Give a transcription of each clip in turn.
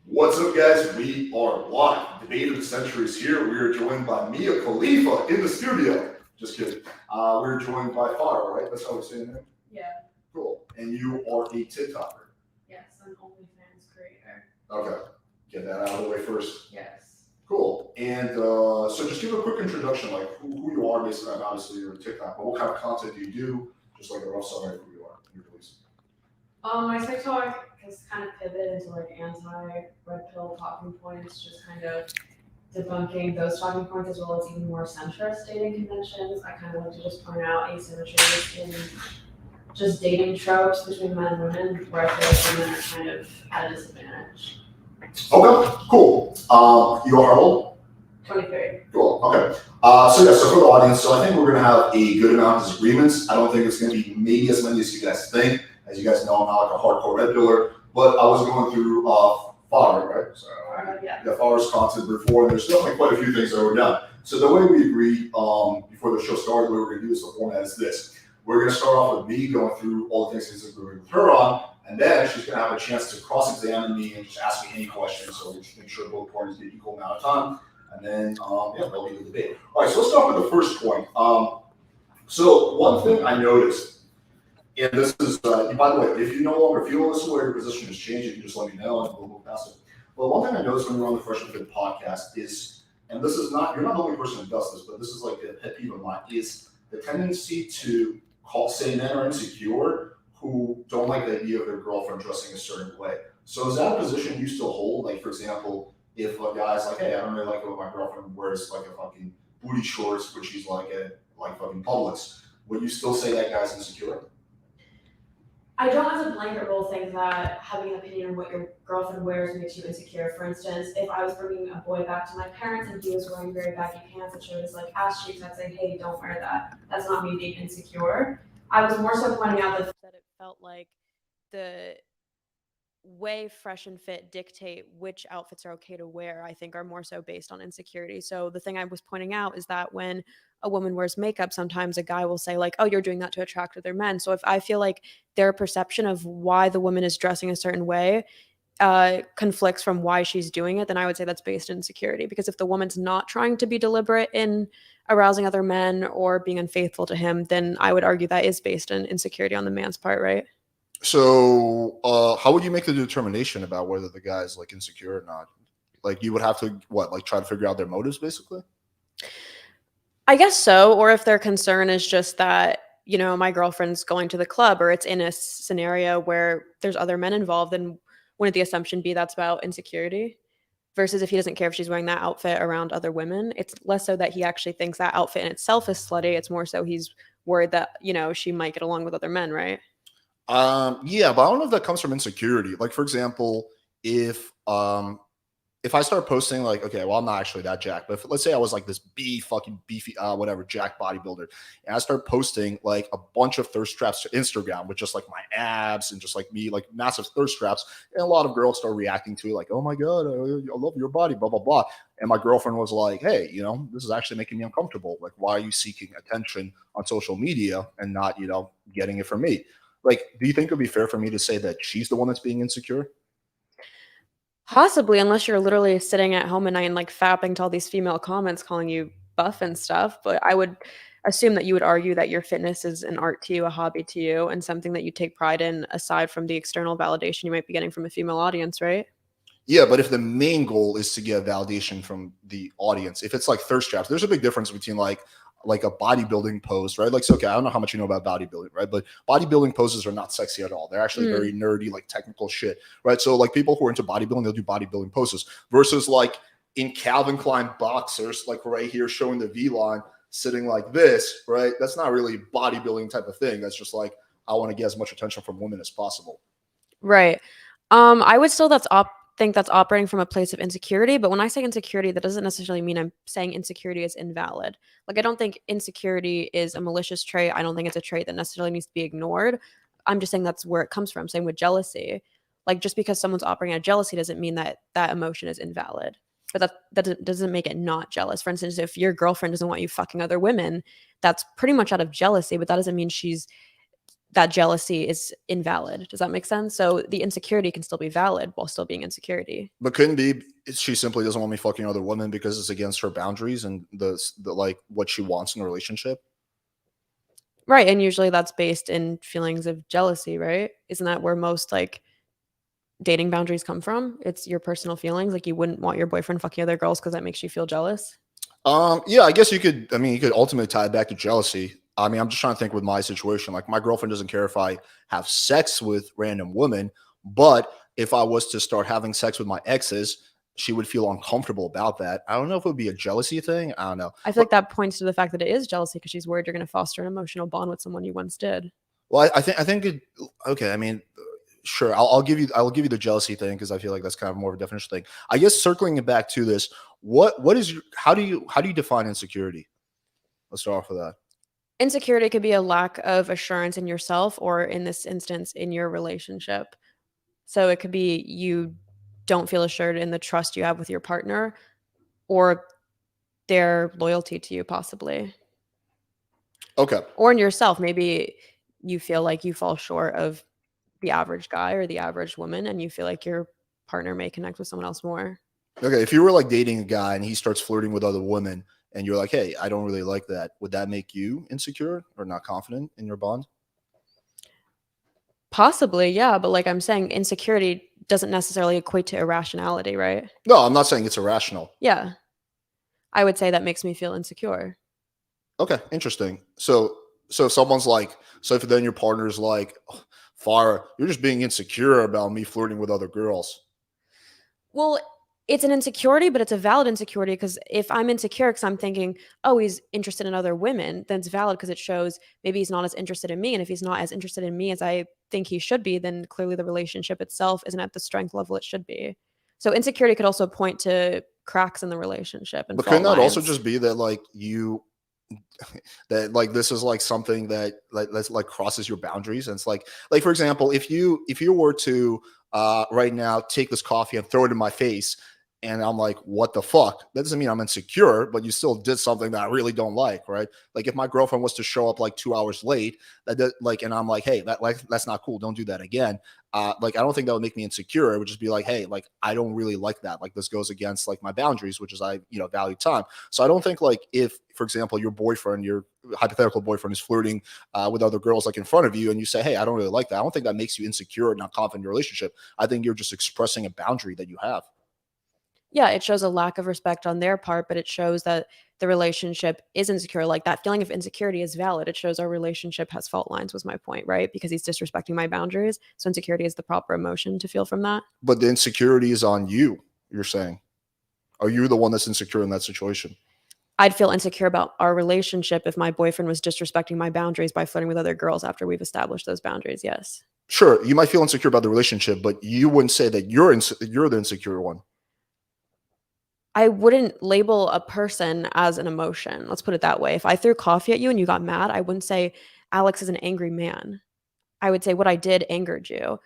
What's up, guys? We are live. Debate of the Century is here. We are joined by Mia Khalifa in the studio. Just kidding. We're joined by Farha, right? That's how we're saying it? Yeah. Cool. And you are a TikToker. Yes, I'm OnlyFans creator. Okay. Get that out of the way first. Yes. Cool. And so just give a quick introduction, like who you are, basically. Obviously, you're a TikTok, but what kind of content do you do? Just like a rough summary of who you are. Your please. My TikTok has kind of pivoted into like anti-red pill talking points, just kind of debunking those talking points as well as even more centrist dating conventions. I kind of like to just point out asymmetries in just dating tropes between men and women, where I feel like women are kind of at a disadvantage. Okay, cool. You are how old? 23. Cool. Okay. So for the audience, so I think we're going to have a good amount of disagreements. I don't think it's going to be maybe as many as you guys think. As you guys know, I'm not like a hardcore red pillar, but I was going through Farha, right? So Yeah. Farha's content before, and there's definitely quite a few things that were done. So the way we agreed before the show started, the way we're going to do this, the format is this. We're going to start off with me going through all the things he's agreeing with her on, and then she's going to have a chance to cross-examine me and just ask me any questions. So we'll just make sure both parties get equal amount of time, and then that'll be the debate. All right, so let's start with the first point. So one thing I noticed. And this is, by the way, if you no longer feel this way, your position has changed, you can just let me know and we'll move past it. But one thing I noticed when we're on the Freshman Fit podcast is, and this is not, you're not the only person who does this, but this is like a pet peeve of mine, is the tendency to say men are insecure who don't like the idea of their girlfriend dressing a certain way. So is that a position you still hold? Like, for example, if a guy's like, hey, I don't really like it when my girlfriend wears like a fucking booty shorts, which she's like at like fucking Publix, would you still say that guy's insecure? I don't as a blanket rule think that having an opinion on what your girlfriend wears makes you insecure. For instance, if I was bringing a boy back to my parents and he was wearing very baggy pants that showed his like ass cheeks, I'd say, hey, don't wear that. That's not me being insecure. I was more so pointing out that it felt like the way Fresh and Fit dictate which outfits are okay to wear, I think, are more so based on insecurity. So the thing I was pointing out is that when a woman wears makeup, sometimes a guy will say like, oh, you're doing that to attract other men. So if I feel like their perception of why the woman is dressing a certain way conflicts from why she's doing it, then I would say that's based in insecurity. Because if the woman's not trying to be deliberate in arousing other men or being unfaithful to him, then I would argue that is based in insecurity on the man's part, right? So, how would you make the determination about whether the guy's like insecure or not? Like, you would have to try to figure out their motives, basically. I guess so. Or if their concern is just that, you know, my girlfriend's going to the club, or it's in a scenario where there's other men involved, then wouldn't the assumption be that's about insecurity? Versus if he doesn't care if she's wearing that outfit around other women, it's less so that he actually thinks that outfit in itself is slutty. It's more so he's worried that, you know, she might get along with other men, right? Yeah, but I don't know if that comes from insecurity. Like, for example, if I start posting like, okay, well, I'm not actually that jacked, but let's say I was like this fucking beefy, whatever, jack bodybuilder, and I start posting like a bunch of thirst traps to Instagram with just like my abs and just like me, like massive thirst traps, and a lot of girls start reacting to it like, oh my god, I love your body, blah blah blah. And my girlfriend was like, hey, you know, this is actually making me uncomfortable. Like, why are you seeking attention on social media and not, you know, getting it from me? Like, do you think it would be fair for me to say that she's the one that's being insecure? Possibly, unless you're literally sitting at home at night and like fapping to all these female comments calling you buff and stuff. But I would assume that you would argue that your fitness is an art to you, a hobby to you, and something that you take pride in aside from the external validation you might be getting from a female audience, right? Yeah, but if the main goal is to get validation from the audience, if it's like thirst traps, there's a big difference between like a bodybuilding pose, right? Like, so, okay, I don't know how much you know about bodybuilding, right? But bodybuilding poses are not sexy at all. They're actually very nerdy, like technical shit, right? So like people who are into bodybuilding, they'll do bodybuilding poses versus like in Calvin Klein boxers, like right here showing the V line sitting like this, right? That's not really bodybuilding type of thing. That's just like, I want to get as much attention from women as possible. Right. I would still think that's operating from a place of insecurity, but when I say insecurity, that doesn't necessarily mean I'm saying insecurity is invalid. Like, I don't think insecurity is a malicious trait. I don't think it's a trait that necessarily needs to be ignored. I'm just saying that's where it comes from. Same with jealousy. Like, just because someone's operating out of jealousy doesn't mean that that emotion is invalid. But that doesn't make it not jealous. For instance, if your girlfriend doesn't want you fucking other women, that's pretty much out of jealousy, but that doesn't mean she's that jealousy is invalid. Does that make sense? So the insecurity can still be valid while still being insecurity. But couldn't be she simply doesn't want me fucking other women because it's against her boundaries and the like what she wants in a relationship. Right. And usually that's based in feelings of jealousy, right? Isn't that where most like dating boundaries come from? It's your personal feelings. Like you wouldn't want your boyfriend fucking other girls because that makes you feel jealous. Yeah, I guess you could. I mean, you could ultimately tie it back to jealousy. I mean, I'm just trying to think with my situation. Like, my girlfriend doesn't care if I have sex with random women, but if I was to start having sex with my exes, she would feel uncomfortable about that. I don't know if it would be a jealousy thing. I don't know. I feel like that points to the fact that it is jealousy because she's worried you're going to foster an emotional bond with someone you once did. Well, I think it. Okay, I mean, sure. I'll give you the jealousy thing because I feel like that's kind of more of a definition thing. I guess circling it back to this, what is your, how do you define insecurity? Let's start off with that. Insecurity could be a lack of assurance in yourself, or in this instance, in your relationship. So it could be you don't feel assured in the trust you have with your partner or their loyalty to you, possibly. Okay. Or in yourself. Maybe you feel like you fall short of the average guy or the average woman, and you feel like your partner may connect with someone else more. Okay. If you were like dating a guy and he starts flirting with other women and you're like, hey, I don't really like that, would that make you insecure or not confident in your bond? Possibly, yeah. But like I'm saying, insecurity doesn't necessarily equate to irrationality, right? No, I'm not saying it's irrational. Yeah. I would say that makes me feel insecure. Okay, interesting. So if someone's like, so if then your partner's like, oh, Farha, you're just being insecure about me flirting with other girls. Well, it's an insecurity, but it's a valid insecurity because if I'm insecure because I'm thinking, oh, he's interested in other women, then it's valid because it shows maybe he's not as interested in me. And if he's not as interested in me as I think he should be, then clearly the relationship itself isn't at the strength level it should be. So insecurity could also point to cracks in the relationship. And but couldn't that also lines. just be that like you that like this is like something that that's like crosses your boundaries, and it's like for example, if you were to right now take this coffee and throw it in my face and I'm like, what the fuck? That doesn't mean I'm insecure, but you still did something that I really don't like, right? Like if my girlfriend was to show up like 2 hours late, and I'm like, hey, that's not cool. Don't do that again. Like I don't think that would make me insecure. It would just be like, hey, like I don't really like that. Like this goes against like my boundaries, which is I value time. So I don't think like if, for example, your hypothetical boyfriend is flirting with other girls like in front of you, and you say, hey, I don't really like that. I don't think that makes you insecure or not confident in your relationship. I think you're just expressing a boundary that you have. Yeah, it shows a lack of respect on their part, but it shows that the relationship is insecure. Like that feeling of insecurity is valid. It shows our relationship has fault lines, was my point, right? Because he's disrespecting my boundaries. So insecurity is the proper emotion to feel from that. But the insecurity is on you, you're saying. Are you the one that's insecure in that situation? I'd feel insecure about our relationship if my boyfriend was disrespecting my boundaries by flirting with other girls after we've established those boundaries, yes. Sure, you might feel insecure about the relationship, but you wouldn't say that you're the insecure one. I wouldn't label a person as an emotion. Let's put it that way. If I threw coffee at you and you got mad, I wouldn't say Alex is an angry man. I would say what I did angered you.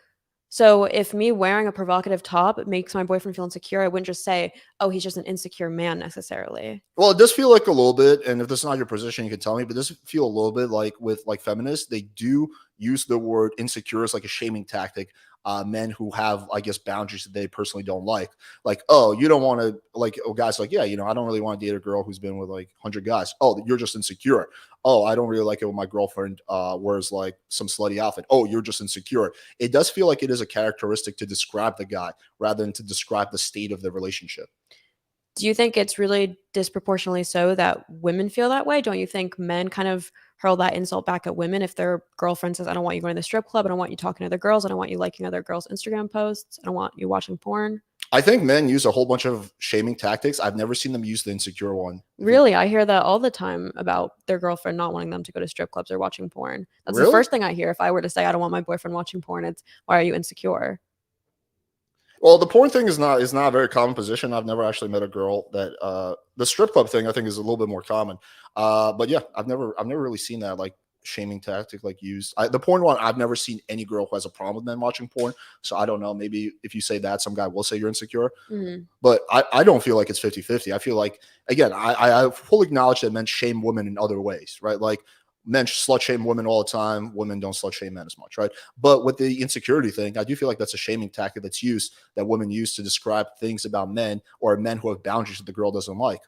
So if me wearing a provocative top makes my boyfriend feel insecure, I wouldn't just say, oh, he's just an insecure man necessarily. Well, it does feel like a little bit, and if this is not your position, you can tell me, but it does feel a little bit like with like feminists, they do use the word insecure as like a shaming tactic. Men who have, I guess, boundaries that they personally don't like oh, you don't want to like, oh, guys like, yeah, I don't really want to date a girl who's been with like 100 guys. Oh, you're just insecure. Oh, I don't really like it when my girlfriend wears like some slutty outfit. Oh, you're just insecure. It does feel like it is a characteristic to describe the guy rather than to describe the state of the relationship. Do you think it's really disproportionately so that women feel that way? Don't you think men kind of hurl that insult back at women if their girlfriend says, I don't want you going to the strip club, I don't want you talking to other girls, I don't want you liking other girls' Instagram posts, I don't want you watching porn? I think men use a whole bunch of shaming tactics. I've never seen them use the insecure one. Really? I hear that all the time about their girlfriend not wanting them to go to strip clubs or watching porn. That's Really? the first thing I hear if I were to say I don't want my boyfriend watching porn. It's, why are you insecure? Well, the porn thing is not a very common position. I've never actually met a girl that the strip club thing I think is a little bit more common. But yeah, I've never really seen that like shaming tactic like used. The porn one, I've never seen any girl who has a problem with men watching porn. So I don't know. Maybe if you say that, some guy will say you're insecure. Mm-hmm. But I don't feel like it's 50-50. I feel like, again, I fully acknowledge that men shame women in other ways, right? Like men slut shame women all the time. Women don't slut shame men as much, right? But with the insecurity thing, I do feel like that's a shaming tactic that's used, that women use to describe things about men or men who have boundaries that the girl doesn't like.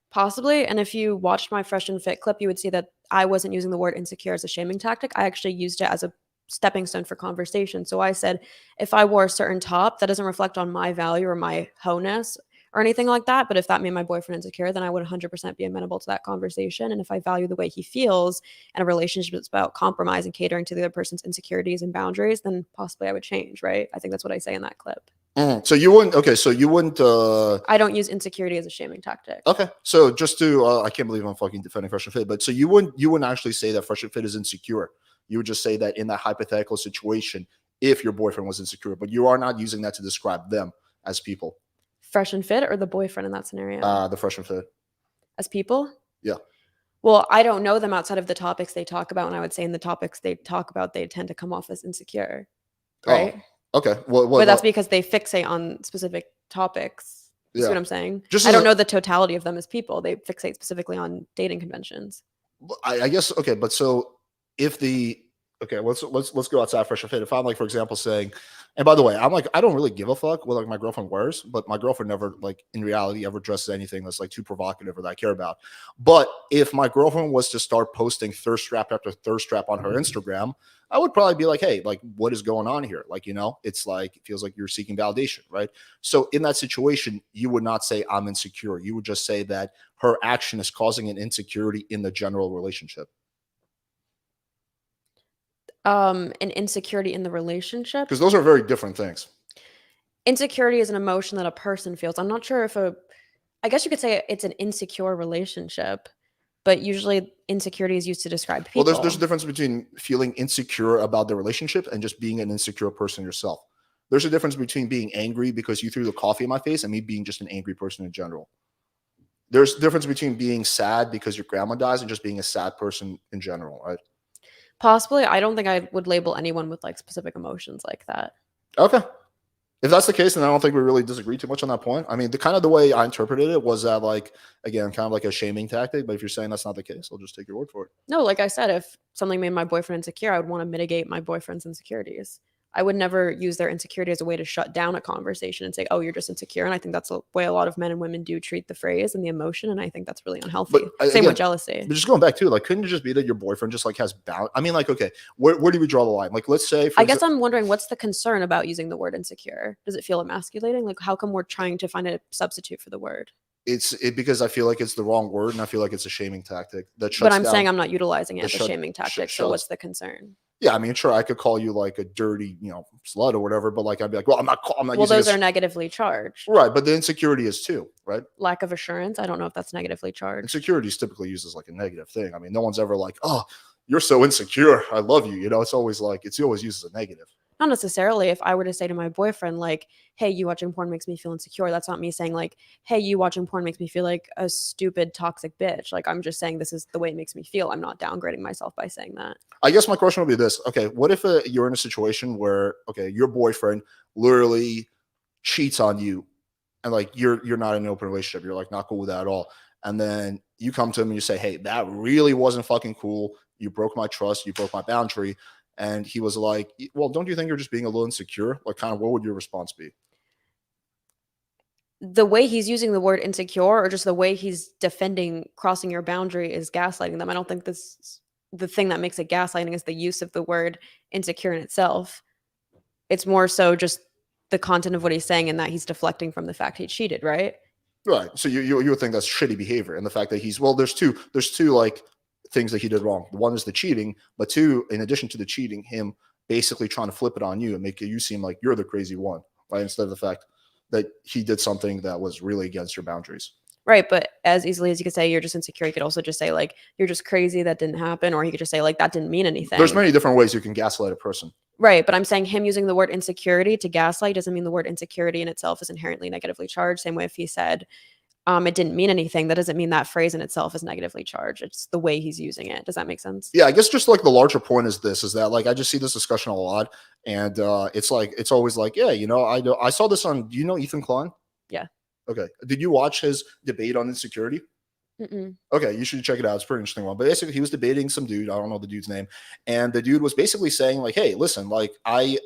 Possibly. And if you watched my Fresh and Fit clip, you would see that I wasn't using the word insecure as a shaming tactic. I actually used it as a stepping stone for conversation. So I said, if I wore a certain top that doesn't reflect on my value or my wholeness or anything like that, but if that made my boyfriend insecure, then I would 100% be amenable to that conversation. And if I value the way he feels and a relationship is about compromise and catering to the other person's insecurities and boundaries, then possibly I would change, right? I think that's what I say in that clip. So you wouldn't, okay, so you wouldn't, I don't use insecurity as a shaming tactic. okay, so just to, I can't believe I'm fucking defending Fresh and Fit, but so you wouldn't actually say that Fresh and Fit is insecure. You would just say that in that hypothetical situation, if your boyfriend was insecure, but you are not using that to describe them as people. Fresh and Fit or the boyfriend in that scenario? The Fresh and Fit. As people? Yeah. Well, I don't know them outside of the topics they talk about, and I would say in the topics they talk about, they tend to come off as insecure, right? Oh, okay. Well, but that's because they fixate on specific topics. You see what I'm saying? I don't know the totality of them as people. They fixate specifically on dating conventions. I guess, okay, but so if the, okay, let's go outside Fresh and Fit. If I'm like, for example, saying, and by the way, I'm like, I don't really give a fuck what like my girlfriend wears, but my girlfriend never like in reality ever dresses anything that's like too provocative or that I care about. But if my girlfriend was to start posting thirst trap after thirst trap on her Instagram, I would probably be like, hey, like what is going on here? Like, you know, it's like, it feels like you're seeking validation, right? So in that situation, you would not say I'm insecure. You would just say that her action is causing an insecurity in the general relationship. An insecurity in the relationship, because those are very different things. Insecurity is an emotion that a person feels. I'm not sure if I guess you could say it's an insecure relationship, but usually insecurity is used to describe people. Well, there's a difference between feeling insecure about the relationship and just being an insecure person yourself. There's a difference between being angry because you threw the coffee in my face and me being just an angry person in general. There's a difference between being sad because your grandma dies and just being a sad person in general, right? Possibly. I don't think I would label anyone with like specific emotions like that. Okay. If that's the case, then I don't think we really disagree too much on that point. I mean, the way I interpreted it was that, like, again, kind of like a shaming tactic. But if you're saying that's not the case, I'll just take your word for it. No, like I said, if something made my boyfriend insecure, I would want to mitigate my boyfriend's insecurities. I would never use their insecurity as a way to shut down a conversation and say, oh, you're just insecure. And I think that's the way a lot of men and women do treat the phrase and the emotion. And I think that's really unhealthy. Same with jealousy. But just going back to, like, couldn't it just be that your boyfriend just like has bound? I mean, like, okay, where do we draw the line? Like, let's say, I guess I'm wondering, what's the concern about using the word insecure? Does it feel emasculating? Like, how come we're trying to find a substitute for the word? It's because I feel like it's the wrong word and I feel like it's a shaming tactic that shuts But I'm down, saying I'm not utilizing it as a shaming tactic. So what's the concern? Yeah, I mean, sure, I could call you like a dirty, slut or whatever, but like I'd be like, well, I'm not. Well, those are negatively charged, right? But the insecurity is too, right? Lack of assurance. I don't know if that's negatively charged. Insecurity is typically used as like a negative thing. I mean, no one's ever like, oh, you're so insecure. I love you. It's always like it's always used as a negative. Not necessarily. If I were to say to my boyfriend, like, hey, you watching porn makes me feel insecure, that's not me saying like, hey, you watching porn makes me feel like a stupid, toxic bitch. Like, I'm just saying this is the way it makes me feel. I'm not downgrading myself by saying that. I guess my question would be this. Okay, what if you're in a situation where, okay, your boyfriend literally cheats on you and like you're not in an open relationship. You're like not cool with that at all. And then you come to him and you say, hey, that really wasn't fucking cool. You broke my trust. You broke my boundary. And he was like, well, don't you think you're just being a little insecure? Like, kind of, what would your response be? The way he's using the word insecure or just the way he's defending crossing your boundary is gaslighting them. I don't think the thing that makes it gaslighting is the use of the word insecure in itself. It's more so just the content of what he's saying and that he's deflecting from the fact he cheated, right? Right. So you would think that's shitty behavior. And the fact that there's two like things that he did wrong. One is the cheating, but two, in addition to the cheating, him basically trying to flip it on you and make you seem like you're the crazy one, right? Instead of the fact that he did something that was really against your boundaries. Right. But as easily as you could say you're just insecure, you could also just say like, you're just crazy, that didn't happen. Or he could just say like, that didn't mean anything. There's many different ways you can gaslight a person. Right. But I'm saying him using the word insecurity to gaslight doesn't mean the word insecurity in itself is inherently negatively charged. Same way if he said, it didn't mean anything. That doesn't mean that phrase in itself is negatively charged. It's the way he's using it. Does that make sense? Yeah, I guess just like the larger point is that like I just see this discussion a lot, and it's always like, yeah, I saw this on. Do you know Ethan Klein? Yeah. Okay. Did you watch his debate on insecurity? Mm-mm. Okay, you should check it out. It's a pretty interesting one. But basically, he was debating some dude. I don't know the dude's name, and the dude was basically saying like, "Hey, listen, like I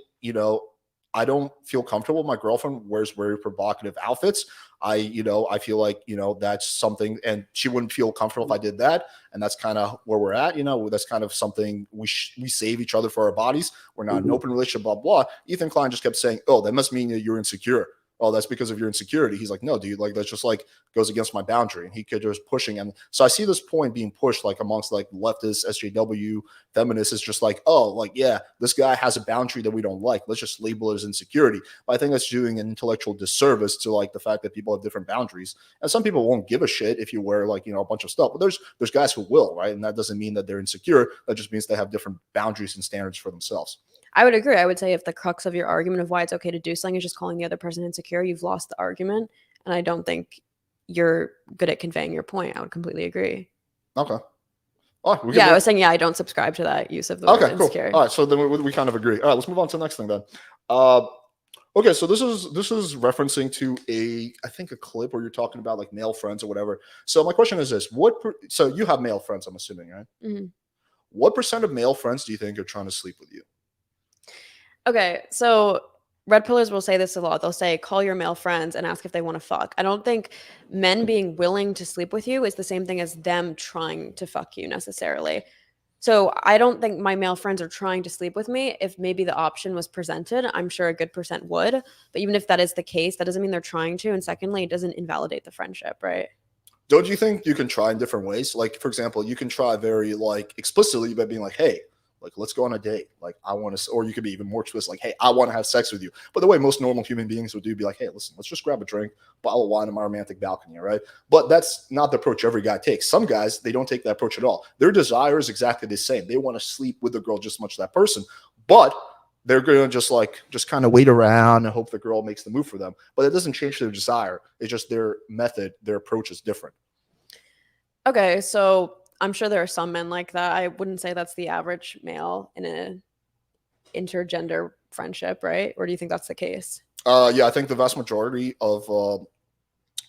don't feel comfortable. My girlfriend wears very provocative outfits. I feel like that's something, and she wouldn't feel comfortable if I did that. And that's kind of where we're at. That's kind of something we save each other for our bodies. We're not in an open relationship. Blah blah." Ethan Klein just kept saying, "Oh, that must mean that you're insecure." Oh, that's because of your insecurity. He's like, no, dude, like that's just like goes against my boundary. And he could just pushing. And so I see this point being pushed like amongst like leftists, SJW, feminists. It's just like, oh, like, yeah, this guy has a boundary that we don't like. Let's just label it as insecurity. But I think that's doing an intellectual disservice to like the fact that people have different boundaries. And some people won't give a shit if you wear like, a bunch of stuff. But there's guys who will, right? And that doesn't mean that they're insecure. That just means they have different boundaries and standards for themselves. I would agree. I would say if the crux of your argument of why it's okay to do something is just calling the other person insecure, you've lost the argument. And I don't think you're good at conveying your point. I would completely agree. Okay. Oh, I was saying, I don't subscribe to that use of the word insecure. Cool. All right, so then we kind of agree. All right, let's move on to the next thing then. Okay, so this is referencing to I think a clip where you're talking about like male friends or whatever. So my question is this: so you have male friends, I'm assuming, right? Mm-hmm. What % of male friends do you think are trying to sleep with you? Okay, so red pillars will say this a lot. They'll say, call your male friends and ask if they want to fuck. I don't think men being willing to sleep with you is the same thing as them trying to fuck you necessarily. So I don't think my male friends are trying to sleep with me. If maybe the option was presented, I'm sure a good % would. But even if that is the case, that doesn't mean they're trying to. And secondly, it doesn't invalidate the friendship, right? Don't you think you can try in different ways? Like, for example, you can try very like explicitly by being like, hey, like, let's go on a date. Like, I want to, or you could be even more explicit, like, hey, I want to have sex with you. But the way most normal human beings would do, be like, hey, listen, let's just grab a drink, bottle of wine on my romantic balcony, right? But that's not the approach every guy takes. Some guys, they don't take that approach at all. Their desire is exactly the same. They want to sleep with the girl just as much as that person, but they're going to just kind of wait around and hope the girl makes the move for them. But it doesn't change their desire. It's just their method, their approach is different. Okay, so I'm sure there are some men like that. I wouldn't say that's the average male in an intergender friendship, right? Or do you think that's the case? Yeah, I think the vast majority of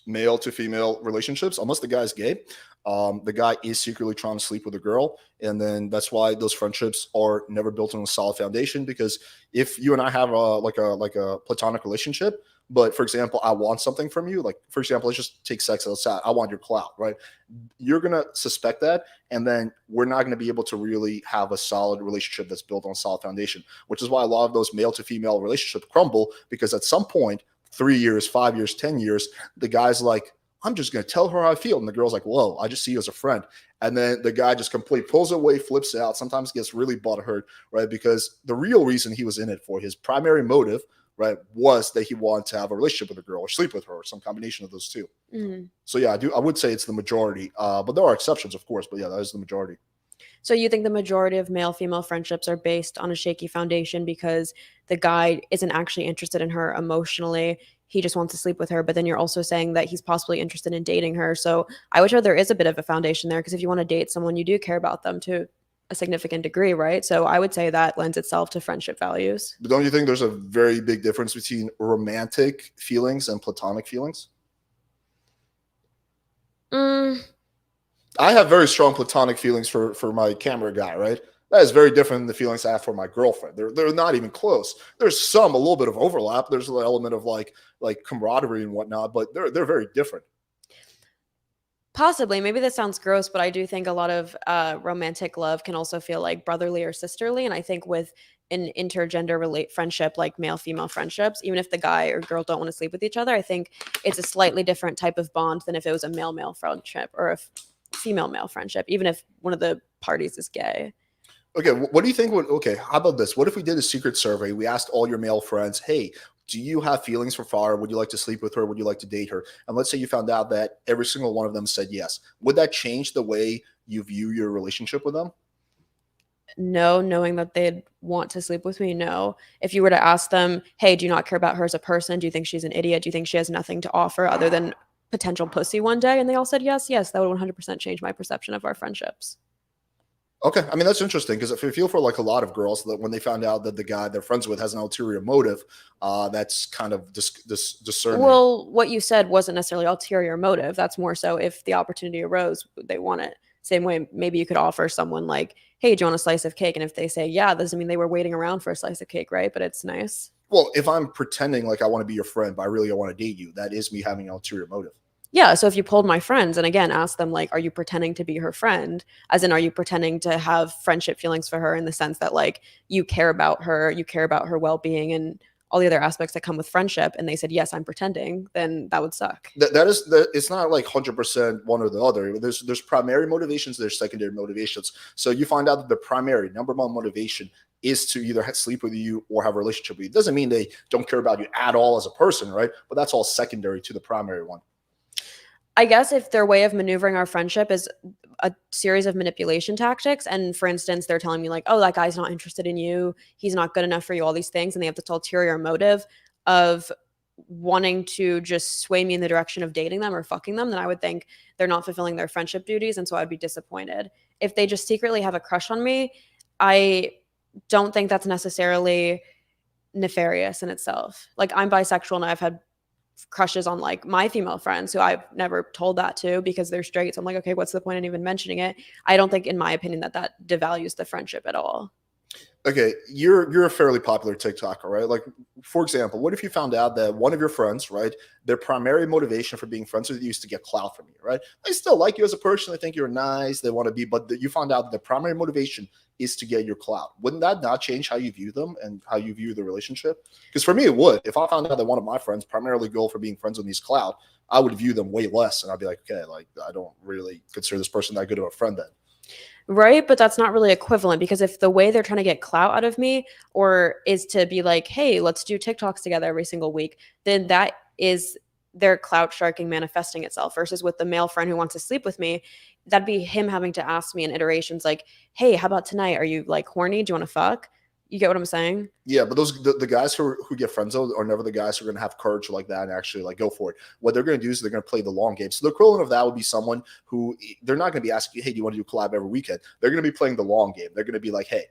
male to female relationships, unless the guy's gay, the guy is secretly trying to sleep with a girl. And then that's why those friendships are never built on a solid foundation. Because if you and I have a platonic relationship, but for example, I want something from you, like for example, let's just take sex outside. I want your clout, right? You're going to suspect that. And then we're not going to be able to really have a solid relationship that's built on a solid foundation, which is why a lot of those male to female relationships crumble, because at some point, 3 years, 5 years, 10 years, the guy's like, I'm just going to tell her how I feel. And the girl's like, whoa, I just see you as a friend. And then the guy just completely pulls away, flips out, sometimes gets really butthurt, right? Because the real reason he was in it for, his primary motive, right, was that he wanted to have a relationship with a girl or sleep with her or some combination of those two. Mm-hmm. So yeah, I would say it's the majority, but there are exceptions, of course, but yeah, that is the majority. So you think the majority of male-female friendships are based on a shaky foundation because the guy isn't actually interested in her emotionally. He just wants to sleep with her. But then you're also saying that he's possibly interested in dating her. So I would say there is a bit of a foundation there, because if you want to date someone, you do care about them to a significant degree, right? So I would say that lends itself to friendship values. But don't you think there's a very big difference between romantic feelings and platonic feelings? I have very strong platonic feelings for my camera guy, right? That is very different than the feelings I have for my girlfriend. They're not even close. There's a little bit of overlap. There's an element of like camaraderie and whatnot, but they're very different. Possibly. Maybe this sounds gross, but I do think a lot of romantic love can also feel like brotherly or sisterly. And I think with an intergender friendship, like male-female friendships, even if the guy or girl don't want to sleep with each other, I think it's a slightly different type of bond than if it was a male-male friendship or a female-male friendship, even if one of the parties is gay. Okay, what do you think how about this? What if we did a secret survey? We asked all your male friends, hey, do you have feelings for Farha? Would you like to sleep with her? Would you like to date her? And let's say you found out that every single one of them said yes. Would that change the way you view your relationship with them? No, knowing that they'd want to sleep with me, no. If you were to ask them, hey, do you not care about her as a person? Do you think she's an idiot? Do you think she has nothing to offer other than potential pussy one day? And they all said yes, that would 100% change my perception of our friendships. Okay, I mean that's interesting because if you feel for like a lot of girls that when they found out that the guy they're friends with has an ulterior motive, that's kind of discerning. Well, what you said wasn't necessarily ulterior motive. That's more so if the opportunity arose, they want it. Same way, maybe you could offer someone like, "Hey, do you want a slice of cake?" And if they say, "Yeah," doesn't mean they were waiting around for a slice of cake, right? But it's nice. Well, if I'm pretending like I want to be your friend, but I really want to date you, that is me having an ulterior motive. Yeah, so if you pulled my friends and again ask them like, are you pretending to be her friend? As in, are you pretending to have friendship feelings for her in the sense that like you care about her well-being and all the other aspects that come with friendship, and they said, yes, I'm pretending, then that would suck. That is that it's not like 100% one or the other. There's primary motivations, there's secondary motivations. So you find out that the primary number one motivation is to either sleep with you or have a relationship with you. It doesn't mean they don't care about you at all as a person, right? But that's all secondary to the primary one. I guess if their way of maneuvering our friendship is a series of manipulation tactics, and for instance, they're telling me like, oh, that guy's not interested in you, he's not good enough for you, all these things, and they have this ulterior motive of wanting to just sway me in the direction of dating them or fucking them, then I would think they're not fulfilling their friendship duties, and so I'd be disappointed. If they just secretly have a crush on me, I don't think that's necessarily nefarious in itself. Like, I'm bisexual and I've had crushes on like my female friends who I've never told that to because they're straight. So I'm like, okay, what's the point in even mentioning it? I don't think, in my opinion, that devalues the friendship at all. Okay, you're a fairly popular TikToker, right? Like, for example, what if you found out that one of your friends, right, their primary motivation for being friends with you is to get clout from you, right? They still like you as a person, they think you're nice, they want to be, but you found out that the primary motivation is to get your clout. Wouldn't that not change how you view them and how you view the relationship? Because for me, it would. If I found out that one of my friends' primarily goal for being friends with me is clout, I would view them way less, and I'd be like, okay, like I don't really consider this person that good of a friend then. Right, but that's not really equivalent, because if the way they're trying to get clout out of me or is to be like, hey, let's do TikToks together every single week, then that is their clout sharking manifesting itself. Versus with the male friend who wants to sleep with me, that'd be him having to ask me in iterations like, hey, how about tonight? Are you like horny? Do you want to fuck? You get what I'm saying? Yeah, but the guys who get friend zoned are never the guys who are going to have courage like that and actually like go for it. What they're going to do is they're going to play the long game. So the equivalent of that would be someone who they're not going to be asking you, hey, do you want to do collab every weekend? They're going to be playing the long game. They're going to be like, hey,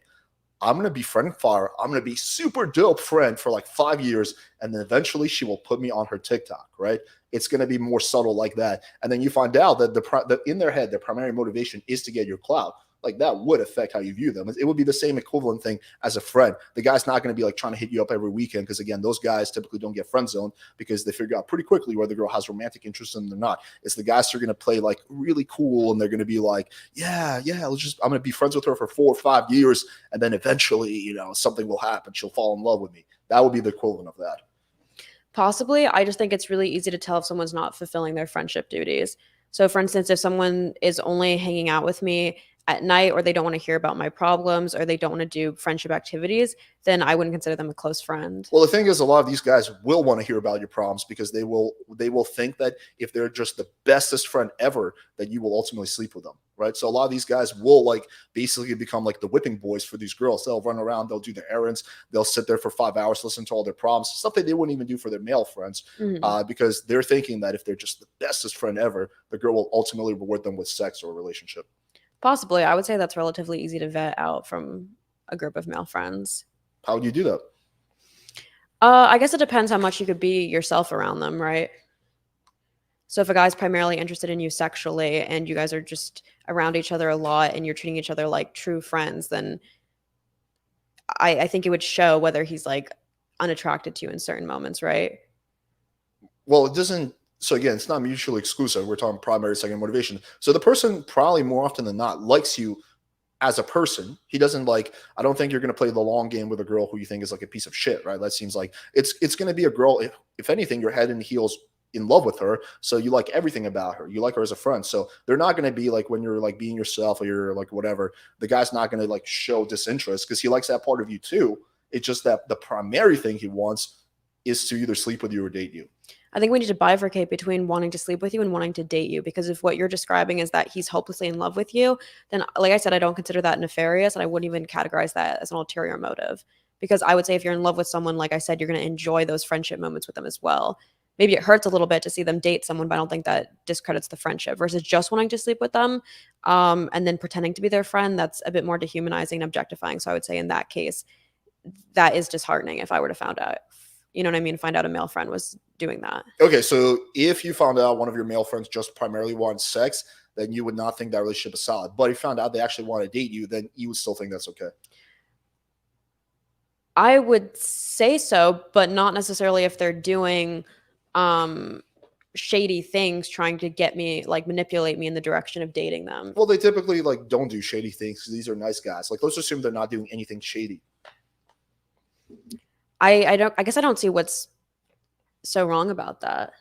I'm going to be friend Farha. I'm going to be super dope friend for like 5 years. And then eventually she will put me on her TikTok, right? It's going to be more subtle like that. And then you find out that in their head, their primary motivation is to get your clout. Like that would affect how you view them. It would be the same equivalent thing as a friend. The guy's not going to be like trying to hit you up every weekend because again, those guys typically don't get friend zoned because they figure out pretty quickly whether the girl has romantic interest in them or not. It's the guys who are going to play like really cool and they're going to be like, I'm going to be friends with her for 4 or 5 years. And then eventually, something will happen. She'll fall in love with me. That would be the equivalent of that. Possibly. I just think it's really easy to tell if someone's not fulfilling their friendship duties. So for instance, if someone is only hanging out with me at night, or they don't want to hear about my problems, or they don't want to do friendship activities, then I wouldn't consider them a close friend. Well, the thing is, a lot of these guys will want to hear about your problems because they will think that if they're just the bestest friend ever, that you will ultimately sleep with them, right? So a lot of these guys will like basically become like the whipping boys for these girls. They'll run around, they'll do their errands, they'll sit there for 5 hours, listen to all their problems, stuff that they wouldn't even do for their male friends, because they're thinking that if they're just the bestest friend ever, the girl will ultimately reward them with sex or a relationship. Possibly. I would say that's relatively easy to vet out from a group of male friends. How would you do that? I guess it depends how much you could be yourself around them, right? So if a guy's primarily interested in you sexually and you guys are just around each other a lot and you're treating each other like true friends, then I think it would show whether he's like unattracted to you in certain moments, right? Well, it doesn't. So again, it's not mutually exclusive. We're talking primary, secondary motivation. So the person probably more often than not likes you as a person. He doesn't like, I don't think you're going to play the long game with a girl who you think is like a piece of shit, right? That seems like it's going to be a girl. If anything, you're head and heels in love with her. So you like everything about her. You like her as a friend. So they're not going to be like when you're like being yourself or you're like whatever, the guy's not going to like show disinterest because he likes that part of you too. It's just that the primary thing he wants is to either sleep with you or date you. I think we need to bifurcate between wanting to sleep with you and wanting to date you, because if what you're describing is that he's hopelessly in love with you, then like I said, I don't consider that nefarious, and I wouldn't even categorize that as an ulterior motive, because I would say if you're in love with someone, like I said, you're going to enjoy those friendship moments with them as well. maybe it hurts a little bit to see them date someone, but I don't think that discredits the friendship versus just wanting to sleep with them and then pretending to be their friend. That's a bit more dehumanizing and objectifying. So I would say in that case, that is disheartening if I were to find out, you know what I mean? Find out a male friend was doing that. Okay, so if you found out one of your male friends just primarily wanted sex, then you would not think that relationship is solid. But if you found out they actually want to date you, then you would still think that's okay. I would say so, but not necessarily if they're doing shady things trying to get me, like manipulate me in the direction of dating them. Well, they typically like don't do shady things because these are nice guys. Like, let's assume they're not doing anything shady. I guess I don't see what's so wrong about that.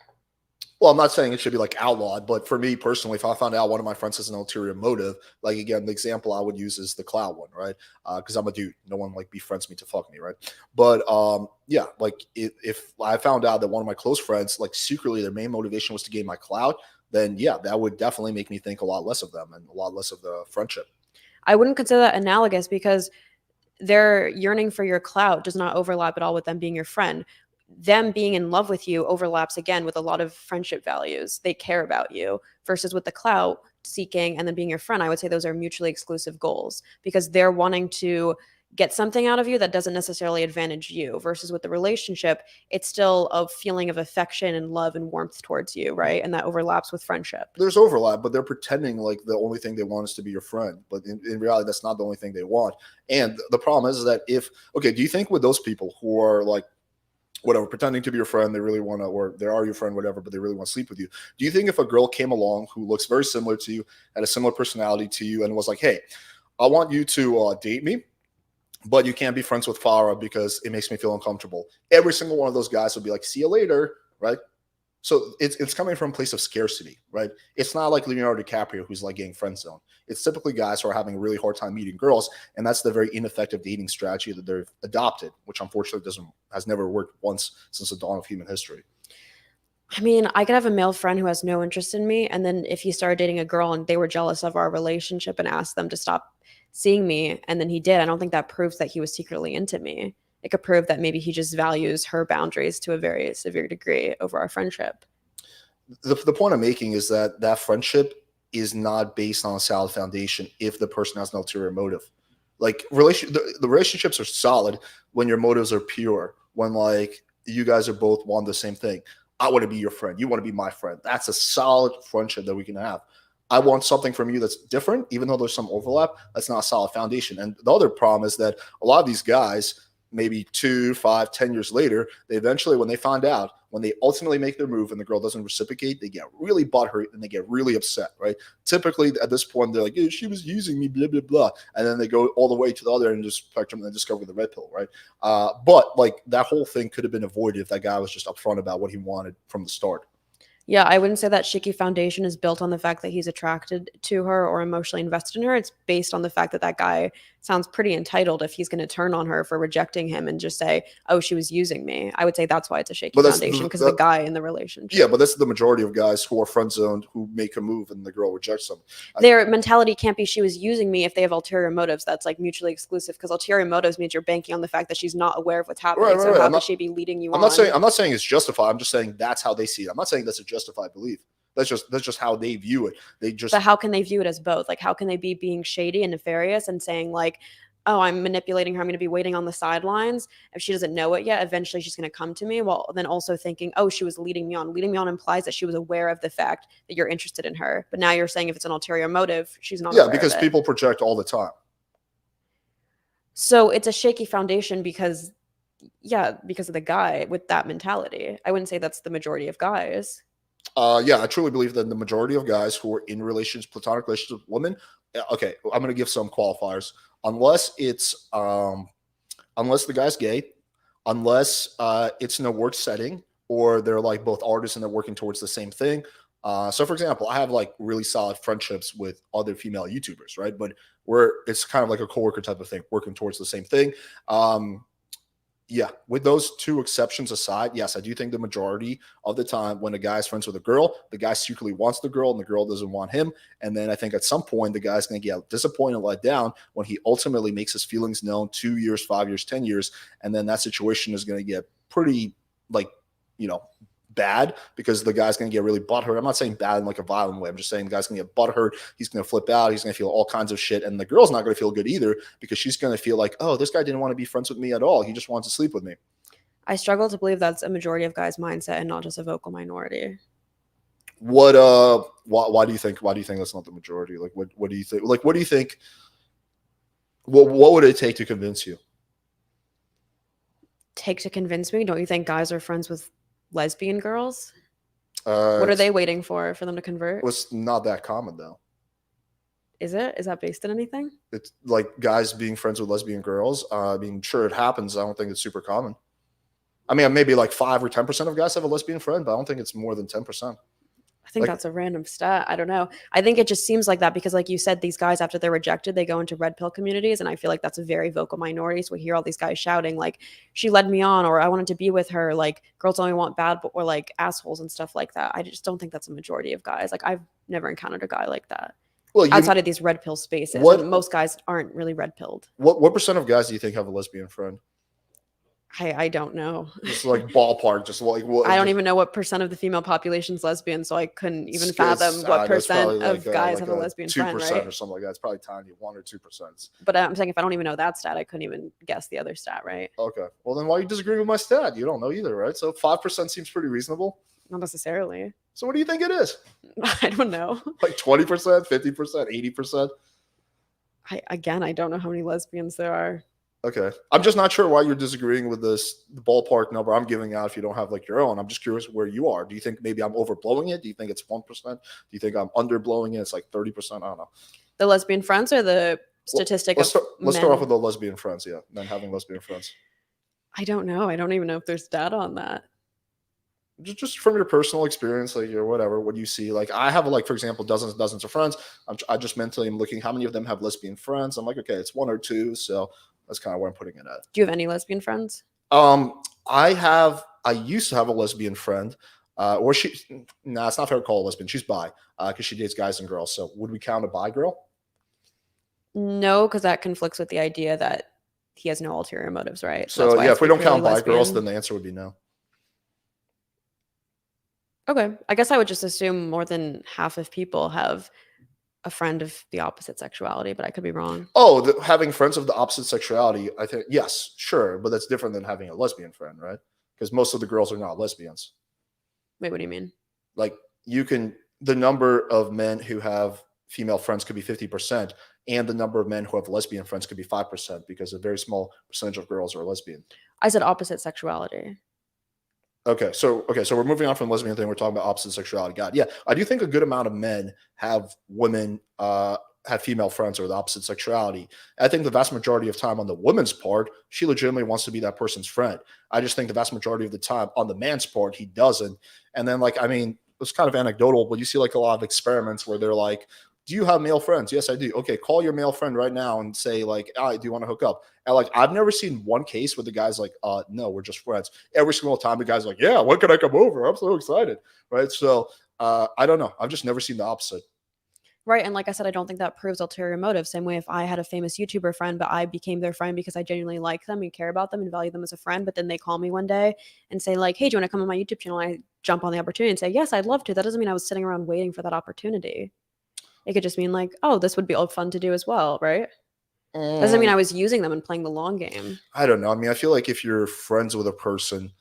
Well, I'm not saying it should be like outlawed, but for me personally, if I found out one of my friends has an ulterior motive, like again, the example I would use is the cloud one, right? Because I'm a dude, no one like befriends me to fuck me, right? But yeah, like if I found out that one of my close friends, like secretly their main motivation was to gain my clout, then yeah, that would definitely make me think a lot less of them and a lot less of the friendship. I wouldn't consider that analogous because their yearning for your clout does not overlap at all with them being your friend. Them being in love with you overlaps again with a lot of friendship values. They care about you versus with the clout seeking and then being your friend. I would say those are mutually exclusive goals because they're wanting to get something out of you that doesn't necessarily advantage you versus with the relationship, it's still a feeling of affection and love and warmth towards you, right? And that overlaps with friendship. There's overlap, but they're pretending like the only thing they want is to be your friend. But in reality, that's not the only thing they want. And the problem is that do you think with those people who are like, whatever, pretending to be your friend, they really want to, or they are your friend, whatever, but they really want to sleep with you. Do you think if a girl came along who looks very similar to you, had a similar personality to you, and was like, hey, I want you to date me, but you can't be friends with Farha because it makes me feel uncomfortable, every single one of those guys would be like, see you later, right? So it's coming from a place of scarcity, right? It's not like Leonardo DiCaprio who's like getting friend zoned. It's typically guys who are having a really hard time meeting girls, and that's the very ineffective dating strategy that they've adopted, which unfortunately has never worked once since the dawn of human history. I mean, I could have a male friend who has no interest in me, and then if he started dating a girl and they were jealous of our relationship and asked them to stop seeing me, and then he did, I don't think that proves that he was secretly into me. It could prove that maybe he just values her boundaries to a very severe degree over our friendship. The point I'm making is that friendship is not based on a solid foundation if the person has an ulterior motive. Like the relationships are solid when your motives are pure, when like you guys are both want the same thing. I want to be your friend. You want to be my friend. That's a solid friendship that we can have. I want something from you that's different, even though there's some overlap. That's not a solid foundation. And the other problem is that a lot of these guys, maybe 2, 5, 10 years later, they eventually, when they find out, when they ultimately make their move and the girl doesn't reciprocate, they get really butthurt and they get really upset, right? Typically at this point, they're like, yeah, she was using me, blah, blah, blah. And then they go all the way to the other end of the spectrum and they discover the red pill, right? But like that whole thing could have been avoided if that guy was just upfront about what he wanted from the start. Yeah, I wouldn't say that shaky foundation is built on the fact that he's attracted to her or emotionally invested in her. It's based on the fact that that guy sounds pretty entitled if he's going to turn on her for rejecting him and just say, oh, she was using me. I would say that's why it's a shaky foundation because the guy in the relationship. Yeah, but that's the majority of guys who are friend zoned who make a move and the girl rejects them. Their mentality can't be she was using me if they have ulterior motives. That's like mutually exclusive because ulterior motives means you're banking on the fact that she's not aware of what's happening. Right, so how could she be leading you on? I'm not saying it's justified. I'm just saying that's how they see it. I'm not saying that's a justified belief. That's just how they view it. But how can they view it as both? Like, how can they be being shady and nefarious and saying like, oh, I'm manipulating her. I'm going to be waiting on the sidelines. If she doesn't know it yet, eventually she's going to come to me. While then also thinking, oh, she was leading me on. Leading me on implies that she was aware of the fact that you're interested in her. But now you're saying if it's an ulterior motive, she's not. Yeah, because people project all the time. So it's a shaky foundation because of the guy with that mentality. I wouldn't say that's the majority of guys. Yeah, I truly believe that the majority of guys who are in platonic relationships with women, okay, I'm going to give some qualifiers. Unless it's, unless the guy's gay, unless it's in a work setting, or they're like both artists and they're working towards the same thing. So for example, I have like really solid friendships with other female YouTubers, right? But it's kind of like a coworker type of thing, working towards the same thing. Yeah, with those two exceptions aside, yes, I do think the majority of the time when a guy is friends with a girl, the guy secretly wants the girl and the girl doesn't want him. And then I think at some point the guy's going to get disappointed and let down when he ultimately makes his feelings known 2 years, 5 years, 10 years. And then that situation is going to get pretty like, bad because the guy's going to get really butthurt. I'm not saying bad in like a violent way. I'm just saying the guy's going to get butthurt. He's going to flip out. He's going to feel all kinds of shit. And the girl's not going to feel good either because she's going to feel like, oh, this guy didn't want to be friends with me at all. He just wants to sleep with me. I struggle to believe that's a majority of guys' mindset and not just a vocal minority. Why do you think that's not the majority? Like, what do you think? Like, what do you think? What would it take to convince you? Take to convince me? Don't you think guys are friends with lesbian girls? What are they waiting for them to convert? It's not that common though. Is it? Is that based on anything? It's like guys being friends with lesbian girls. I mean, sure, it happens. I don't think it's super common. I mean, maybe like 5 or 10% of guys have a lesbian friend, but I don't think it's more than 10%. I think that's a random stat. I don't know. I think it just seems like that because, like you said, these guys, after they're rejected, they go into red pill communities. And I feel like that's a very vocal minority. So we hear all these guys shouting, like, she led me on, or I wanted to be with her. Like, girls only want bad, or like assholes and stuff like that. I just don't think that's a majority of guys. Like, I've never encountered a guy like that. Well, outside of these red pill spaces. Most guys aren't really red pilled. What percent of guys do you think have a lesbian friend? I don't know. Just like ballpark, just like what? I don't even know what percent of the female population's lesbian, so I couldn't even fathom what percent of guys have a lesbian friend, right? 2% or something like that. It's probably tiny, 1 or 2%. But I'm saying if I don't even know that stat, I couldn't even guess the other stat, right? Okay. Well, then why are you disagreeing with my stat? You don't know either, right? So 5% seems pretty reasonable. Not necessarily. So what do you think it is? I don't know. Like 20%, 50%, 80%? I don't know how many lesbians there are. Okay. I'm just not sure why you're disagreeing with the ballpark number I'm giving out if you don't have like your own. I'm just curious where you are. Do you think maybe I'm overblowing it? Do you think it's 1%? Do you think I'm underblowing it? It's like 30%? I don't know. The lesbian friends or the statistic let's start off with the lesbian friends, yeah. Men having lesbian friends. I don't know. I don't even know if there's data on that. Just from your personal experience, like or whatever, what do you see? Like I have like, for example, dozens and dozens of friends. I just mentally am looking how many of them have lesbian friends. I'm like, okay, it's 1 or 2. So that's kind of where I'm putting it at. Do you have any lesbian friends? I used to have a lesbian friend, or it's not fair to call a lesbian. She's bi, because she dates guys and girls. So would we count a bi girl? No, because that conflicts with the idea that he has no ulterior motives, right? So yeah, if we don't count bi girls, then the answer would be no. Okay. I guess I would just assume more than half of people have a friend of the opposite sexuality, but I could be wrong. Oh, having friends of the opposite sexuality, I think, yes, sure. But that's different than having a lesbian friend, right? Because most of the girls are not lesbians. Wait, what do you mean? Like the number of men who have female friends could be 50%, and the number of men who have lesbian friends could be 5% because a very small percentage of girls are lesbian. I said opposite sexuality. Okay, so we're moving on from the lesbian thing. We're talking about opposite sexuality. God, yeah, I do think a good amount of men have have female friends or the opposite sexuality. I think the vast majority of time on the woman's part, she legitimately wants to be that person's friend. I just think the vast majority of the time on the man's part, he doesn't. And then like, I mean, it's kind of anecdotal, but you see like a lot of experiments where they're like, do you have male friends? Yes, I do. Okay, call your male friend right now and say like, do you want to hook up? And like, I've never seen one case where the guy's like, no, we're just friends. Every single time the guy's like, yeah, when can I come over? I'm so excited, right? So I don't know. I've just never seen the opposite. Right. And like I said, I don't think that proves ulterior motive. Same way if I had a famous YouTuber friend, but I became their friend because I genuinely like them and care about them and value them as a friend. But then they call me one day and say like, hey, do you want to come on my YouTube channel? And I jump on the opportunity and say, yes, I'd love to. That doesn't mean I was sitting around waiting for that opportunity. It could just mean like, oh, this would be all fun to do as well, right? Doesn't mean I was using them and playing the long game. I don't know. I mean, I feel like if you're friends with a person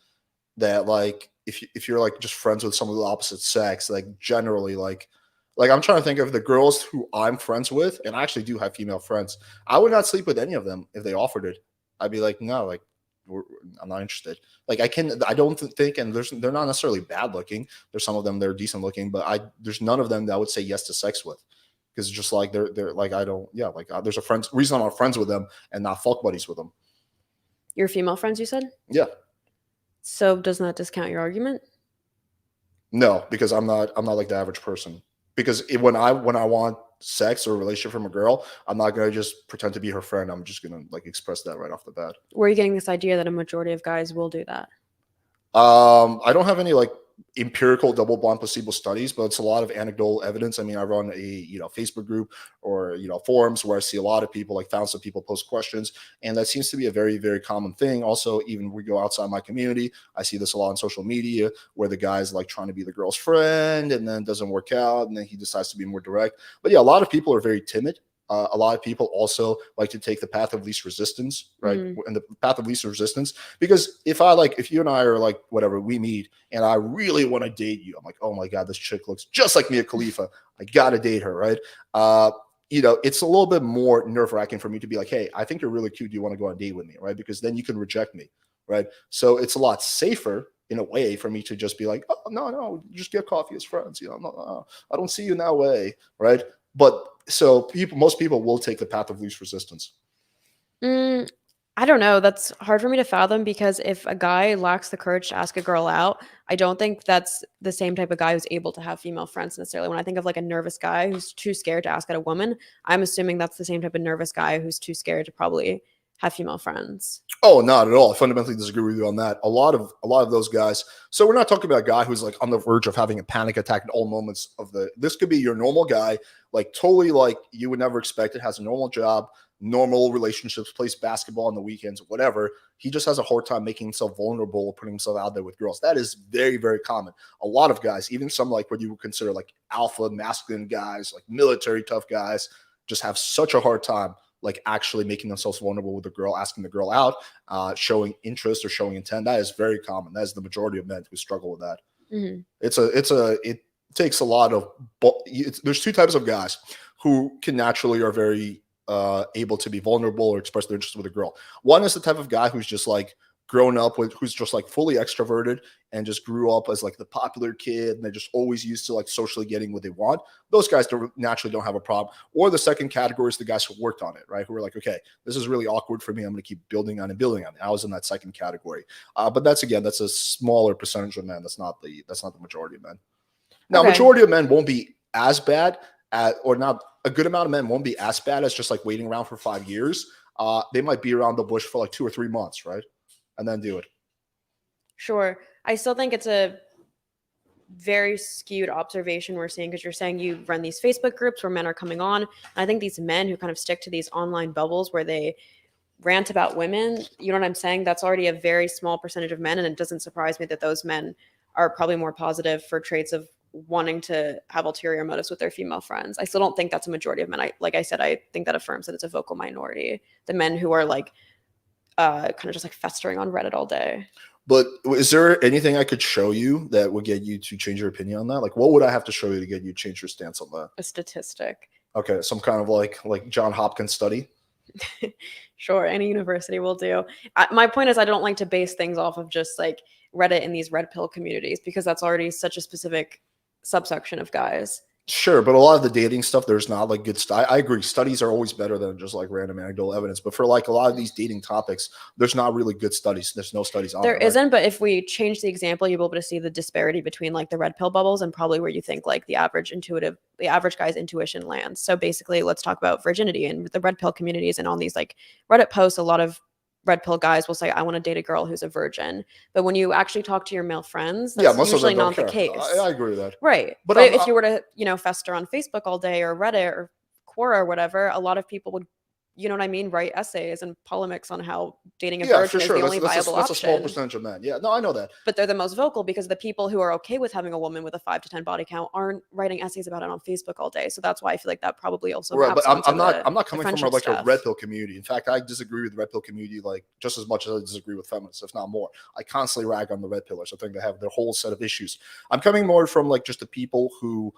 that like, if you're like just friends with someone of the opposite sex, like generally like I'm trying to think of the girls who I'm friends with, and I actually do have female friends. I would not sleep with any of them if they offered it. I'd be like, no, like I'm not interested. Like I don't think, and they're not necessarily bad looking. There's some of them that are decent looking, but there's none of them that I would say yes to sex with. Because it's just like they're like there's a reason I'm not friends with them and not fuck buddies with them. Your female friends, you said? Yeah. So doesn't that discount your argument? No, because I'm not like the average person. Because when I want sex or a relationship from a girl, I'm not gonna just pretend to be her friend. I'm just gonna like express that right off the bat. Where are you getting this idea that a majority of guys will do that? I don't have any like empirical double-blind placebo studies, but it's a lot of anecdotal evidence. I mean, I run a Facebook group or forums where I see a lot of people, like thousands of people, post questions, and that seems to be a very, very common thing. Also, even we go outside my community, I see this a lot on social media where the guy's like trying to be the girl's friend and then doesn't work out, and then he decides to be more direct. But yeah, a lot of people are very timid. A lot of people also like to take the path of least resistance, right? And the path of least resistance, because if you and I are like, whatever, we meet and I really want to date you, I'm like, oh my God, this chick looks just like Mia Khalifa. I got to date her, right? It's a little bit more nerve wracking for me to be like, hey, I think you're really cute. Do you want to go on a date with me, right? Because then you can reject me, right? So it's a lot safer in a way for me to just be like, oh, no, just get coffee as friends. No, I don't see you in that way, right? But so most people will take the path of least resistance. I don't know. That's hard for me to fathom, because if a guy lacks the courage to ask a girl out, I don't think that's the same type of guy who's able to have female friends necessarily. When I think of like a nervous guy who's too scared to ask out a woman, I'm assuming that's the same type of nervous guy who's too scared to probably have female friends. Oh, not at all. I fundamentally disagree with you on that. A lot of those guys. So we're not talking about a guy who's like on the verge of having a panic attack at all moments of this could be your normal guy, like totally like you would never expect it, has a normal job, normal relationships, plays basketball on the weekends, whatever. He just has a hard time making himself vulnerable, putting himself out there with girls. That is very, very common. A lot of guys, even some like what you would consider like alpha masculine guys, like military tough guys, just have such a hard time like actually making themselves vulnerable with a girl, asking the girl out, showing interest or showing intent. That is very common. That is the majority of men who struggle with that. It takes a lot of, there's two types of guys who can naturally are very able to be vulnerable or express their interest with a girl. One is the type of guy who's just like grown up with, who's just like fully extroverted and just grew up as like the popular kid, and they're just always used to like socially getting what they want. Those guys naturally don't have a problem. Or the second category is the guys who worked on it, right? Who are like, okay, this is really awkward for me. I'm going to keep building on it. I was in that second category. But that's a smaller percentage of men. That's not the majority of men. Now, majority of men won't be as bad or not a good amount of men won't be as bad as just like waiting around for 5 years. They might be around the bush for like 2 or 3 months, right? And then do it. Sure. I still think it's a very skewed observation we're seeing, because you're saying you run these Facebook groups where men are coming on. And I think these men who kind of stick to these online bubbles where they rant about women, you know what I'm saying? That's already a very small percentage of men. And it doesn't surprise me that those men are probably more positive for traits of wanting to have ulterior motives with their female friends. I still don't think that's a majority of men. Like I said, I think that affirms that it's a vocal minority. The men who are like, kind of just like festering on Reddit all day. But is there anything I could show you that would get you to change your opinion on that? Like, what would I have to show you to get you to change your stance on that? A statistic. Okay, some kind of like John Hopkins study. Sure, any university will do. My point is, I don't like to base things off of just like Reddit and these red pill communities, because that's already such a specific subsection of guys. Sure, but a lot of the dating stuff, there's not like good stuff. I agree. Studies are always better than just like random anecdotal evidence. But for like a lot of these dating topics, the's not really good studies. There's no studies on it. There isn't, but if we change the example, you'll be able to see the disparity between like the red pill bubbles and probably where you think like the average guy's intuition lands. So basically, let's talk about virginity and the red pill communities, and on these like Reddit posts, a lot of red pill guys will say, I want to date a girl who's a virgin. But when you actually talk to your male friends, that's usually not the case. I agree with that. Right. But if you were to, fester on Facebook all day or Reddit or Quora or whatever, a lot of people would, you know what I mean, write essays and polemics on how dating a virgin is the only viable option. That's a small percentage of men. Yeah, no, I know that. But they're the most vocal, because the people who are okay with having a woman with a 5 to 10 body count aren't writing essays about it on Facebook all day. So that's why I feel like that probably also right. But I'm not coming from like a red pill community. In fact, I disagree with the red pill community like just as much as I disagree with feminists, if not more. I constantly rag on the red pillers. I think they have their whole set of issues. I'm coming more from like just the people who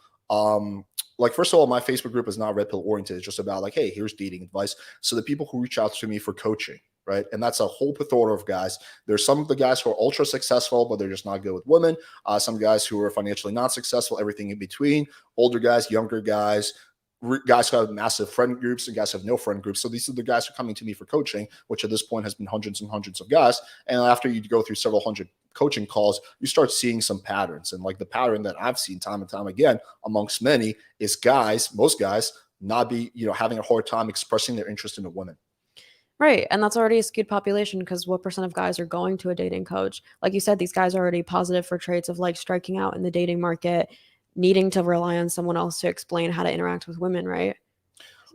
like, first of all, my Facebook group is not red pill oriented. It's just about like, hey, here's dating advice. So the people who reach out to me for coaching, right? And that's a whole plethora of guys. There's some of the guys who are ultra successful, but they're just not good with women. Some guys who are financially not successful, everything in between, older guys, younger guys, guys who have massive friend groups and guys who have no friend groups. So these are the guys who are coming to me for coaching, which at this point has been hundreds and hundreds of guys. And after you go through several hundred coaching calls, you start seeing some patterns. And like the pattern that I've seen time and time again amongst many is most guys not having a hard time expressing their interest in a woman. Right. And that's already a skewed population because what percent of guys are going to a dating coach? Like you said, these guys are already positive for traits of like striking out in the dating market, needing to rely on someone else to explain how to interact with women, right?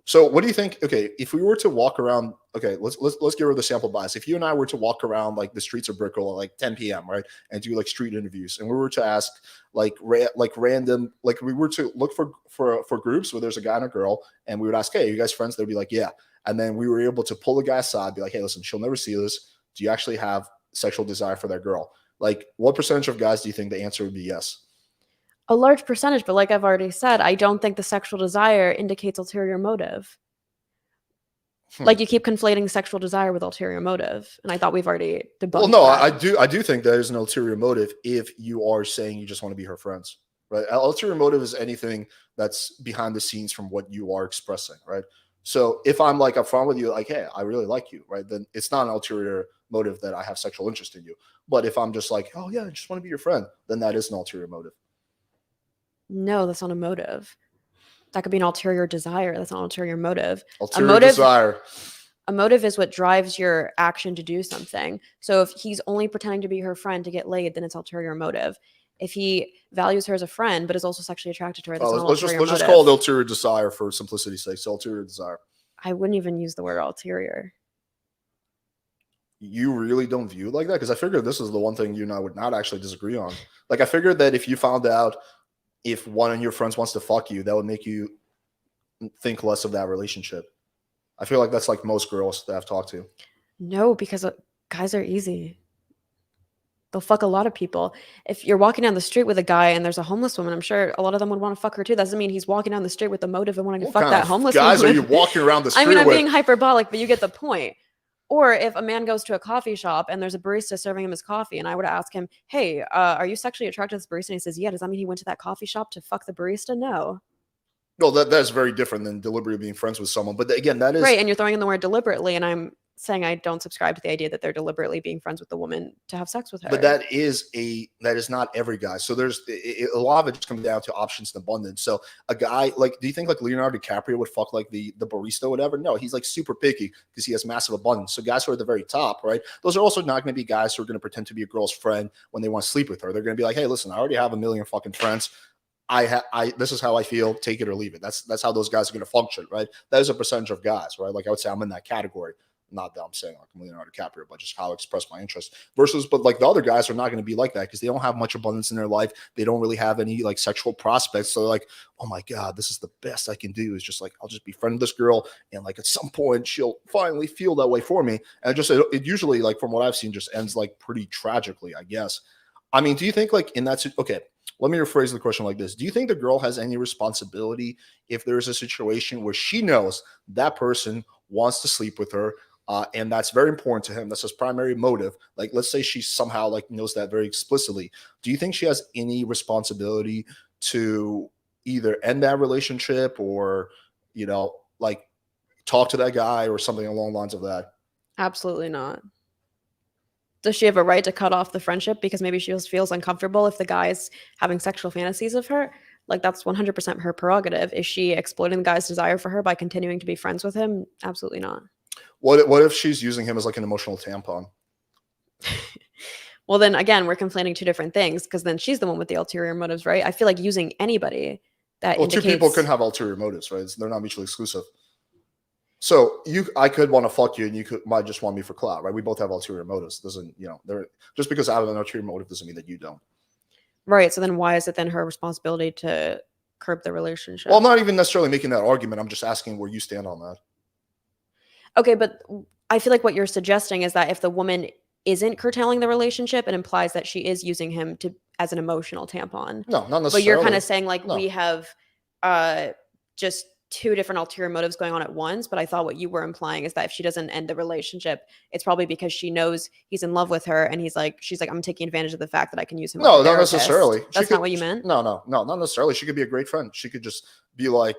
So what do you think? Okay, if we were to walk around, okay, let's get rid of the sample bias. If you and I were to walk around like the streets of Brickell at like 10 p.m., right, and do like street interviews, and we were to ask like random, like we were to look for groups where there's a guy and a girl, and we would ask, hey, are you guys friends? They'd be like, yeah, and then we were able to pull the guy aside, be like, hey, listen, she'll never see this. Do you actually have sexual desire for that girl? Like, what percentage of guys do you think the answer would be yes? A large percentage, but like I've already said, I don't think the sexual desire indicates ulterior motive. Like you keep conflating sexual desire with ulterior motive, and I thought we've already debunked. Well, no, that. I do think there's an ulterior motive if you are saying you just want to be her friends, right? Ulterior motive is anything that's behind the scenes from what you are expressing, right? So if I'm like upfront with you, like, hey, I really like you, right? Then it's not an ulterior motive that I have sexual interest in you. But if I'm just like, oh yeah, I just want to be your friend, then that is an ulterior motive. No, that's not a motive. That could be an ulterior desire. That's not an ulterior motive. Ulterior desire. A motive is what drives your action to do something. So if he's only pretending to be her friend to get laid, then it's ulterior motive. If he values her as a friend but is also sexually attracted to her, that's not let's ulterior just motive. call it ulterior desire for simplicity's sake. So ulterior desire. I wouldn't even use the word ulterior. You really don't view it like that? Because I figured this is the one thing you and I would not actually disagree on. Like I figured that if you found out if one of your friends wants to fuck you, that would make you think less of that relationship. I feel like that's like most girls that I've talked to. No, because guys are easy. They'll fuck a lot of people. If you're walking down the street with a guy and there's a homeless woman, I'm sure a lot of them would want to fuck her too. That doesn't mean he's walking down the street with the motive of wanting to fuck that homeless guys woman. Are you walking around the street I mean, I'm with? being hyperbolic, but you get the point. Or if a man goes to a coffee shop and there's a barista serving him his coffee, and I were to ask him, hey, are you sexually attracted to this barista? And he says, yeah. Does that mean he went to that coffee shop to fuck the barista? No. No, that's very different than deliberately being friends with someone. But again, that is right. And you're throwing in the word deliberately, and I'm saying I don't subscribe to the idea that they're deliberately being friends with the woman to have sex with her. But that is not every guy. So there's a lot of it just comes down to options and abundance. So a guy like, do you think like Leonardo DiCaprio would fuck like the barista or whatever? No, he's like super picky because he has massive abundance. So guys who are at the very top, right? Those are also not going to be guys who are going to pretend to be a girl's friend when they want to sleep with her. They're going to be like, hey, listen, I already have a million fucking friends. This is how I feel, take it or leave it. That's how those guys are going to function, right? That is a percentage of guys, right? Like I would say I'm in that category. Not that I'm saying like Leonardo DiCaprio, but just how I express my interest but like the other guys are not going to be like that because they don't have much abundance in their life. They don't really have any like sexual prospects. So they're like, oh my God, this is the best I can do is just like, I'll just be friend with this girl. And like at some point she'll finally feel that way for me. And it usually like from what I've seen just ends like pretty tragically, I guess. I mean, do you think like in that, okay, let me rephrase the question like this. Do you think the girl has any responsibility if there's a situation where she knows that person wants to sleep with her and that's very important to him? That's his primary motive. Like, let's say she somehow like knows that very explicitly. Do you think she has any responsibility to either end that relationship or, like talk to that guy or something along the lines of that? Absolutely not. Does she have a right to cut off the friendship because maybe she feels uncomfortable if the guy is having sexual fantasies of her? Like that's 100% her prerogative. Is she exploiting the guy's desire for her by continuing to be friends with him? Absolutely not. What if she's using him as like an emotional tampon? Well, then again, we're conflating two different things because then she's the one with the ulterior motives, right? I feel like using anybody that indicates... two people can have ulterior motives, right? They're not mutually exclusive. So I could want to fuck you and you might just want me for clout, right? We both have ulterior motives. Doesn't, just because I have an ulterior motive doesn't mean that you don't. Right. So then why is it then her responsibility to curb the relationship? Well, I'm not even necessarily making that argument. I'm just asking where you stand on that. Okay, but I feel like what you're suggesting is that if the woman isn't curtailing the relationship, it implies that she is using him as an emotional tampon. No, not necessarily. But you're kind of saying like No. We have just two different ulterior motives going on at once. But I thought what you were implying is that if she doesn't end the relationship, it's probably because she knows he's in love with her and she's like, I'm taking advantage of the fact that I can use him. No, not necessarily. That's not what you meant? No, not necessarily. She could be a great friend. She could just be like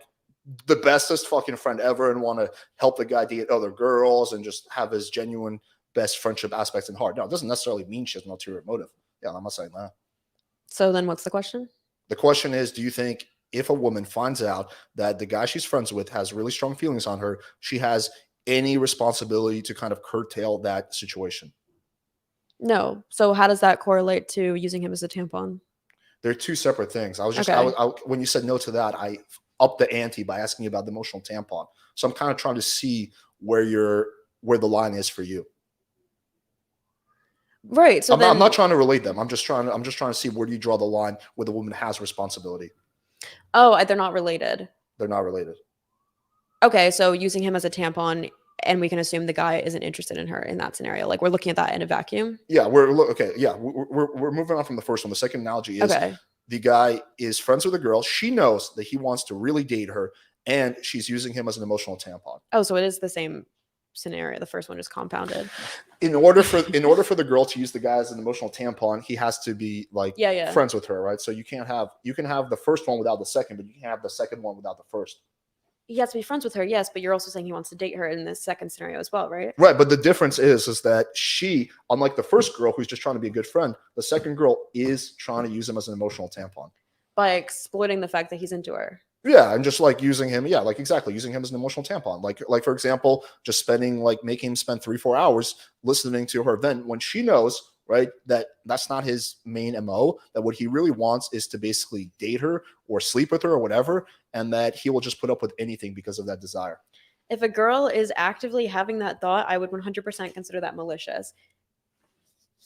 the bestest fucking friend ever and want to help the guy date other girls and just have his genuine best friendship aspects in heart. No, it doesn't necessarily mean she has an ulterior motive. Yeah, I'm not saying that. So then what's the question? The question is, do you think if a woman finds out that the guy she's friends with has really strong feelings on her, she has any responsibility to kind of curtail that situation. No. So how does that correlate to using him as a tampon? They're two separate things. Okay. When you said no to that, I upped the ante by asking you about the emotional tampon. So I'm kind of trying to see where the line is for you. Right. So I'm not trying to relate them. I'm just trying to see where do you draw the line where the woman has responsibility. Oh, they're not related. They're not related. Okay, so using him as a tampon, and we can assume the guy isn't interested in her in that scenario. Like we're looking at that in a vacuum. Yeah, we're moving on from the first one. The second analogy is Okay. the guy is friends with a girl. She knows that he wants to really date her, and she's using him as an emotional tampon. Oh, so it is the same scenario. The first one is compounded. In order for the girl to use the guy as an emotional tampon, he has to be like Yeah. friends with her, right? So you can have the first one without the second, but you can have the second one without the first. He has to be friends with her, yes, but you're also saying he wants to date her in this second scenario as well, right? Right, but the difference is that she, unlike the first girl who's just trying to be a good friend, the second girl is trying to use him as an emotional tampon. By exploiting the fact that he's into her. Yeah, and just like using him, using him as an emotional tampon. Like for example, just making him spend 3-4 hours listening to her vent when she knows, right, that that's not his main MO, that what he really wants is to basically date her or sleep with her or whatever, and that he will just put up with anything because of that desire. If a girl is actively having that thought, I would 100% consider that malicious.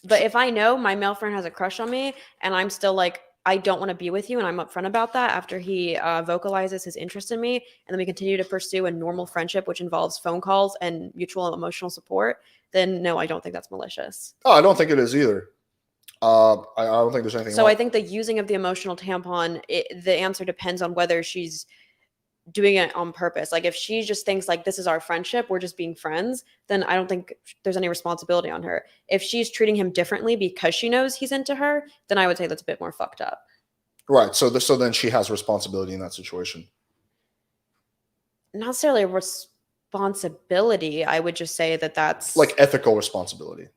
But if I know my male friend has a crush on me and I'm still like, I don't want to be with you, and I'm upfront about that after he vocalizes his interest in me, and then we continue to pursue a normal friendship, which involves phone calls and mutual emotional support, then no, I don't think that's malicious. Oh, I don't think it is either. I don't think there's anything So wrong. I think the using of the emotional tampon, the answer depends on whether she's doing it on purpose. Like if she just thinks like this is our friendship, we're just being friends, then I don't think there's any responsibility on her. If she's treating him differently because she knows he's into her, then I would say that's a bit more fucked up. Right. So then she has responsibility in that situation. Not necessarily a responsibility. I would just say that that's like ethical responsibility.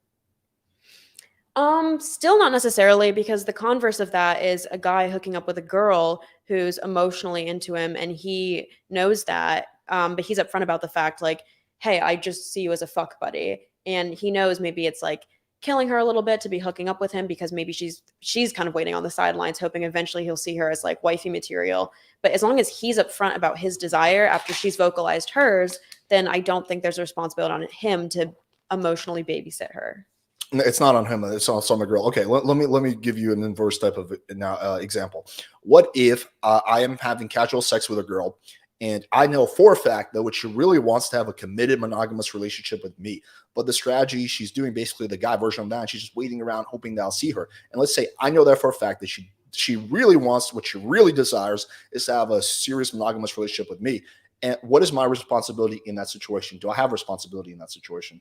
Still not necessarily, because the converse of that is a guy hooking up with a girl who's emotionally into him, and he knows that, but he's upfront about the fact, like, hey, I just see you as a fuck buddy, and he knows maybe it's like killing her a little bit to be hooking up with him because maybe she's kind of waiting on the sidelines, hoping eventually he'll see her as like wifey material. But as long as he's upfront about his desire after she's vocalized hers, then I don't think there's a responsibility on him to emotionally babysit her. It's not on him. It's on the girl. Okay, let me give you an inverse type of example. What if I am having casual sex with a girl, and I know for a fact that what she really wants to have a committed monogamous relationship with me, but the strategy she's doing basically the guy version of that, and she's just waiting around hoping that I'll see her. And let's say I know that for a fact that she really wants, what she really desires is to have a serious monogamous relationship with me. And what is my responsibility in that situation? Do I have responsibility in that situation?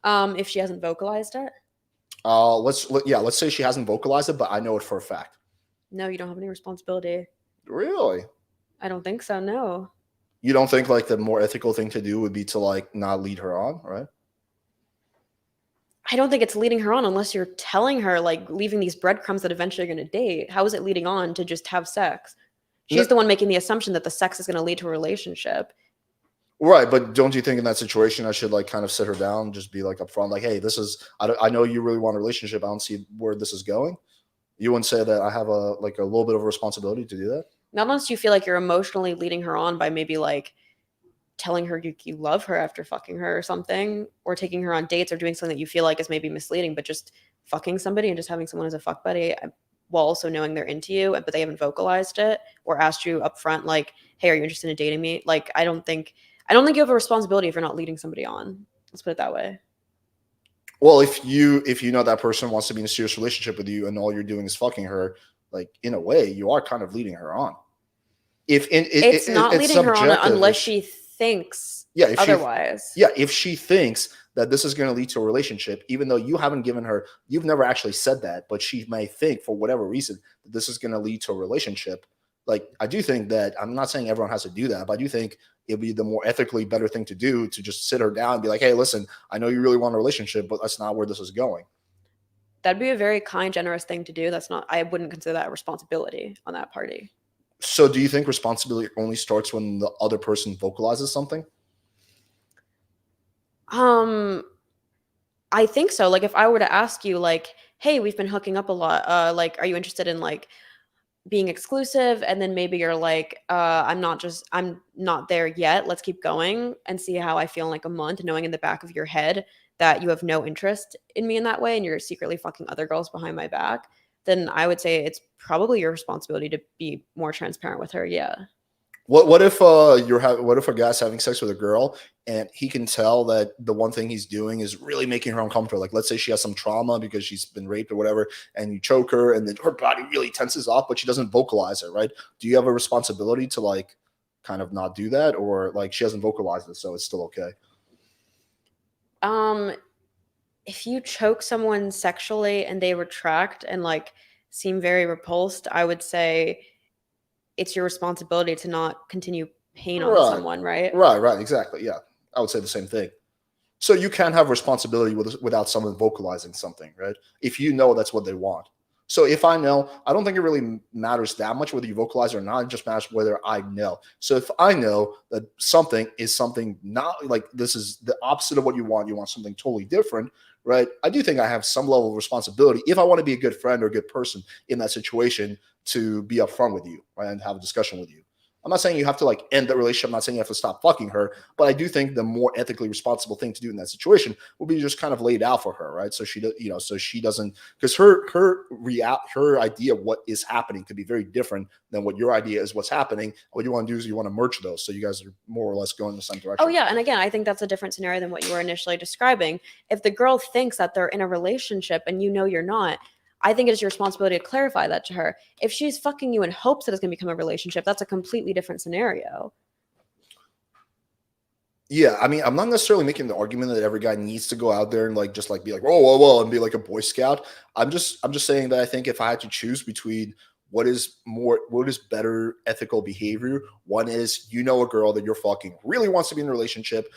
If she hasn't vocalized it? Let's say she hasn't vocalized it, but I know it for a fact. No, you don't have any responsibility. Really? I don't think so, no. You don't think like the more ethical thing to do would be to like not lead her on, right? I don't think it's leading her on unless you're telling her, like, leaving these breadcrumbs that eventually you're going to date. How is it leading on to just have sex? She's the one making the assumption that the sex is going to lead to a relationship. Right, but don't you think in that situation I should like kind of sit her down and just be like upfront, like, hey, I know you really want a relationship. I don't see where this is going. You wouldn't say that I have a little bit of a responsibility to do that? Not unless you feel like you're emotionally leading her on by maybe like telling her you love her after fucking her or something, or taking her on dates or doing something that you feel like is maybe misleading, but just fucking somebody and just having someone as a fuck buddy while also knowing they're into you, but they haven't vocalized it or asked you up front, like, hey, are you interested in dating me? Like, I don't think you have a responsibility if you're not leading somebody on. Let's put it that way. Well, if you know that person wants to be in a serious relationship with you and all you're doing is fucking her, like, in a way, you are kind of leading her on. It's not leading her on unless she thinks otherwise. If she thinks that this is going to lead to a relationship, even though you haven't given her, you've never actually said that, but she may think for whatever reason that this is going to lead to a relationship. Like, I do think that, I'm not saying everyone has to do that, but I do think it'd be the more ethically better thing to do to just sit her down and be like, hey, listen, I know you really want a relationship, but that's not where this is going. That'd be a very kind, generous thing to do. I wouldn't consider that a responsibility on that party. So do you think responsibility only starts when the other person vocalizes something? I think so. Like if I were to ask you like, "Hey, we've been hooking up a lot. Like are you interested in like being exclusive?" And then maybe you're like, I'm not there yet. Let's keep going and see how I feel in like a month, knowing in the back of your head that you have no interest in me in that way and you're secretly fucking other girls behind my back, then I would say it's probably your responsibility to be more transparent with her. Yeah. What if what if a guy's having sex with a girl and he can tell that the one thing he's doing is really making her uncomfortable? Like let's say she has some trauma because she's been raped or whatever, and you choke her and then her body really tenses up, but she doesn't vocalize it, right? Do you have a responsibility to like kind of not do that, or like she hasn't vocalized it, so it's still okay? Um, if you choke someone sexually and they retract and like seem very repulsed, I would say it's your responsibility to not continue pain on Right, someone, right? right, exactly. Yeah, I would say the same thing. So you can have responsibility without someone vocalizing something, right? If you know that's what they want. So if I know, I don't think it really matters that much whether you vocalize or not. It just matters whether I know. So if I know that something is something not like this is the opposite of what you want something totally different, right? I do think I have some level of responsibility if I want to be a good friend or a good person in that situation to be upfront with you, right, and have a discussion with you. I'm not saying you have to like end the relationship. I'm not saying you have to stop fucking her, but I do think the more ethically responsible thing to do in that situation would be just kind of laid out for her, right? So she, so she doesn't, because her idea of what is happening could be very different than what your idea is what's happening. What you want to do is you want to merge those, so you guys are more or less going in the same direction. Oh yeah, and again, I think that's a different scenario than what you were initially describing. If the girl thinks that they're in a relationship and you know you're not, I think it is your responsibility to clarify that to her. If she's fucking you in hopes that it's going to become a relationship, that's a completely different scenario. Yeah, I mean, I'm not necessarily making the argument that every guy needs to go out there and like just like be like whoa and be like a Boy Scout. I'm just saying that I think if I had to choose between what is better ethical behavior, one is a girl that you're fucking really wants to be in a relationship,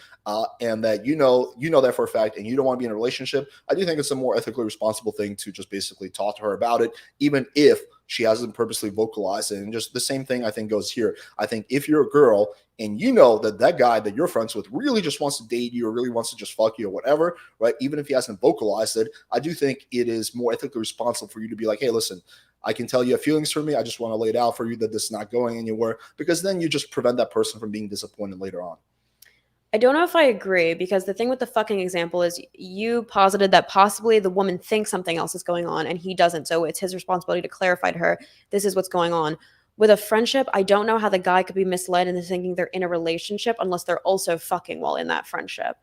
and that you know that for a fact, and you don't want to be in a relationship. I do think it's a more ethically responsible thing to just basically talk to her about it, even if she hasn't purposely vocalized it. And just the same thing I think goes here. I think if you're a girl and you know that guy that you're friends with really just wants to date you or really wants to just fuck you or whatever, right? Even if he hasn't vocalized it, I do think it is more ethically responsible for you to be like, hey, listen, I can tell you have feelings for me. I just want to lay it out for you that this is not going anywhere, because then you just prevent that person from being disappointed later on. I don't know if I agree, because the thing with the fucking example is you posited that possibly the woman thinks something else is going on and he doesn't. So it's his responsibility to clarify to her, this is what's going on. With a friendship, I don't know how the guy could be misled into thinking they're in a relationship unless they're also fucking while in that friendship.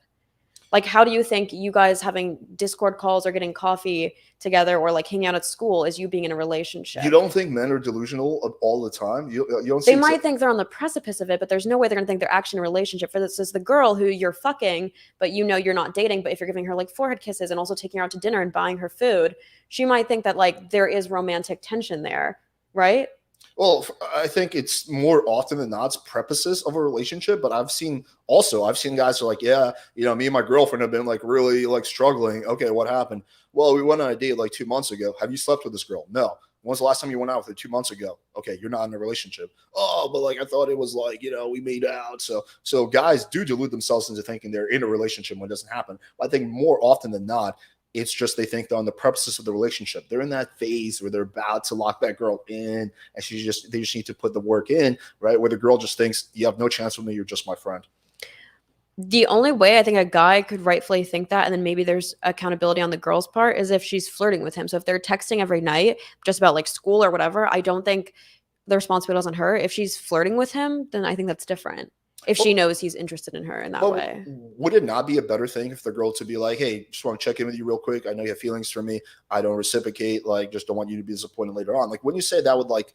Like, how do you think you guys having Discord calls or getting coffee together or like hanging out at school is you being in a relationship? You don't think men are delusional all the time? You don't They see might think they're on the precipice of it, but there's no way they're gonna think they're actually in a relationship. For this is the girl who you're fucking, but you know you're not dating. But if you're giving her like forehead kisses and also taking her out to dinner and buying her food, she might think that like there is romantic tension there, right? Well, I think it's more often than not it's prefaces of a relationship, but I've seen guys who are like, yeah, me and my girlfriend have been like really like struggling. Okay, what happened? Well, we went on a date like 2 months ago. Have you slept with this girl? No. When's the last time you went out with her? 2 months ago. Okay, you're not in a relationship. Oh, but like I thought it was like, we made out. So guys do delude themselves into thinking they're in a relationship when it doesn't happen. I think more often than not, it's just they think they're on the premises of the relationship. They're in that phase where they're about to lock that girl in, and they just need to put the work in, right? Where the girl just thinks you have no chance with me, you're just my friend. The only way I think a guy could rightfully think that, and then maybe there's accountability on the girl's part, is if she's flirting with him. So if they're texting every night just about like school or whatever, I don't think the responsibility is on her. If she's flirting with him, then I think that's different. If she knows he's interested in her in that way. Would it not be a better thing if the girl to be like, hey, just want to check in with you real quick. I know you have feelings for me. I don't reciprocate. Like, just don't want you to be disappointed later on. Like, when you say that would like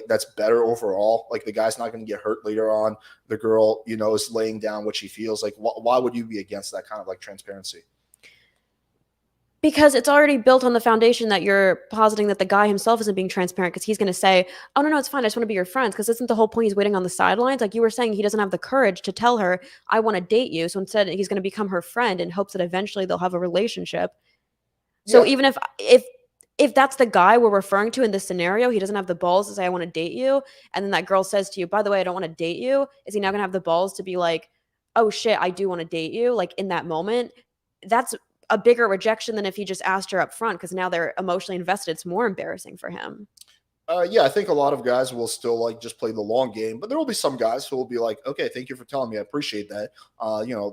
that's better overall, like the guy's not going to get hurt later on. The girl, is laying down what she feels. Like, why would you be against that kind of like transparency? Because it's already built on the foundation that you're positing that the guy himself isn't being transparent, because he's going to say, oh, no, it's fine. I just want to be your friends. Because isn't the whole point he's waiting on the sidelines? Like you were saying, he doesn't have the courage to tell her, I want to date you. So instead, he's going to become her friend in hopes that eventually they'll have a relationship. So even if that's the guy we're referring to in this scenario, he doesn't have the balls to say, I want to date you. And then that girl says to you, by the way, I don't want to date you. Is he now going to have the balls to be like, oh shit, I do want to date you, like in that moment, that's a bigger rejection than if he just asked her up front, because now they're emotionally invested. It's more embarrassing for him. Yeah, I think a lot of guys will still like just play the long game, but there will be some guys who will be like, okay, thank you for telling me. I appreciate that.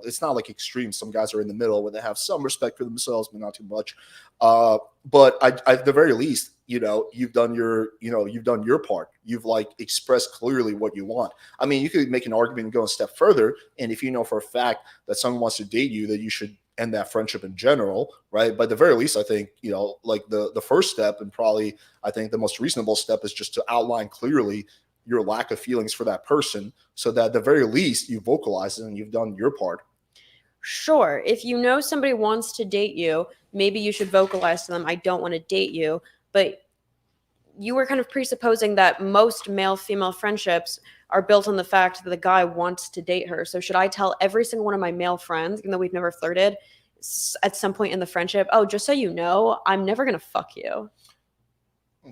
It's not like extreme. Some guys are in the middle where they have some respect for themselves, but not too much. But at the very least, you've done your part. You've like expressed clearly what you want. I mean, you could make an argument and go a step further. And if you know for a fact that someone wants to date you, that you should end that friendship in general, right? But at the very least, I think, like the first step, and probably I think the most reasonable step, is just to outline clearly your lack of feelings for that person, so that at the very least you vocalize it and you've done your part. Sure, if you know somebody wants to date you, maybe you should vocalize to them, I don't want to date you. But you were kind of presupposing that most male-female friendships are built on the fact that the guy wants to date her. So should I tell every single one of my male friends, even though we've never flirted, at some point in the friendship, oh, just so you know, I'm never going to fuck you?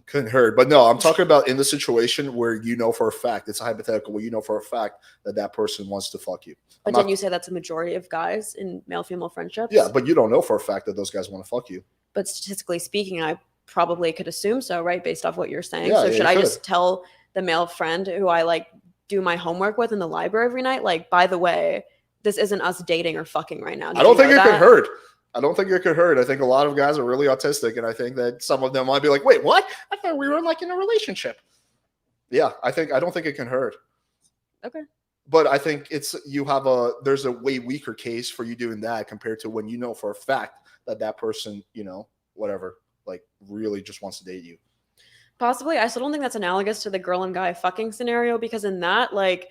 Couldn't hurt. But no, I'm talking about in the situation where you know for a fact, it's a hypothetical, where you know for a fact that person wants to fuck you. But didn't you say that's a majority of guys in male-female friendships? Yeah, but you don't know for a fact that those guys want to fuck you. But statistically speaking, I probably could assume so, right? Based off what you're saying. Yeah, so yeah, should I just tell the male friend who I like do my homework with in the library every night, like, by the way, this isn't us dating or fucking right now? I don't think it could hurt. I don't think it could hurt. I think a lot of guys are really autistic, and I think that some of them might be like, wait, what? I thought we were like in a relationship. Yeah, I don't think it can hurt. Okay. But I think there's a way weaker case for you doing that compared to when you know for a fact that person, whatever, like really just wants to date you. Possibly. I still don't think that's analogous to the girl and guy fucking scenario, because in that, like,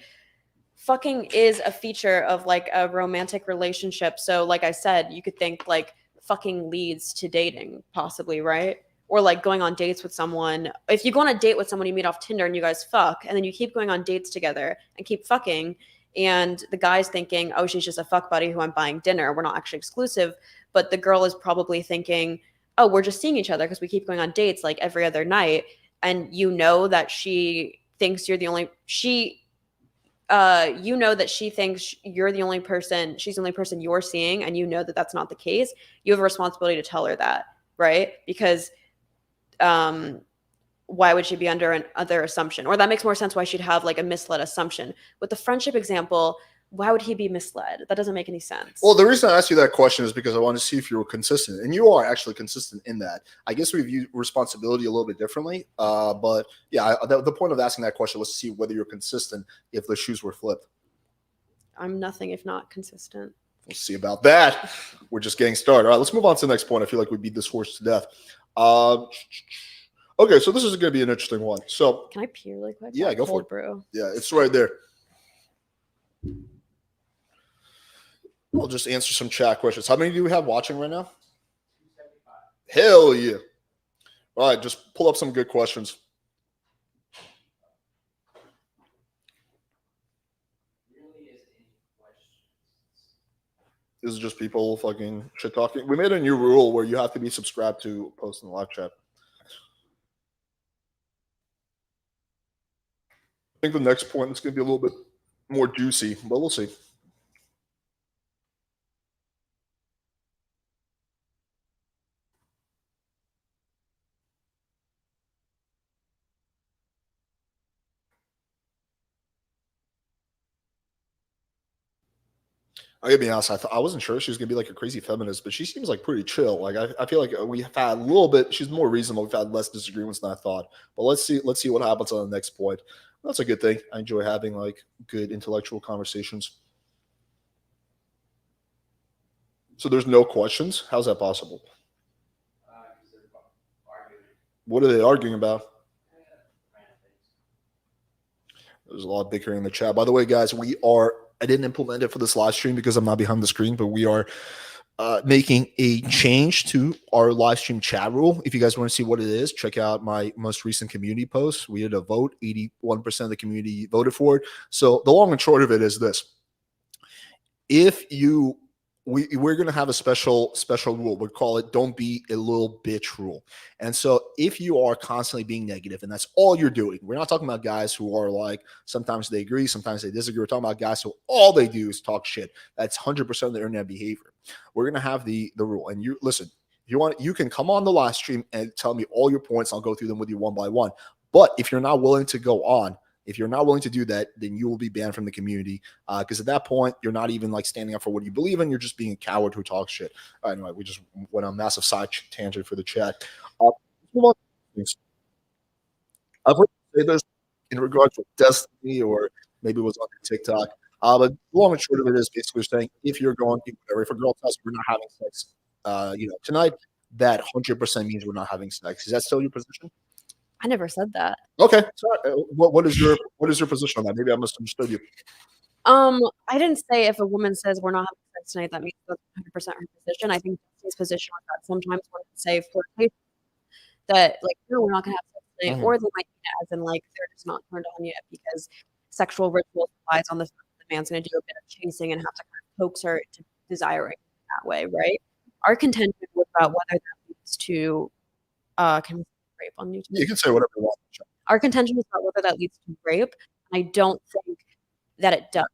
fucking is a feature of like a romantic relationship. So like I said, you could think like fucking leads to dating, possibly, right? Or like going on dates with someone. If you go on a date with someone, you meet off Tinder and you guys fuck, and then you keep going on dates together and keep fucking, and the guy's thinking, oh, she's just a fuck buddy who I'm buying dinner, we're not actually exclusive. But the girl is probably thinking, oh, we're just seeing each other because we keep going on dates like every other night. And you know that she thinks you're the only that she thinks you're the only person, she's the only person you're seeing, and you know that that's not the case. You have a responsibility to tell her that, right? Because why would she be under another assumption? Or that makes more sense why she'd have like a misled assumption. With the friendship example, why would he be misled? That doesn't make any sense. Well, the reason I asked you that question is because I wanted to see if you were consistent, and you are actually consistent in that. I guess we view responsibility a little bit differently, but yeah, the point of asking that question was to see whether you're consistent if the shoes were flipped. I'm nothing if not consistent. We'll see about that. We're just getting started. All right, let's move on to the next point. I feel like we beat this horse to death. Okay, so this is going to be an interesting one. So, can I pee really quick? Yeah, go for it. Brew. Yeah, it's right there. I'll just answer some chat questions. How many do we have watching right now? 275. Hell yeah. All right, just pull up some good questions. This is just people fucking shit talking. We made a new rule where you have to be subscribed to post in the live chat. I think the next point is going to be a little bit more juicy, but we'll see. I gotta be honest, I wasn't sure she was gonna be like a crazy feminist, but she seems like pretty chill. Like I feel like we've had a little bit. She's more reasonable. We've had less disagreements than I thought. But let's see what happens on the next point. That's a good thing. I enjoy having like good intellectual conversations. So there's no questions. How's that possible? What are they arguing about? There's a lot of bickering in the chat. By the way, guys, I didn't implement it for this live stream because I'm not behind the screen, but we are making a change to our live stream chat rule. If you guys want to see what it is, check out my most recent community post. We did a vote. 81% of the community voted for it. So the long and short of it is this. If you we're gonna have a special rule. We call it "Don't be a little bitch" rule. And so, if you are constantly being negative, and that's all you're doing, we're not talking about guys who are like sometimes they agree, sometimes they disagree. We're talking about guys who all they do is talk shit. That's 100% of the internet behavior. We're gonna have the rule, and you listen. If you want, you can come on the live stream and tell me all your points. I'll go through them with you one by one. But if you're not willing to go on, if you're not willing to do that, then you will be banned from the community. Because at that point, you're not even like standing up for what you believe in. You're just being a coward who talks shit. Anyway, we just went on a massive side tangent for the chat. Let's move on to things. I've heard you say this in regards to Destiny, or maybe it was on TikTok. But long and short of it is basically saying if you're going to whatever, if a girl tells you we're not having sex, tonight, that 100% means we're not having sex. Is that still your position? I never said that. Okay. So, what is your position on that? Maybe I misunderstood you. I didn't say if a woman says we're not having sex tonight, that means that's 100% her position. I think his position was that sometimes women say flirtation that like, no, we're not gonna have sex tonight, or they might mean it as in like they're just not turned on yet because sexual ritual relies on the fact that the man's gonna do a bit of chasing and have to kind of coax her to desiring that way, right? Our contention was about whether that leads to can we say rape on YouTube? You can say whatever you want. Our contention is about whether that leads to rape. And I don't think that it does.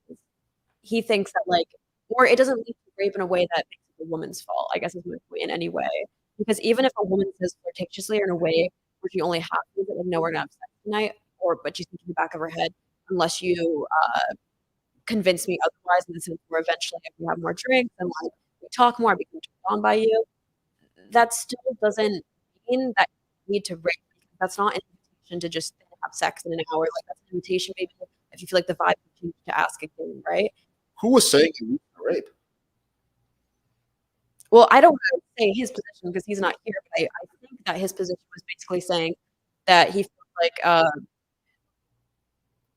He thinks that like, or it doesn't lead to rape in a way that makes it a woman's fault, I guess is my point in any way. Because even if a woman says flirtatiously or in a way where she only half means it, like, no, we're gonna have sex tonight, but she's thinking in the back of her head, unless you convince me otherwise, in the sense where eventually if we have more drinks and like we talk more, I become turned on by you, that still doesn't mean that you need to rape. That's not an invitation to just have sex in an hour. Like that's an invitation maybe if you feel like the vibe change to ask again, right? Who was saying it leads to rape? Well, I don't want to say his position because he's not here, but I think that his position was basically saying that he felt like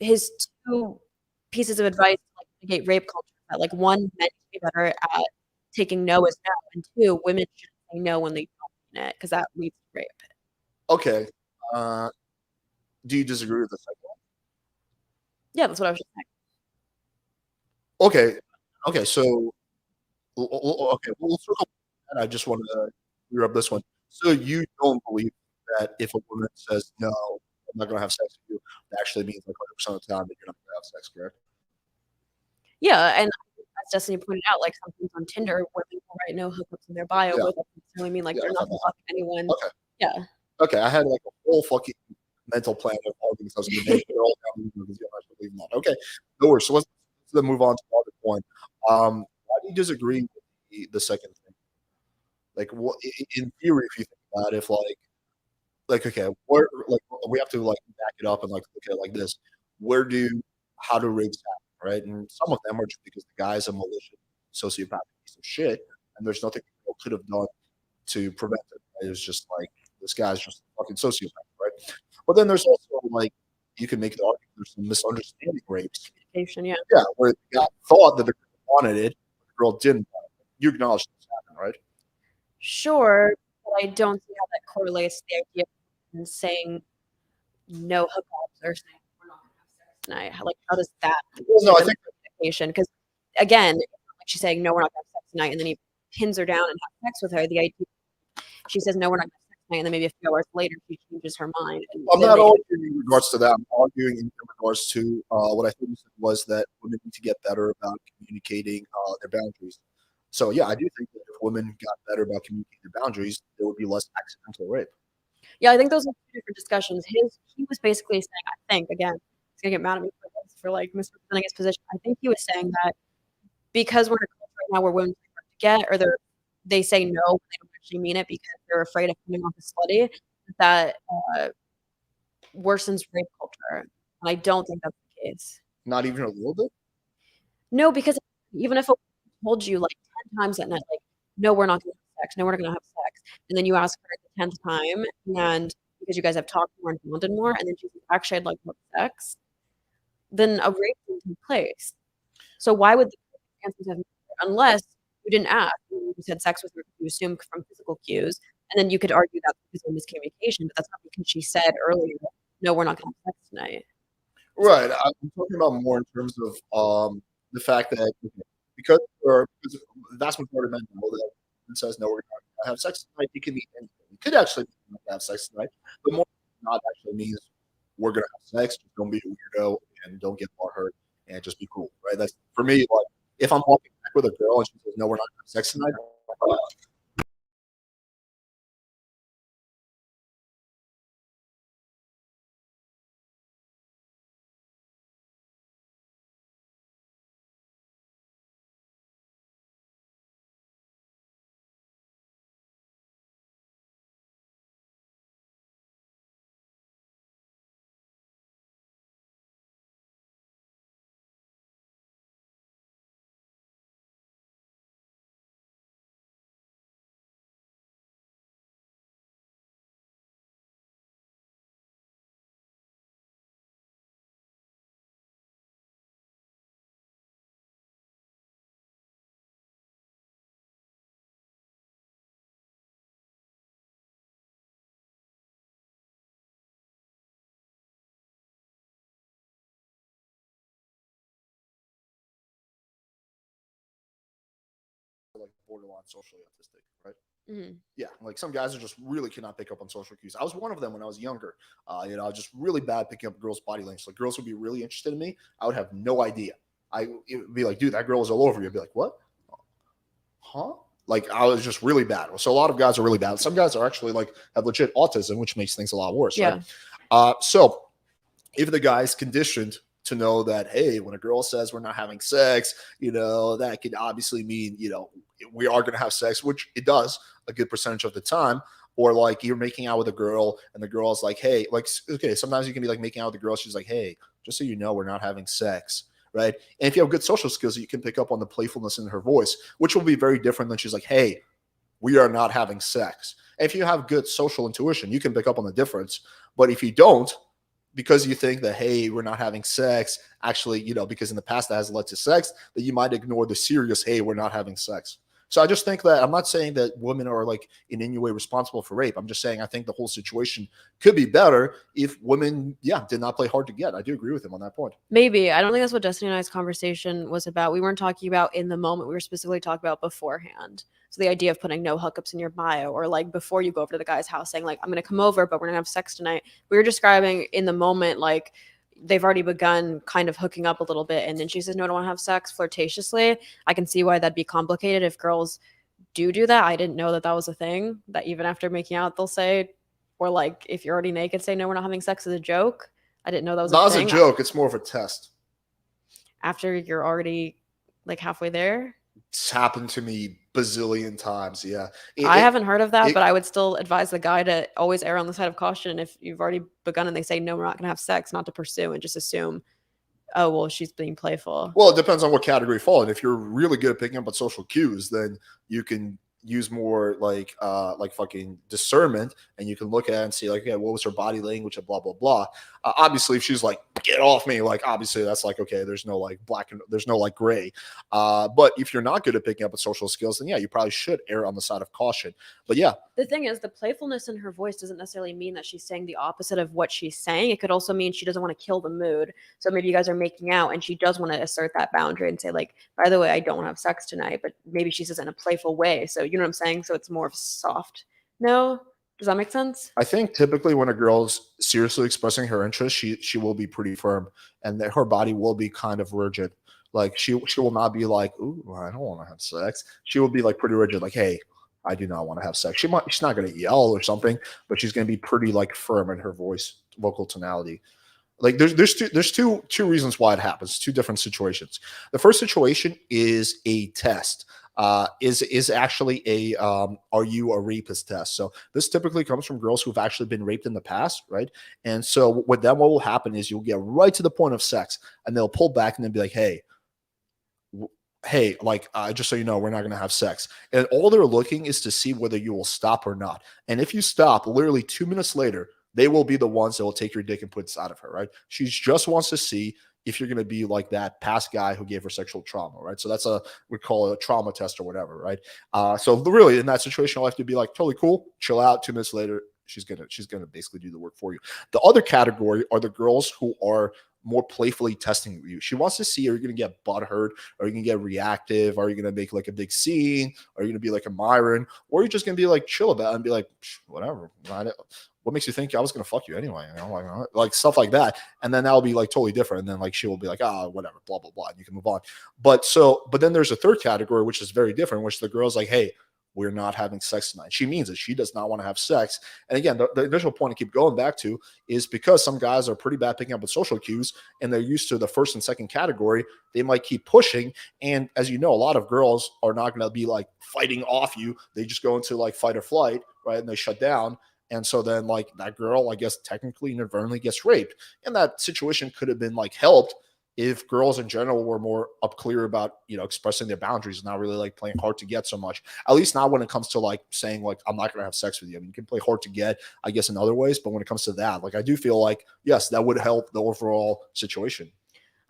his two pieces of advice to like mitigate rape culture, that like one, men should be better at taking no as no, and two, women shouldn't say no when they don't mean it because that leads to rape. Okay. Do you disagree with the second one? Yeah, that's what I was just saying. Okay. So, okay, we'll circle. And I just wanted to clear up this one. So you don't believe that if a woman says no, I'm not going to have sex with you, that actually means like 100% of the time that you're not going to have sex, correct? Yeah, and as Destiny pointed out, like sometimes on Tinder, women will write no hookups in their bio, Yeah. but that doesn't necessarily mean like Yeah, they're I not know. fucking anyone. Okay. Yeah. Okay, I had like a whole fucking mental plan of all things I was going to make. They're all down because you don't believe in that. Okay, no worries. So let's then move on to the other point. Why do you disagree with the second thing? Like, what in theory, if you think about it, if like okay, where like we have to like back it up and like look at it like this. How do rapes happen, right? And some of them are just because the guy's a malicious sociopathic piece of shit, and there's nothing people could have done to prevent it. Right? It was just like this guy's just a fucking sociopath, right? But then there's also like you can make the argument there's some misunderstanding rapes. Communication, yeah. Yeah, where the guy thought that the girl wanted it, but the girl didn't want it. You acknowledge this happened, right? Sure, but I don't see how that correlates to the idea of saying no hookups or saying we're not gonna have sex tonight. Like, how does that Well, no, I think communication? Because again, it's not like she's saying no, we're not gonna have sex tonight, and then he pins her down and has sex with her. The idea she says no, we're not gonna have sex tonight, and then maybe a few hours later she changes her mind. And I'm then not they- arguing in regards to that. I'm arguing in regards to what I think you said was that women need to get better about communicating their boundaries. So yeah, I do think that if women got better about communicating their boundaries, there would be less accidental rape. Yeah, I think those are two different discussions. He was basically saying, I think, again, he's gonna get mad at me for this, for like misrepresenting his position. I think he was saying that because we're in a culture right now where women get or they say no when they don't actually mean it because they're afraid of coming off as slutty, that worsens rape culture. And I don't think that's the case. Not even a little bit. No, because even if a woman told you like 10 times that night, like, no, we're not gonna have sex, no, we're not gonna have sex, and then you ask her the 10th time, and because you guys have talked more and bonded more, and then she's like, actually I'd like to have sex, then a rape can take place. So why would the answers have unless you didn't ask, you just had sex with her, you assume from physical cues, and then you could argue that's because of miscommunication, but that's not because she said earlier, no, we're not gonna have sex tonight. Right. I'm talking about more in terms of the fact that because the vast majority of men know that and says no, we're not gonna have sex tonight. It can mean anything. It could actually mean we're not gonna have sex tonight, but more not actually means we're gonna have sex. Just don't be a weirdo and don't get hurt and just be cool, right? That's for me. Like if I'm walking back with a girl and she says no, we're not gonna have sex tonight. Like borderline socially autistic, right? Mhm. Yeah, like some guys are just really cannot pick up on social cues. I was one of them when I was younger. I was just really bad picking up girls' body language. Like girls would be really interested in me. I would have no idea. It would be like, dude, that girl is all over you. I'd be like, what? Huh? Like I was just really bad. So a lot of guys are really bad. Some guys are actually like have legit autism, which makes things a lot worse. Yeah. Right? So if the guy's conditioned to know that, hey, when a girl says we're not having sex, that could obviously mean, we are going to have sex, which it does a good percentage of the time. Or like you're making out with a girl and the girl's like, hey, like, okay, sometimes you can be like making out with the girl. She's like, hey, just so you know, we're not having sex. Right. And if you have good social skills, you can pick up on the playfulness in her voice, which will be very different than she's like, hey, we are not having sex. And if you have good social intuition, you can pick up on the difference. But if you don't, because you think that, hey, we're not having sex, actually, because in the past that has led to sex, that you might ignore the serious, hey, we're not having sex. So I just think that I'm not saying that women are like in any way responsible for rape. I'm just saying I think the whole situation could be better if women, did not play hard to get. I do agree with him on that point. Maybe. I don't think that's what Destiny and I's conversation was about. We weren't talking about in the moment. We were specifically talking about beforehand. So the idea of putting no hookups in your bio, or like before you go over to the guy's house saying like, I'm going to come over, but we're going to have sex tonight. We were describing in the moment, like they've already begun kind of hooking up a little bit. And then she says, no, I don't want to have sex flirtatiously. I can see why that'd be complicated if girls do that. I didn't know that was a thing, that even after making out, they'll say, or like if you're already naked, say, no, we're not having sex as a joke. I didn't know that was not a as thing. A joke. It's more of a test. After you're already like halfway there? It's happened to me bazillion times. Yeah. I haven't heard of that, but I would still advise the guy to always err on the side of caution. If you've already begun and they say, no, we're not going to have sex, not to pursue and just assume, oh, well, she's being playful. Well, it depends on what category you fall in. If you're really good at picking up on social cues, then you can use more like fucking discernment, and you can look at it and see like, okay, what was her body language and blah blah blah. Obviously, if she's like, get off me, like obviously that's like, okay, there's no like black and there's no like gray. But if you're not good at picking up on social skills, then you probably should err on the side of caution. But the thing is, the playfulness in her voice doesn't necessarily mean that she's saying the opposite of what she's saying. It could also mean she doesn't want to kill the mood. So maybe you guys are making out and she does want to assert that boundary and say like, by the way, I don't want to have sex tonight, but maybe she says it in a playful way. So you know what I'm saying? So it's more of soft. No? Does that make sense? I think typically when a girl's seriously expressing her interest, she will be pretty firm, and that her body will be kind of rigid. Like she will not be like, ooh, I don't want to have sex. She will be like pretty rigid, like, hey, I do not want to have sex. She's not going to yell or something, but she's going to be pretty like firm in her voice, vocal tonality. Like there's two reasons why it happens. Two different situations. The first situation is a test. Is actually a are you a rapist test. So this typically comes from girls who've actually been raped in the past, right? And so with them, what will happen is you'll get right to the point of sex, and they'll pull back and then be like, hey, like just so you know, we're not going to have sex. And all they're looking is to see whether you will stop or not. And if you stop, literally 2 minutes later, they will be the ones that will take your dick and put it inside of her, right? She just wants to see if you're going to be like that past guy who gave her sexual trauma, right? So that's we call it a trauma test or whatever, right? So really in that situation, I'll have to be like, totally cool, chill out. 2 minutes later, she's gonna basically do the work for you. The other category are the girls who are more playfully testing you. She wants to see, are you going to get butthurt? Are you going to get reactive? Are you going to make like a big scene? Are you going to be like a Myron? Or are you just going to be like chill about it and be like, whatever. What makes you think I was going to fuck you anyway? You know, like stuff like that. And then that'll be like totally different. And then like she will be like, whatever, blah, blah, blah. And you can move on. But then there's a third category, which is very different, which the girl's like, hey, we're not having sex tonight. She means it. She does not want to have sex. And again, the initial point I keep going back to is because some guys are pretty bad picking up with social cues and they're used to the first and second category, they might keep pushing. And as you know, a lot of girls are not going to be like fighting off you. They just go into like fight or flight, right? And they shut down. And so then like that girl, I guess, technically inadvertently gets raped. And that situation could have been like helped if girls in general were more up clear about, you know, expressing their boundaries, not really like playing hard to get so much, at least not when it comes to like saying like, I'm not going to have sex with you. I mean, you can play hard to get, I guess, in other ways. But when it comes to that, like, I do feel like, yes, that would help the overall situation.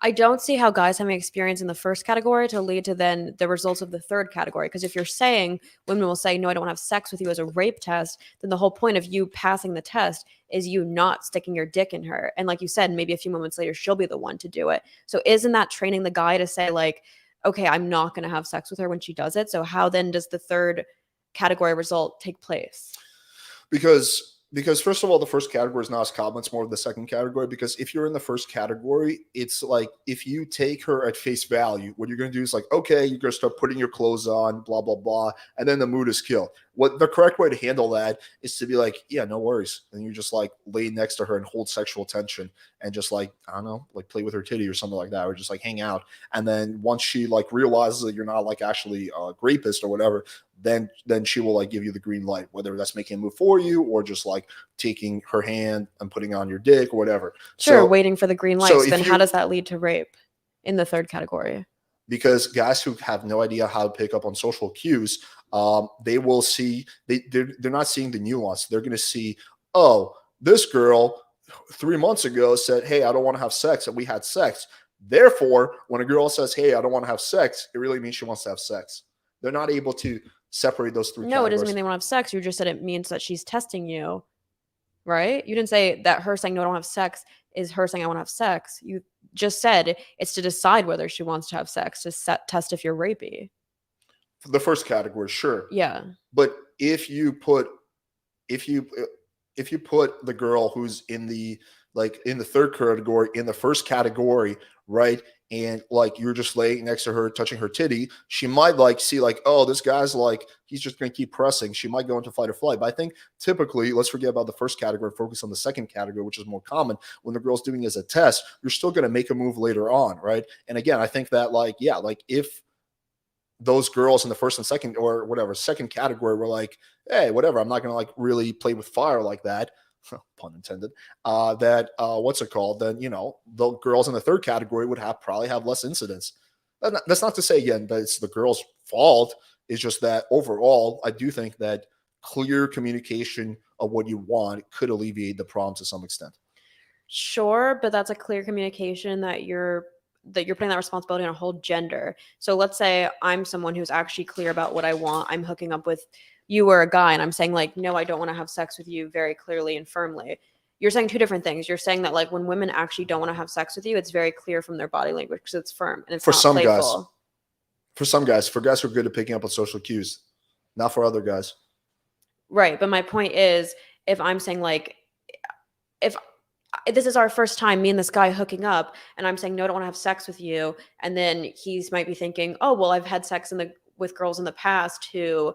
I don't see how guys having experience in the first category to lead to then the results of the third category. Because if you're saying women will say, no, I don't want to have sex with you as a rape test, then the whole point of you passing the test is you not sticking your dick in her. And like you said, maybe a few moments later, she'll be the one to do it. So isn't that training the guy to say like, okay, I'm not going to have sex with her when she does it? So how then does the third category result take place? Because first of all, the first category is not as common. It's more of the second category. Because if you're in the first category, it's like if you take her at face value, what you're going to do is like, okay, you're going to start putting your clothes on, blah, blah, blah. And then the mood is killed. What the correct way to handle that is to be like, yeah, no worries. And you just like lay next to her and hold sexual tension and just like, I don't know, like play with her titty or something like that, or just like hang out. And then once she like realizes that you're not like actually a rapist or whatever, then she will like give you the green light, whether that's making a move for you or just like taking her hand and putting on your dick or whatever. Sure, So, waiting for the green light. So then how does that lead to rape in the third category? Because guys who have no idea how to pick up on social cues, they will see, they're not seeing the nuance. They're going to see, oh, this girl 3 months ago said, hey, I don't want to have sex, and we had sex. Therefore, when a girl says, hey, I don't want to have sex, it really means she wants to have sex. They're not able to separate those three categories. It doesn't mean they want to have sex. You just said it means that she's testing you, right? You didn't say that her saying, no, I don't have sex is her saying, I want to have sex. You just said it's to decide whether she wants to have sex, to test if you're rapey. The first category, sure. Yeah. But if you put the girl who's in the third category in the first category, right? And like you're just laying next to her, touching her titty, she might like see like, oh, this guy's like, he's just going to keep pressing. She might go into fight or flight. But I think typically, let's forget about the first category, focus on the second category, which is more common. When the girl's doing it as a test, you're still going to make a move later on, right? And again, I think that like, yeah, like if those girls in the first and second or whatever, second category were like, hey, whatever, I'm not going to like really play with fire like that. Pun intended, what's it called? Then, you know, the girls in the third category would probably have less incidents. That's not to say again that it's the girl's fault. It's just that overall, I do think that clear communication of what you want could alleviate the problem to some extent. Sure, but that's a clear communication that you're putting that responsibility on a whole gender. So let's say I'm someone who's actually clear about what I want. I'm hooking up with you or a guy and I'm saying like, no, I don't want to have sex with you very clearly and firmly. You're saying two different things. You're saying that like when women actually don't want to have sex with you, it's very clear from their body language because it's firm and it's for not some playful. guys. For some guys, for guys who are good at picking up on social cues, not for other guys. Right. But my point is, if I'm saying like, if this is our first time, me and this guy hooking up, and I'm saying, no, I don't want to have sex with you. And then he might be thinking, oh, well, I've had sex with girls in the past who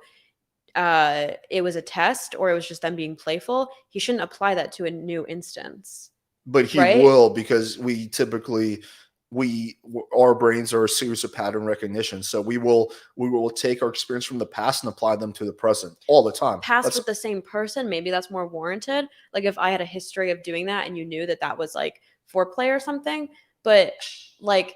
it was a test or it was just them being playful. He shouldn't apply that to a new instance. But he right? will, because we typically, our brains are a series of pattern recognition. So we will take our experience from the past and apply them to the present all the time. Past with the same person, maybe that's more warranted. Like if I had a history of doing that and you knew that was like foreplay or something, but like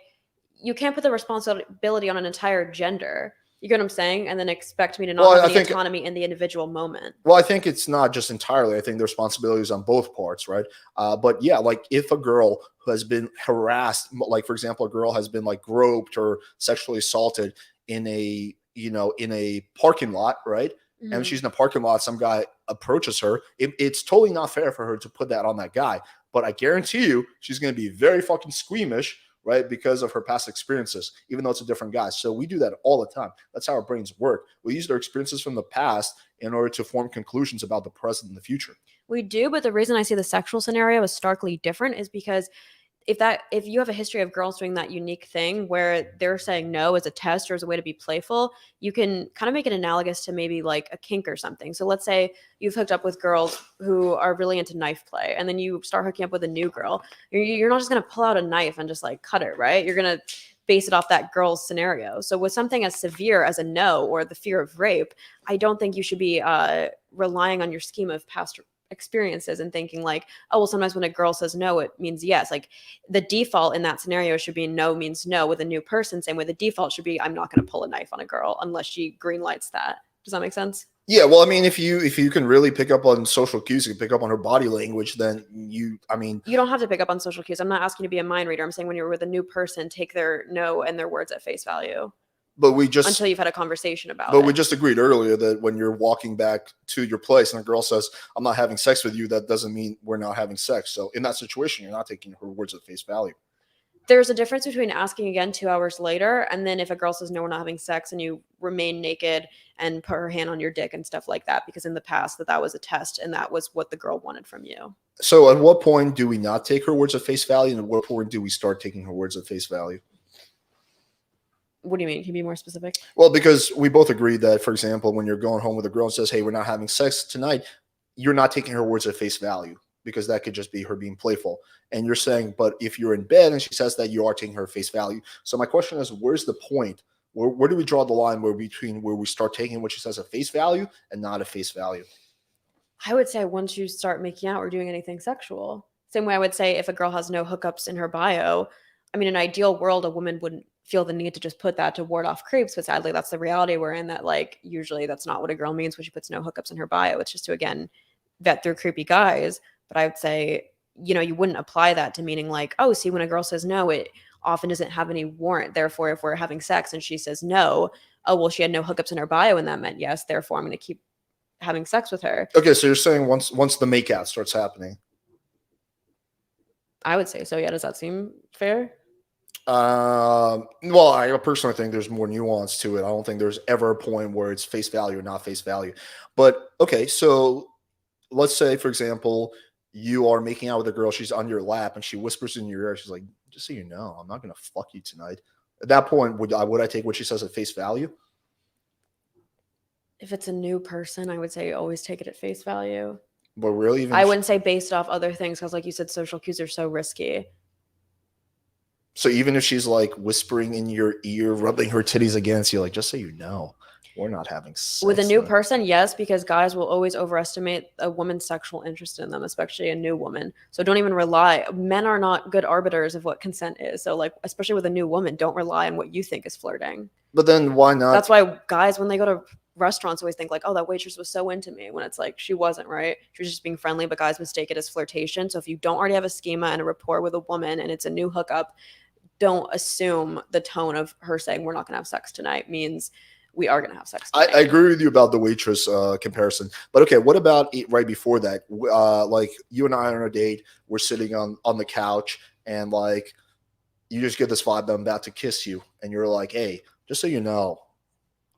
you can't put the responsibility on an entire gender. You get what I'm saying? And then expect me to not have any autonomy in the individual moment. Well, I think it's not just entirely. I think the responsibility is on both parts, right? But yeah, like if a girl who has been harassed, like for example, a girl has been like groped or sexually assaulted in a parking lot, right? and she's in a parking lot, some guy approaches her, it's totally not fair for her to put that on that guy. But I guarantee you, she's going to be very fucking squeamish, right? Because of her past experiences, even though it's a different guy. So we do that all the time. That's how our brains work. We use our experiences from the past in order to form conclusions about the present and the future. We do, but the reason I see the sexual scenario is starkly different is because if you have a history of girls doing that unique thing where they're saying no as a test or as a way to be playful, you can kind of make it analogous to maybe like a kink or something. So let's say you've hooked up with girls who are really into knife play, and then you start hooking up with a new girl. You're not just going to pull out a knife and just like cut it, right? You're going to base it off that girl's scenario. So with something as severe as a no or the fear of rape, I don't think you should be relying on your scheme of past experiences and thinking like, oh, well, sometimes when a girl says no, it means yes. Like the default in that scenario should be no means no with a new person. Same way the default should be, I'm not going to pull a knife on a girl unless she green lights that. Does that make sense? Yeah, well, I mean, if you can really pick up on social cues, you can pick up on her body language, then you don't have to pick up on social cues. I'm not asking you to be a mind reader. I'm saying when you're with a new person, take their no and their words at face value. But we just until you've had a conversation about it. But we just agreed earlier that when you're walking back to your place and a girl says, I'm not having sex with you, that doesn't mean we're not having sex. So in that situation, you're not taking her words at face value. There's a difference between asking again 2 hours later, and then if a girl says, no, we're not having sex, and you remain naked and put her hand on your dick and stuff like that, because in the past that was a test and that was what the girl wanted from you. So at what point do we not take her words at face value, and at what point do we start taking her words at face value? What do you mean? Can you be more specific? Well, because we both agree that, for example, when you're going home with a girl and says, hey, we're not having sex tonight, you're not taking her words at face value, because that could just be her being playful. And you're saying, but if you're in bed and she says that, you are taking her face value. So my question is, where's the point? Where do we draw the line between where we start taking what she says at face value and not at face value? I would say once you start making out or doing anything sexual. Same way I would say if a girl has no hookups in her bio, I mean, in an ideal world, a woman wouldn't feel the need to just put that to ward off creeps, but sadly that's the reality we're in, that like usually that's not what a girl means when she puts no hookups in her bio. It's just to, again, vet through creepy guys. But I would say, you know, you wouldn't apply that to meaning like, oh, see, when a girl says no, it often doesn't have any warrant. Therefore, if we're having sex and she says no, oh, well, she had no hookups in her bio and that meant yes, therefore I'm going to keep having sex with her. Okay, so you're saying once the makeout starts happening. I would say so. Yeah, does that seem fair? Well, I personally think there's more nuance to it. I don't think there's ever a point where it's face value or not face value. But okay, so let's say, for example, you are making out with a girl, she's on your lap and she whispers in your ear, she's like, just so you know, I'm not gonna fuck you tonight. At that point, would I take what she says at face value? If it's a new person, I would say always take it at face value. But really, I wouldn't say based off other things, because like you said, social cues are so risky. So even if she's like whispering in your ear, rubbing her titties against you, like, just so you know, we're not having sex. With a new person, yes, because guys will always overestimate a woman's sexual interest in them, especially a new woman. So don't even rely. Men are not good arbiters of what consent is. So like, especially with a new woman, don't rely on what you think is flirting. But then why not? That's why guys, when they go to restaurants, always think like, oh, that waitress was so into me, when it's like she wasn't, right? She was just being friendly, but guys mistake it as flirtation. So if you don't already have a schema and a rapport with a woman and it's a new hookup, don't assume the tone of her saying we're not going to have sex tonight means we are going to have sex tonight. I agree with you about the waitress comparison. But okay, what about right before that? Like you and I are on a date, we're sitting on the couch, and like you just get this vibe that I'm about to kiss you, and you're like, hey, just so you know,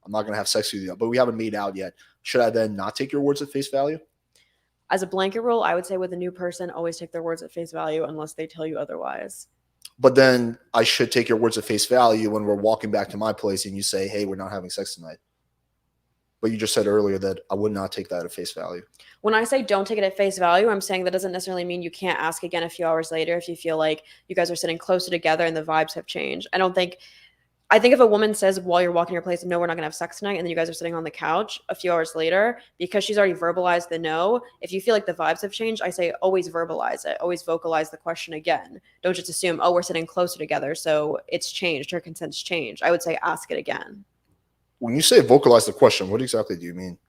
I'm not going to have sex with you, but we haven't made out yet. Should I then not take your words at face value? As a blanket rule, I would say with a new person, always take their words at face value unless they tell you otherwise. But then I should take your words at face value when we're walking back to my place and you say, hey, we're not having sex tonight. But you just said earlier that I would not take that at face value. When I say don't take it at face value, I'm saying that doesn't necessarily mean you can't ask again a few hours later if you feel like you guys are sitting closer together and the vibes have changed. I think if a woman says while you're walking your place, no, we're not going to have sex tonight, and then you guys are sitting on the couch a few hours later, because she's already verbalized the no, if you feel like the vibes have changed, I say always verbalize it. Always vocalize the question again. Don't just assume, oh, we're sitting closer together, so it's changed. Her consent's changed. I would say ask it again. When you say vocalize the question, what exactly do you mean?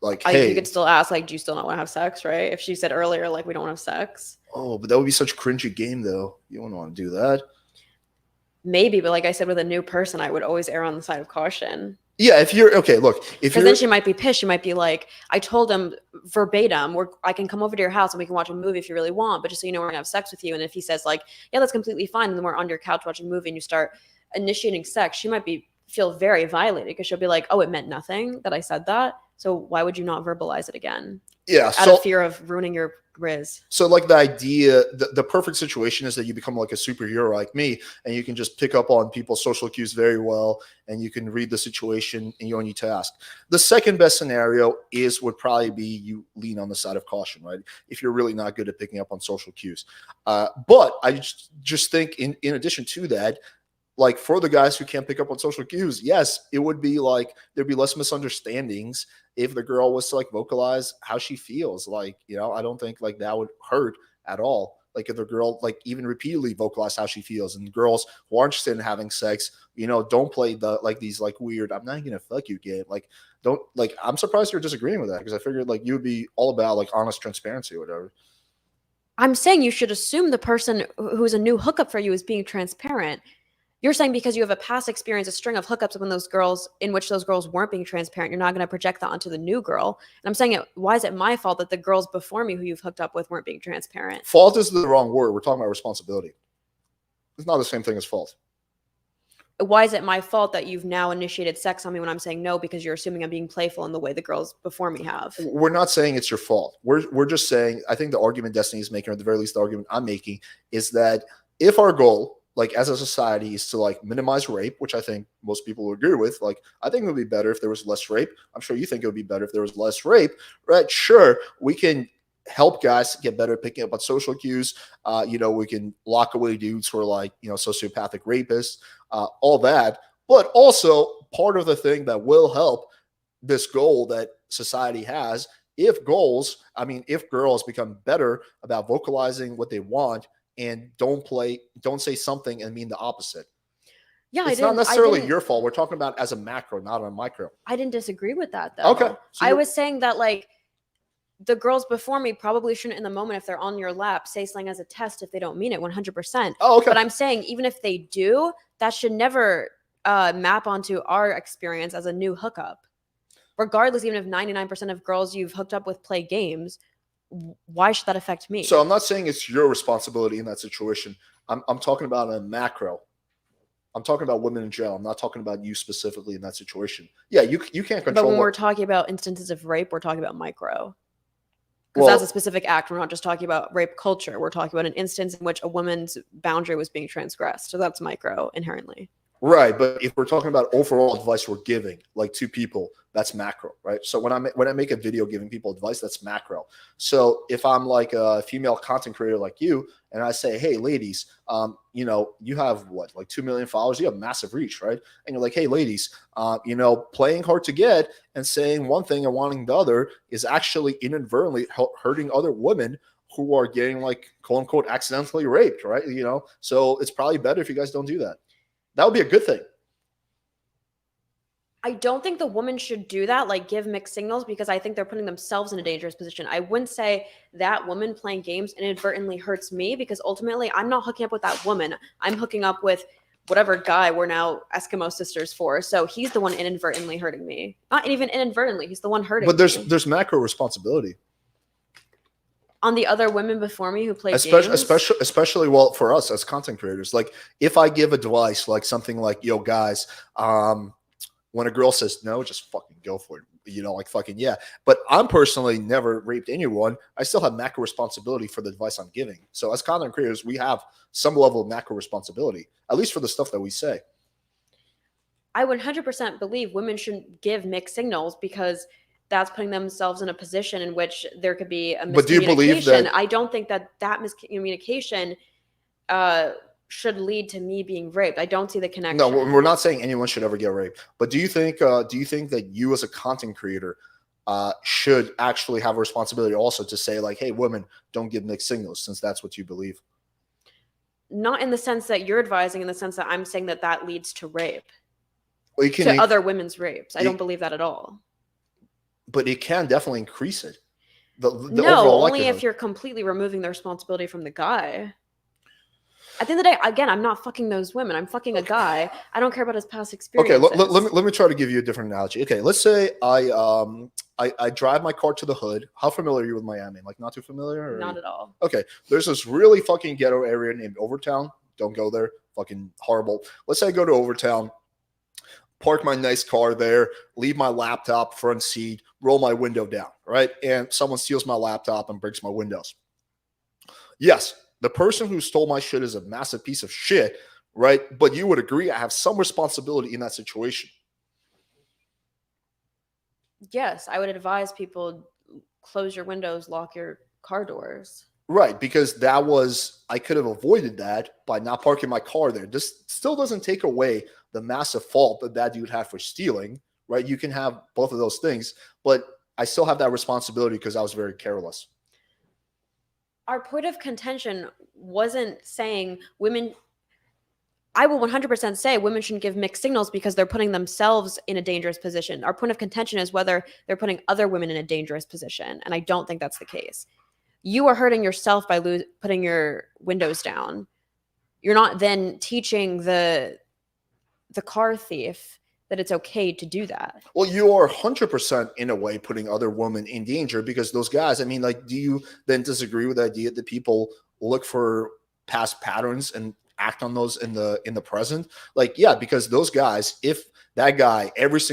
Like, hey. You could still ask, like, do you still not want to have sex, right? If she said earlier, like, we don't want to have sex. Oh, but that would be such a cringy game, though. You wouldn't want to do that. Maybe, but like I said, with a new person, I would always err on the side of caution. Yeah, if you're okay, look, if Because you're then she might be pissed. She might be like, I told him verbatim, I can come over to your house and we can watch a movie if you really want, but just so you know, we're gonna have sex with you. And if he says like, yeah, that's completely fine, and then we're on your couch watching a movie and you start initiating sex, she might feel very violated because she'll be like, oh, it meant nothing that I said that. So why would you not verbalize it again? yeah, Out of fear of ruining your riz. so like the idea, the perfect situation is that you become like a superhero like me, and you can just pick up on people's social cues very well, and you can read the situation and you don't need to ask. The second best scenario would probably be you lean on the side of caution, right? If you're really not good at picking up on social cues. But I just think in addition to that, like for the guys who can't pick up on social cues, yes, it would be like there'd be less misunderstandings if the girl was to like vocalize how she feels. Like, you know, I don't think like that would hurt at all. Like if the girl like even repeatedly vocalize how she feels, and girls who are interested in having sex, you know, don't play the like these like weird "I'm not gonna fuck you" game. Like, don't like. I'm surprised you're disagreeing with that, because I figured like you would be all about like honest transparency or whatever. I'm saying you should assume the person who's a new hookup for you is being transparent. You're saying because you have a past experience, a string of hookups when in which those girls weren't being transparent, you're not going to project that onto the new girl. And I'm saying, why is it my fault that the girls before me who you've hooked up with weren't being transparent? Fault is the wrong word. We're talking about responsibility. It's not the same thing as fault. Why is it my fault that you've now initiated sex on me when I'm saying no, because you're assuming I'm being playful in the way the girls before me have? We're not saying it's your fault. We're just saying, I think the argument Destiny is making, or at the very least the argument I'm making, is that if our goal, like as a society, is to like minimize rape, which I think most people would agree with. Like, I think it would be better if there was less rape. I'm sure you think it would be better if there was less rape, right? Sure, we can help guys get better at picking up on social cues. You know, we can lock away dudes who are like, you know, sociopathic rapists, all that. But also part of the thing that will help this goal that society has, if girls become better about vocalizing what they want, and don't say something and mean the opposite. Yeah, it's not necessarily your fault. We're talking about as a macro, not on a micro. I didn't disagree with that though. Okay. So I was saying that like the girls before me probably shouldn't in the moment, if they're on your lap, say something as a test if they don't mean it 100%. Oh, okay. But I'm saying even if they do, that should never map onto our experience as a new hookup. Regardless, even if 99% of girls you've hooked up with play games, why should that affect me? So I'm not saying it's your responsibility in that situation. I'm talking about a macro. I'm talking about women in general. I'm not talking about you specifically in that situation. Yeah, you can't control. But when we're talking about instances of rape, we're talking about micro. Because that's a specific act. We're not just talking about rape culture. We're talking about an instance in which a woman's boundary was being transgressed. So that's micro inherently. Right, but if we're talking about overall advice we're giving, like to people, that's macro, right? So when I make a video giving people advice, that's macro. So if I'm like a female content creator like you, and I say, hey, ladies, you know, you have what, like 2 million followers, you have massive reach, right? And you're like, hey, ladies, you know, playing hard to get and saying one thing and wanting the other is actually inadvertently hurting other women who are getting like quote unquote accidentally raped, right? You know, so it's probably better if you guys don't do that. That would be a good thing. I don't think the woman should do that, like give mixed signals, because I think they're putting themselves in a dangerous position. I wouldn't say that woman playing games inadvertently hurts me, because ultimately I'm not hooking up with that woman. I'm hooking up with whatever guy we're now Eskimo sisters for. So he's the one inadvertently hurting me. Not even inadvertently, he's the one hurting me. But there's macro responsibility. On the other women before me who play games? Especially well for us as content creators. Like if I give advice like something like, yo guys, when a girl says no, just fucking go for it. You know, like fucking yeah. But I'm personally never raped anyone. I still have macro responsibility for the advice I'm giving. So as content creators, we have some level of macro responsibility, at least for the stuff that we say. I 100% believe women shouldn't give mixed signals, because that's putting themselves in a position in which there could be a miscommunication. But do you believe that? I don't think that miscommunication should lead to me being raped. I don't see the connection. No, we're not saying anyone should ever get raped. But do you think that you as a content creator should actually have a responsibility also to say like, hey, women, don't give mixed signals, since that's what you believe? Not in the sense that you're advising, in the sense that I'm saying that leads to rape. Well, to other women's rapes. I don't believe that at all. But it can definitely increase it. No, only if you're completely removing the responsibility from the guy. At the end of the day, again, I'm not fucking those women. I'm fucking a guy. I don't care about his past Okay, experiences. let me try to give you a different analogy. Okay, let's say I drive my car to the hood. How familiar are you with Miami? Like, not too familiar? Or? Not at all. Okay, there's this really fucking ghetto area named Overtown. Don't go there. Fucking horrible. Let's say I go to Overtown, park my nice car there, leave my laptop front seat, roll my window down, right? And someone steals my laptop and breaks my windows. Yes, the person who stole my shit is a massive piece of shit, right? But you would agree I have some responsibility in that situation. Yes, I would advise people close your windows, lock your car doors. Right, because I could have avoided that by not parking my car there. This still doesn't take away the massive fault that dude had for stealing, right? You can have both of those things, but I still have that responsibility because I was very careless. Our point of contention wasn't saying women. I will 100% say women shouldn't give mixed signals because they're putting themselves in a dangerous position. Our point of contention is whether they're putting other women in a dangerous position, and I don't think that's the case. You are hurting yourself by putting your windows down. You're not then teaching the car thief that it's okay to do that. Well, you are 100% in a way putting other women in danger because those guys, I mean, like, do you then disagree with the idea that people look for past patterns and act on those in the present? Like, yeah, because those guys, if that guy,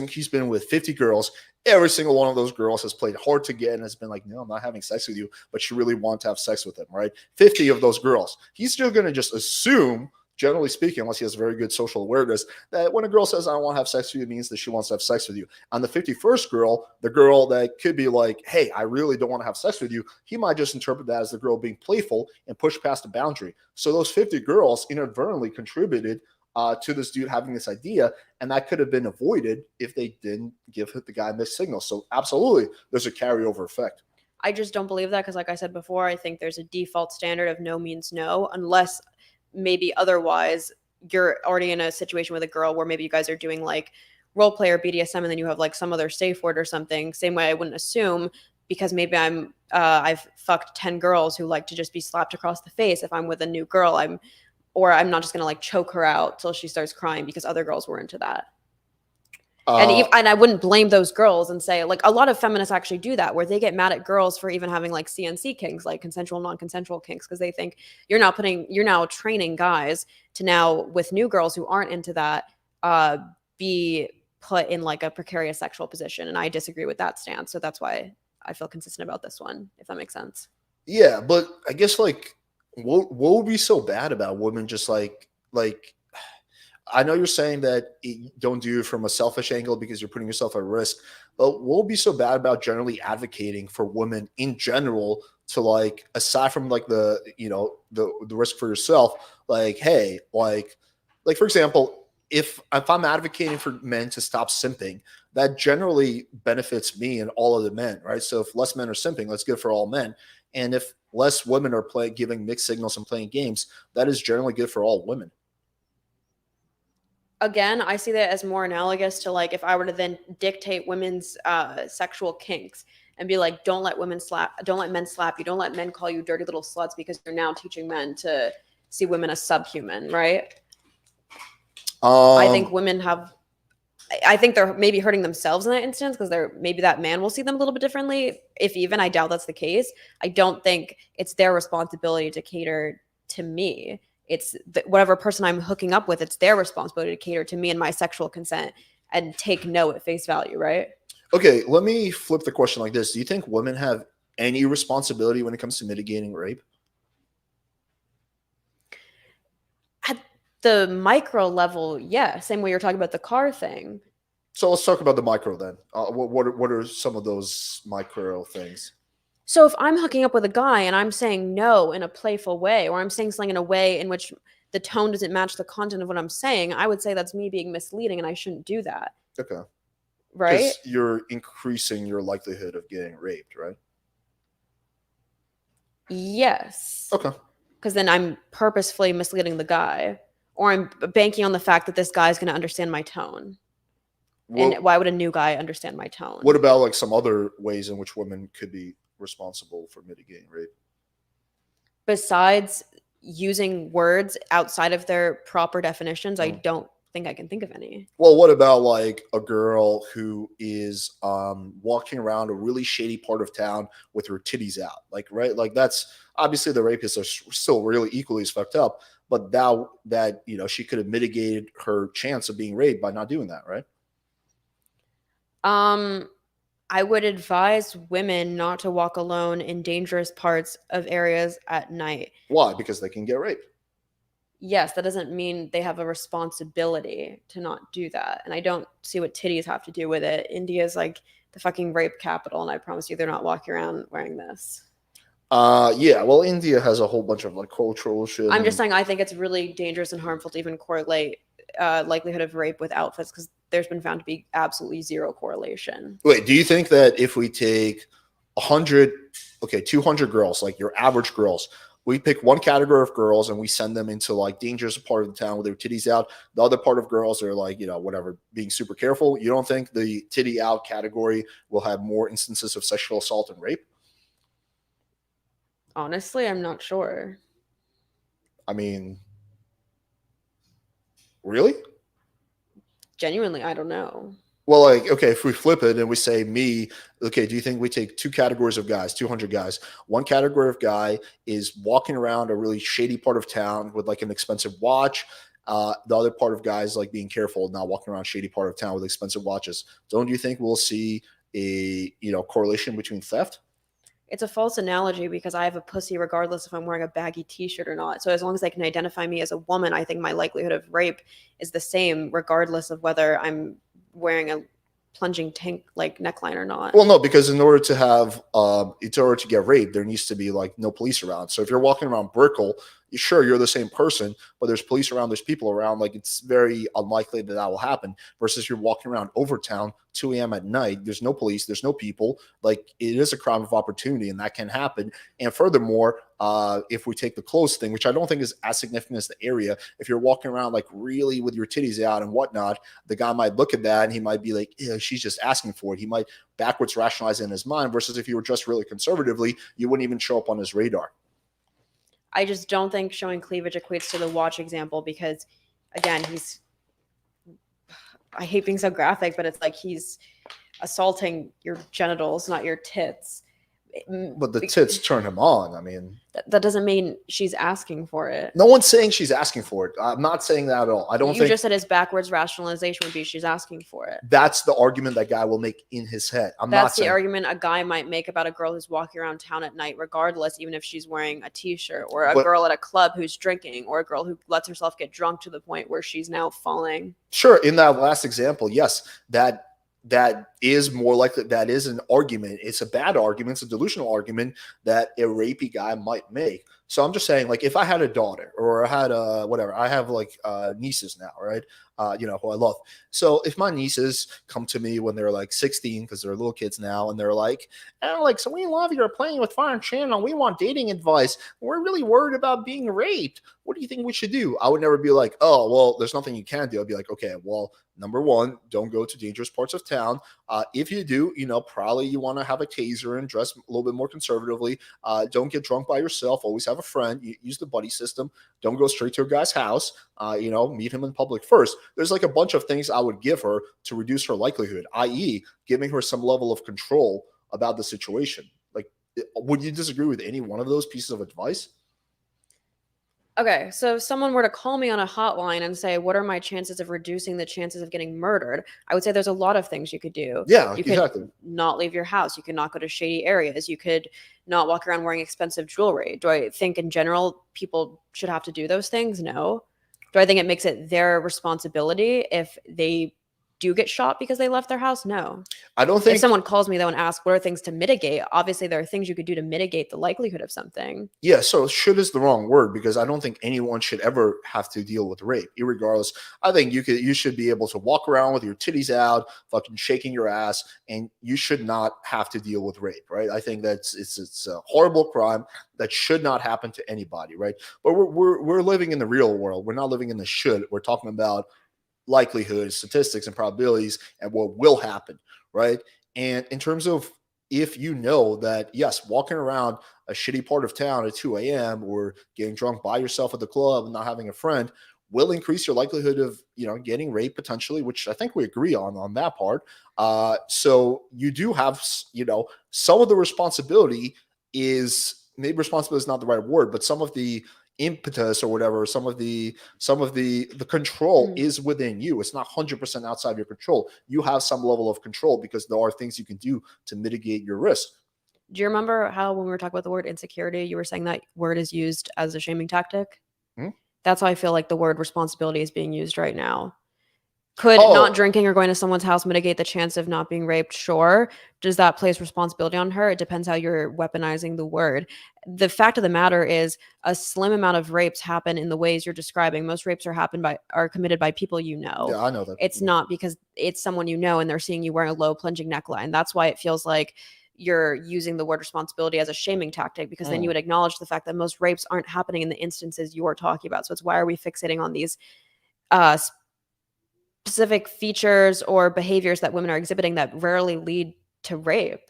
he's been with 50 girls, every single one of those girls has played hard to get and has been like, no, I'm not having sex with you, but she really wants to have sex with him, right? 50 of those girls. He's still going to just assume, generally speaking, unless he has very good social awareness, that when a girl says, I want to have sex with you, it means that she wants to have sex with you. On the 51st girl, the girl that could be like, hey, I really don't want to have sex with you, he might just interpret that as the girl being playful and push past the boundary. So those 50 girls inadvertently contributed to this dude having this idea, and that could have been avoided if they didn't give the guy mixed signals. So absolutely, there's a carryover effect. I just don't believe that because, like I said before, I think there's a default standard of no means no, unless maybe otherwise you're already in a situation with a girl where maybe you guys are doing like role play or BDSM and then you have like some other safe word or something. Same way I wouldn't assume because maybe I've fucked 10 girls who like to just be slapped across the face. If I'm with a new girl, I'm not just gonna like choke her out till she starts crying because other girls were into that. And I wouldn't blame those girls and say, like, a lot of feminists actually do that where they get mad at girls for even having like CNC kinks, like consensual, non-consensual kinks, because they think you're now training guys to now with new girls who aren't into that be put in like a precarious sexual position. And I disagree with that stance. So that's why I feel consistent about this one, if that makes sense. Yeah, but I guess like what would be so bad about women just like I know you're saying that you don't do it from a selfish angle because you're putting yourself at risk, but what would be so bad about generally advocating for women in general to like, aside from like the risk for yourself, like, hey, like for example, if I'm advocating for men to stop simping, that generally benefits me and all of the men, right? So if less men are simping, that's good for all men. And if less women are giving mixed signals and playing games, that is generally good for all women. Again, I see that as more analogous to like if I were to then dictate women's sexual kinks and be like, don't let men slap you, don't let men call you dirty little sluts because you're now teaching men to see women as subhuman, right? I think they're maybe hurting themselves in that instance because maybe that man will see them a little bit differently. If even, I doubt that's the case. I don't think it's their responsibility to cater to me. It's whatever person I'm hooking up with, it's their responsibility to cater to me and my sexual consent and take no at face value, right? Okay, let me flip the question like this. Do you think women have any responsibility when it comes to mitigating rape? At the micro level, yeah. Same way you're talking about the car thing. So let's talk about the micro then. What are some of those micro things? So if I'm hooking up with a guy and I'm saying no in a playful way, or I'm saying something in a way in which the tone doesn't match the content of what I'm saying, I would say that's me being misleading and I shouldn't do that. Okay. Right? Because you're increasing your likelihood of getting raped, right? Yes. Okay. Because then I'm purposefully misleading the guy, or I'm banking on the fact that this guy's going to understand my tone. And why would a new guy understand my tone? What about like some other ways in which women could be responsible for mitigating rape? Besides using words outside of their proper definitions, I Mm. don't think I can think of any. Well, what about like a girl who is walking around a really shady part of town with her titties out? Like, right? Like that's obviously the rapists are still really equally as fucked up, but that you know, she could have mitigated her chance of being raped by not doing that, right? I would advise women not to walk alone in dangerous parts of areas at night. Why? Because they can get raped. Yes, that doesn't mean they have a responsibility to not do that. And I don't see what titties have to do with it. India's like the fucking rape capital, and I promise you they're not walking around wearing this. Yeah, well, India has a whole bunch of like cultural shit. I'm just saying I think it's really dangerous and harmful to even correlate likelihood of rape with outfits, because there's been found to be absolutely zero correlation. Wait, do you think that if we take 200 girls, like your average girls, we pick one category of girls and we send them into like dangerous part of the town with their titties out. The other part of girls are like, you know, whatever, being super careful. You don't think the titty out category will have more instances of sexual assault and rape? Honestly, I'm not sure. I mean, really? Genuinely, I don't know. Well, like, okay, if we flip it and we say me, okay, do you think we take two categories of guys, 200 guys? One category of guy is walking around a really shady part of town with like an expensive watch. The other part of guys like being careful, not walking around shady part of town with expensive watches. Don't you think we'll see a, you know, correlation between theft? It's a false analogy because I have a pussy regardless if I'm wearing a baggy t-shirt or not. So as long as they can identify me as a woman, I think my likelihood of rape is the same regardless of whether I'm wearing a plunging tank like neckline or not. Well, no, because in order to get raped, there needs to be like no police around. So if you're walking around Brickell, sure, you're the same person, but there's police around, there's people around. Like it's very unlikely that will happen. Versus you're walking around Overtown, 2 a.m. at night. There's no police, there's no people. Like it is a crime of opportunity, and that can happen. And furthermore, if we take the clothes thing, which I don't think is as significant as the area, if you're walking around like really with your titties out and whatnot, the guy might look at that and he might be like, yeah, she's just asking for it. He might backwards rationalize it in his mind. Versus if you were dressed really conservatively, you wouldn't even show up on his radar. I just don't think showing cleavage equates to the watch example because, again, I hate being so graphic, but it's like he's assaulting your genitals, not your tits. But the tits turn him on. I mean, that doesn't mean she's asking for it. No one's saying she's asking for it. I'm not saying that at all. I don't think. You just said his backwards rationalization would be she's asking for it. That's the argument that guy will make in his head. That's the argument a guy might make about a girl who's walking around town at night, regardless, even if she's wearing a t-shirt, or a girl at a club who's drinking, or a girl who lets herself get drunk to the point where she's now falling. Sure. In that last example, yes, that is more likely. That is an argument. It's a bad argument. It's a delusional argument that a rapey guy might make. So I'm just saying, like, if I had a daughter or I had whatever, I have like nieces now, right? You know, who I love. So if my nieces come to me when they're like 16, because they're little kids now, and they're like, Alex, we love you're playing with Fire Channel. We want dating advice. We're really worried about being raped. What do you think we should do? I would never be like, oh, well, there's nothing you can do. I'd be like, okay, well, number one, don't go to dangerous parts of town. If you do, you know, probably you want to have a taser and dress a little bit more conservatively. Don't get drunk by yourself. Always have a friend. Use the buddy system. Don't go straight to a guy's house. You know, meet him in public first. There's like a bunch of things I would give her to reduce her likelihood, i.e., giving her some level of control about the situation. Like, would you disagree with any one of those pieces of advice? Okay, so if someone were to call me on a hotline and say, what are my chances of reducing the chances of getting murdered? I would say there's a lot of things you could do. Yeah, you exactly. could not leave your house. You could not go to shady areas. You could not walk around wearing expensive jewelry. Do I think in general people should have to do those things? No. Do I think it makes it their responsibility if they do get shot because they left their house? No. I don't think. If someone calls me though and asks what are things to mitigate, obviously there are things you could do to mitigate the likelihood of something. Yeah, so should is the wrong word, because I don't think anyone should ever have to deal with rape, irregardless. I think you should be able to walk around with your titties out, fucking shaking your ass, and you should not have to deal with rape, right? I think it's a horrible crime that should not happen to anybody, right? But we're living in the real world. We're not living in the should. We're talking about likelihood, statistics, and probabilities, and what will happen, right? And in terms of if you know that, yes, walking around a shitty part of town at 2 a.m. or getting drunk by yourself at the club and not having a friend will increase your likelihood of, getting raped potentially, which I think we agree on that part. So you do have, some of the responsibility is, maybe responsibility is not the right word, but some of the impetus or whatever, some of the control is within you. It's not 100% outside your control. You have some level of control because there are things you can do to mitigate your risk. Do you remember how when we were talking about the word insecurity, you were saying that word is used as a shaming tactic? That's how I feel like the word responsibility is being used right now. Could not drinking or going to someone's house mitigate the chance of not being raped? Sure. Does that place responsibility on her? It depends how you're weaponizing the word. The fact of the matter is a slim amount of rapes happen in the ways you're describing. Most rapes are committed by people you know. Yeah, I know that. It's not because it's someone you know and they're seeing you wearing a low plunging neckline. That's why it feels like you're using the word responsibility as a shaming tactic, because then you would acknowledge the fact that most rapes aren't happening in the instances you're talking about. So it's why are we fixating on these specific features or behaviors that women are exhibiting that rarely lead to rape,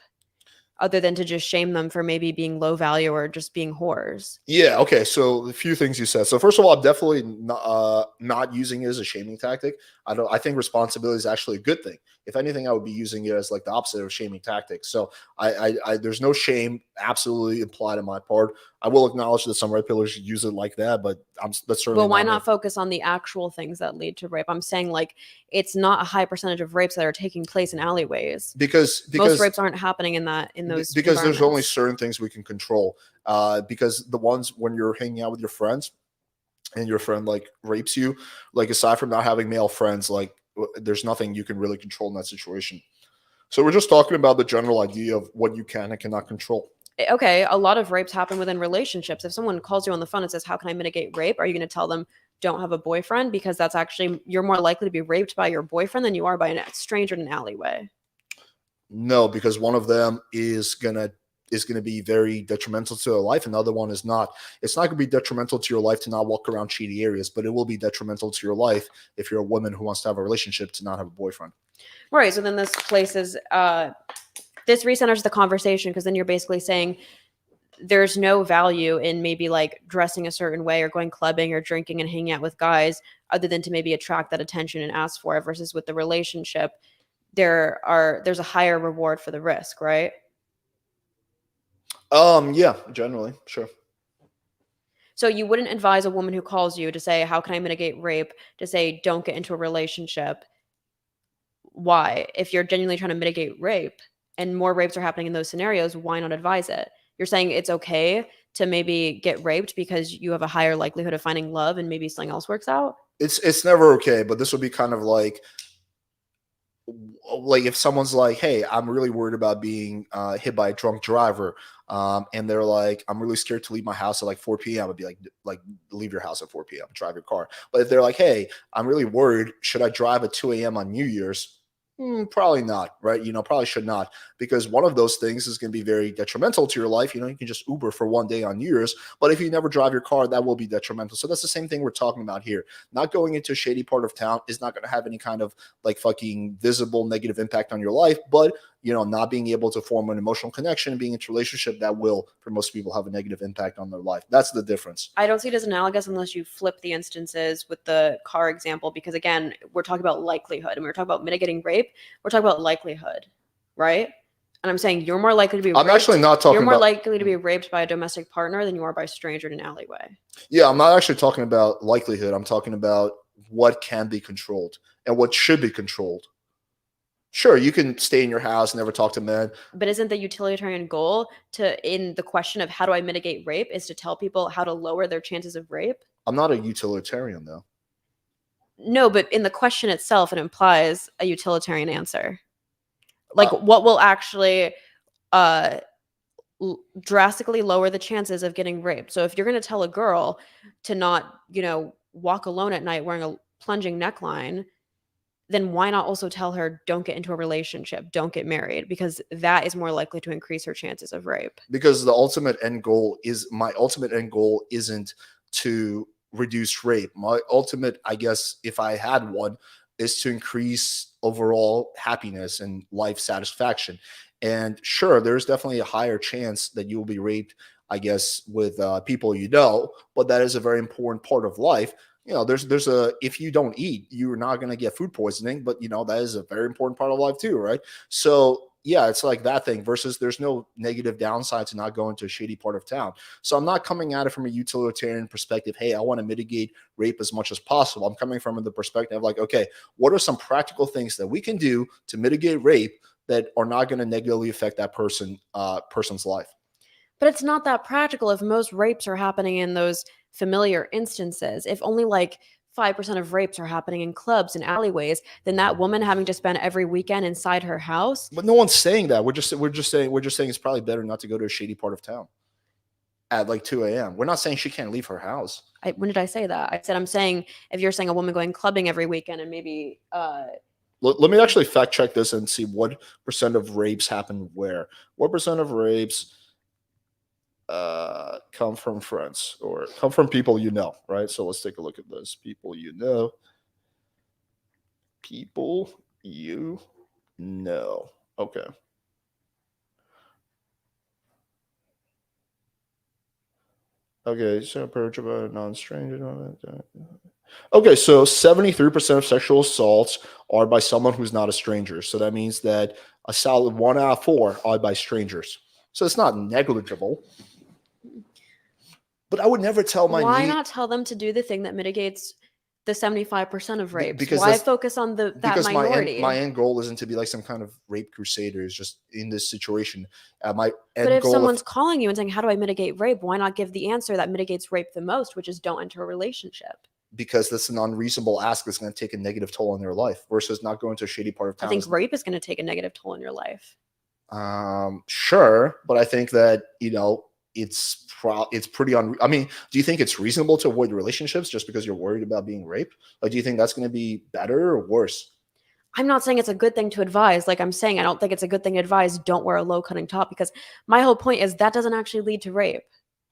other than to just shame them for maybe being low value or just being whores? Yeah. Okay. So a few things you said. So first of all, I'm definitely not using it as a shaming tactic. I think responsibility is actually a good thing. If anything, I would be using it as like the opposite of shaming tactics. So I there's no shame absolutely implied on my part. I will acknowledge that some rape pillars use it like that, but that's certainly. Well, why not focus on the actual things that lead to rape? I'm saying like it's not a high percentage of rapes that are taking place in alleyways. Because most rapes aren't happening in those. Because there's only certain things we can control. Because the ones when you're hanging out with your friends and your friend like rapes you, like aside from not having male friends, like there's nothing you can really control in that situation. So we're just talking about the general idea of what you can and cannot control. Okay, a lot of rapes happen within relationships. If someone calls you on the phone and says, "How can I mitigate rape?" Are you going to tell them, "Don't have a boyfriend"? Because that's actually, you're more likely to be raped by your boyfriend than you are by a stranger in an alleyway. No, because one of them is gonna be very detrimental to their life, and the other one is not. It's not gonna be detrimental to your life to not walk around shady areas, but it will be detrimental to your life if you're a woman who wants to have a relationship to not have a boyfriend. Right. So then this places this recenters the conversation, because then you're basically saying there's no value in maybe like dressing a certain way or going clubbing or drinking and hanging out with guys other than to maybe attract that attention and ask for it, versus with the relationship there's a higher reward for the risk, right? Yeah, generally, sure. So you wouldn't advise a woman who calls you to say, "How can I mitigate rape?" to say, "Don't get into a relationship." Why? If you're genuinely trying to mitigate rape and more rapes are happening in those scenarios, why not advise it? You're saying it's okay to maybe get raped because you have a higher likelihood of finding love and maybe something else works out? It's never okay, but this would be kind of like if someone's like, "Hey, I'm really worried about being hit by a drunk driver," and they're like, "I'm really scared to leave my house at like 4 p.m." I'd be like, leave your house at 4 p.m. Drive your car. But if they're like, "Hey, I'm really worried. Should I drive at 2 a.m. on New Year's?" Probably not, right? Probably should not, because one of those things is going to be very detrimental to your life. You can just Uber for one day on New Year's, but if you never drive your car, that will be detrimental. So that's the same thing we're talking about here. Not going into a shady part of town is not going to have any kind of like fucking visible negative impact on your life, but not being able to form an emotional connection and being in a relationship, that will, for most people, have a negative impact on their life. That's the difference. I don't see it as analogous unless you flip the instances with the car example, because again, we're talking about likelihood and we're talking about mitigating rape. We're talking about likelihood, right? And I'm saying you're more likely to be raped. I'm actually not talking You're more about likely to be raped by a domestic partner than you are by a stranger in an alleyway. Yeah, I'm not actually talking about likelihood. I'm talking about what can be controlled and what should be controlled. Sure, you can stay in your house, never talk to men. But isn't the utilitarian goal in the question of how do I mitigate rape is to tell people how to lower their chances of rape? I'm not a utilitarian, though. No, but in the question itself, it implies a utilitarian answer. Like what will actually drastically lower the chances of getting raped. So if you're going to tell a girl to not, walk alone at night wearing a plunging neckline, then why not also tell her don't get into a relationship, don't get married, because that is more likely to increase her chances of rape. Because my ultimate end goal isn't to reduce rape. My ultimate, I guess, if I had one, is to increase overall happiness and life satisfaction. And sure, there's definitely a higher chance that you will be raped, I guess, with people you know, but that is a very important part of life. There's a, if you don't eat, you're not going to get food poisoning, but that is a very important part of life too, right? So yeah, it's like that thing versus there's no negative downside to not going to a shady part of town. So I'm not coming at it from a utilitarian perspective. Hey, I want to mitigate rape as much as possible. I'm coming from the perspective of like, okay, what are some practical things that we can do to mitigate rape that are not going to negatively affect that person's life? But it's not that practical if most rapes are happening in those familiar instances. If only like 5% of rapes are happening in clubs and alleyways, then that woman having to spend every weekend inside her house. But no one's saying that. We're just saying it's probably better not to go to a shady part of town at like 2 a.m. We're not saying she can't leave her house. When did I say that? I said I'm saying if you're saying a woman going clubbing every weekend and maybe let me actually fact check this and see what percent of rapes happen where. What percent of rapes come from friends or come from people you know, right? So let's take a look at this. People you know. People you know. Okay. Okay, so approach about a non-stranger. Okay, so 73% of sexual assaults are by someone who's not a stranger. So that means that a solid 1 out of 4 are by strangers. So it's not negligible. But I would never tell my why not tell them to do the thing that mitigates the 75% of rapes? Because why focus on that minority? My end goal isn't to be like some kind of rape crusaders just in this situation. But if someone's calling you and saying, how do I mitigate rape? Why not give the answer that mitigates rape the most, which is don't enter a relationship? Because that's an unreasonable ask that's going to take a negative toll on their life versus not going to a shady part of town. I think rape is going to take a negative toll on your life. Sure. But I think that, it's pretty I mean, do you think it's reasonable to avoid relationships just because you're worried about being raped? Like, do you think that's going to be better or worse? I'm not saying it's a good thing to advise. Like I'm saying, I don't think it's a good thing to advise don't wear a low-cutting top, because my whole point is that doesn't actually lead to rape.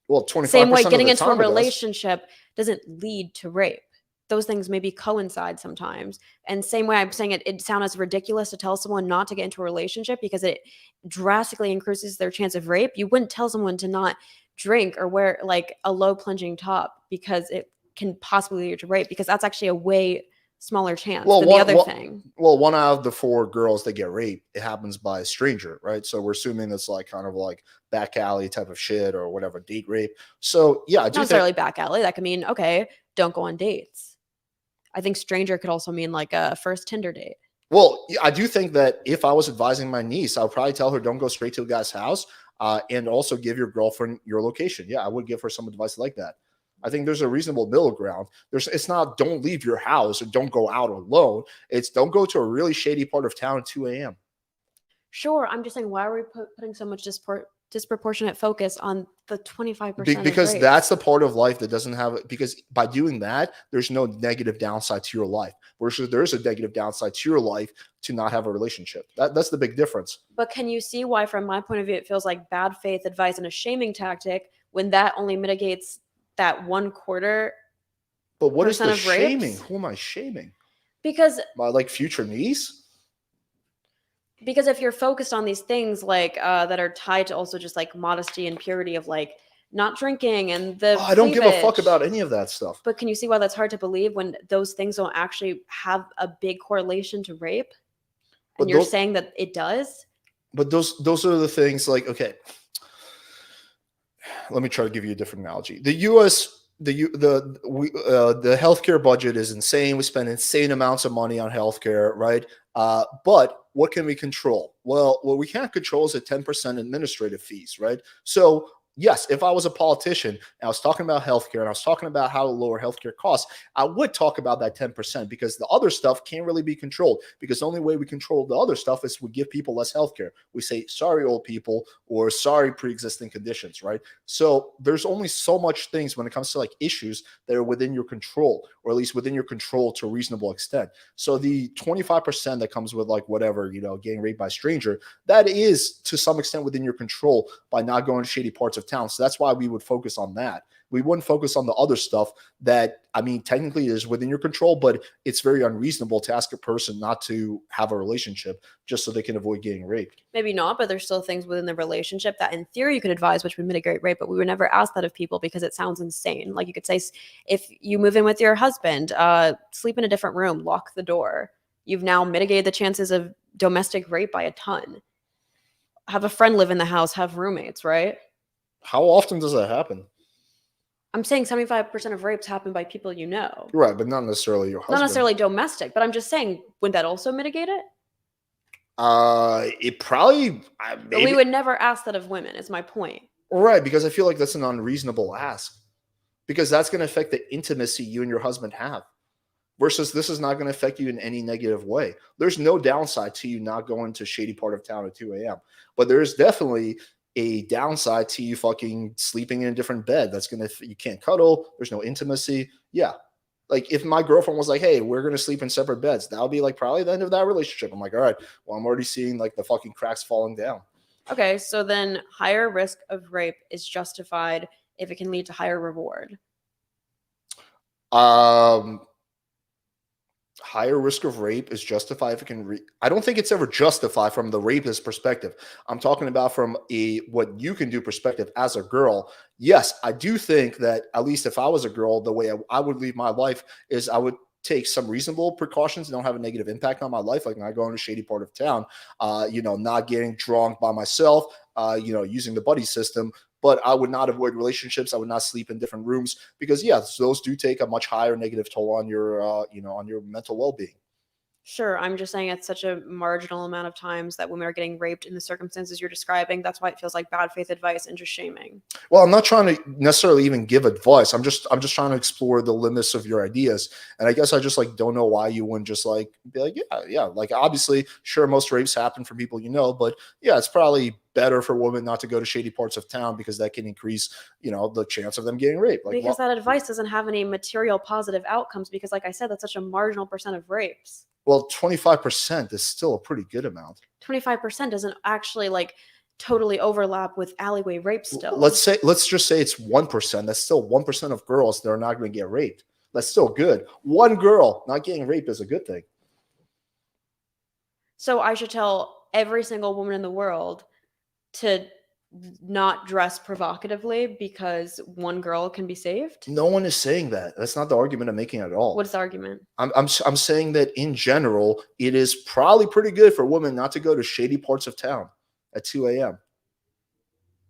Well, 25% same way getting of the into a time relationship doesn't lead to rape. Those things maybe coincide sometimes. And same way I'm saying it sounds ridiculous to tell someone not to get into a relationship because it drastically increases their chance of rape. You wouldn't tell someone to not drink or wear like a low plunging top because it can possibly lead to rape, because that's actually a way smaller chance than the other thing. Well, 1 out of the 4 girls that get raped, it happens by a stranger, right? So we're assuming it's like kind of like back alley type of shit or whatever, date rape. So yeah, not necessarily back alley. That could mean, okay, don't go on dates. I think stranger could also mean like a first Tinder date. Well, I do think that if I was advising my niece, I would probably tell her don't go straight to a guy's house, and also give your girlfriend your location. Yeah, I would give her some advice like that. I think there's a reasonable middle ground. It's not don't leave your house or don't go out alone. It's don't go to a really shady part of town at 2 a.m. Sure, I'm just saying, why are we putting so much disproportionate focus on the 25%? Because that's the part of life that doesn't have it. Because by doing that, there's no negative downside to your life. Versus there's a negative downside to your life to not have a relationship. That's the big difference. But can you see why, from my point of view, it feels like bad faith advice and a shaming tactic when that only mitigates that 1/4? But what is the shaming? Who am I shaming? Because my like future niece. Because if you're focused on these things like that are tied to also just like modesty and purity of like not drinking and the I don't give a fuck about any of that stuff. But can you see why that's hard to believe when those things don't actually have a big correlation to rape? And you're saying that it does? But those are the things like, okay, let me try to give you a different analogy. The U.S. The healthcare budget is insane. We spend insane amounts of money on healthcare, right? But what can we control? Well, what we can't control is the 10% administrative fees, right? So yes, if I was a politician and I was talking about healthcare and I was talking about how to lower healthcare costs, I would talk about that 10% because the other stuff can't really be controlled, because the only way we control the other stuff is we give people less healthcare. We say, sorry, old people, or sorry, pre-existing conditions, right? So there's only so much things when it comes to like issues that are within your control, or at least within your control to a reasonable extent. So the 25% that comes with like whatever, getting raped by a stranger, that is to some extent within your control by not going to shady parts of town. So that's why we would focus on that. We wouldn't focus on the other stuff that, I mean, technically is within your control, but it's very unreasonable to ask a person not to have a relationship just so they can avoid getting raped. Maybe not, but there's still things within the relationship that in theory you could advise which would mitigate rape, but we would never ask that of people because it sounds insane. Like you could say, if you move in with your husband, sleep in a different room, lock the door. You've now mitigated the chances of domestic rape by a ton. Have a friend live in the house, have roommates, right? How often does that happen? I'm saying 75% of rapes happen by people you know. Right, but not necessarily your husband. Not necessarily domestic, but I'm just saying, would that also mitigate it? It probably, But maybe. we would never ask that of women, is my point. Right, because I feel like that's an unreasonable ask. Because that's going to affect the intimacy you and your husband have. Versus this is not going to affect you in any negative way. There's no downside to you not going to shady part of town at 2 a.m. But there's definitely a downside to you fucking sleeping in a different bed. That's going to, you can't cuddle. There's no intimacy. Yeah. Like if my girlfriend was like, hey, we're going to sleep in separate beds, that would be like probably the end of that relationship. I'm like, all right, well, I'm already seeing like the fucking cracks falling down. Okay, so then higher risk of rape is justified if it can lead to higher reward. Higher risk of rape is justified if it can I don't think it's ever justified from the rapist perspective. I'm talking about from a what you can do perspective as a girl. Yes, I do think that at least if I was a girl, the way I would leave my life is I would take some reasonable precautions and don't have a negative impact on my life, like not going to a shady part of town, not getting drunk by myself, using the buddy system. But I would not avoid relationships. I would not sleep in different rooms because, yes, those do take a much higher negative toll on your, on your mental well-being. Sure, I'm just saying it's such a marginal amount of times that women are getting raped in the circumstances you're describing. That's why it feels like bad faith advice and just shaming. Well, I'm not trying to necessarily even give advice. I'm just trying to explore the limits of your ideas. And I guess I just like don't know why you wouldn't just like be like, yeah. Like obviously, sure, most rapes happen from people but yeah, it's probably better for women not to go to shady parts of town because that can increase, the chance of them getting raped. Like, because that advice doesn't have any material positive outcomes because, like I said, that's such a marginal percent of rapes. Well, 25% is still a pretty good amount. 25% doesn't actually like totally overlap with alleyway rape still. Let's just say it's 1%. That's still 1% of girls that are not going to get raped. That's still good. One girl not getting raped is a good thing. So I should tell every single woman in the world to not dress provocatively because one girl can be saved? No one is saying that. That's not the argument I'm making at all. What's the argument? I'm saying that in general, it is probably pretty good for women not to go to shady parts of town at 2 a.m.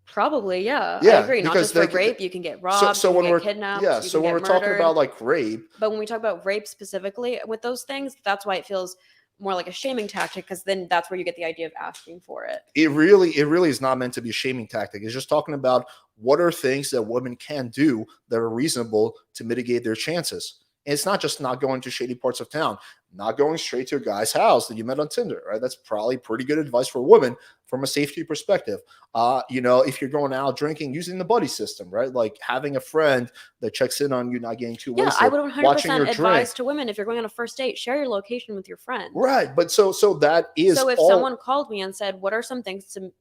Probably, yeah. Yeah, I agree. Not just for rape, you can get robbed, so you when can we're get kidnapped, yeah, you so can when get we're talking murdered. about like rape, but when we talk about rape specifically with those things, that's why it feels more like a shaming tactic because then that's where you get the idea of asking for it. It really is not meant to be a shaming tactic. It's just talking about what are things that women can do that are reasonable to mitigate their chances. And it's not just not going to shady parts of town, not going straight to a guy's house that you met on Tinder, right? That's probably pretty good advice for women from a safety perspective. If you're going out drinking, using the buddy system, right? Like having a friend that checks in on you, not getting too wasted. Yeah, I would 100% advise to women, if you're going on a first date, share your location with your friend. Right, but so that is so if someone called me and said, what are some things to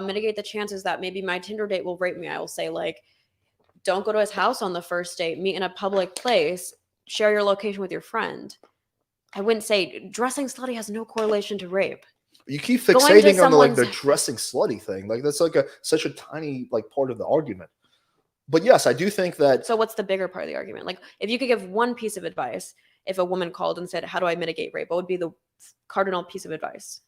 mitigate the chances that maybe my Tinder date will rape me? I will say, like, don't go to his house on the first date, meet in a public place, share your location with your friend. I wouldn't say dressing slutty has no correlation to rape. You keep fixating on the dressing slutty thing. Like that's like such a tiny part of the argument. But yes, I do think that. So what's the bigger part of the argument? Like if you could give one piece of advice, if a woman called and said, how do I mitigate rape? What would be the cardinal piece of advice?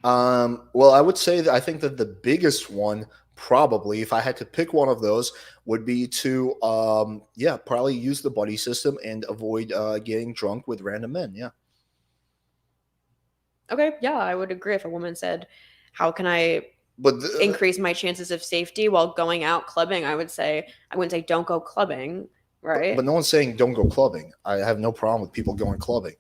Well, I would say that I think that the biggest one, probably, if I had to pick one of those, would be to, probably use the buddy system and avoid getting drunk with random men. Yeah. Okay. Yeah, I would agree if a woman said, how can I increase my chances of safety while going out clubbing? I wouldn't say don't go clubbing. Right. But no one's saying don't go clubbing. I have no problem with people going clubbing.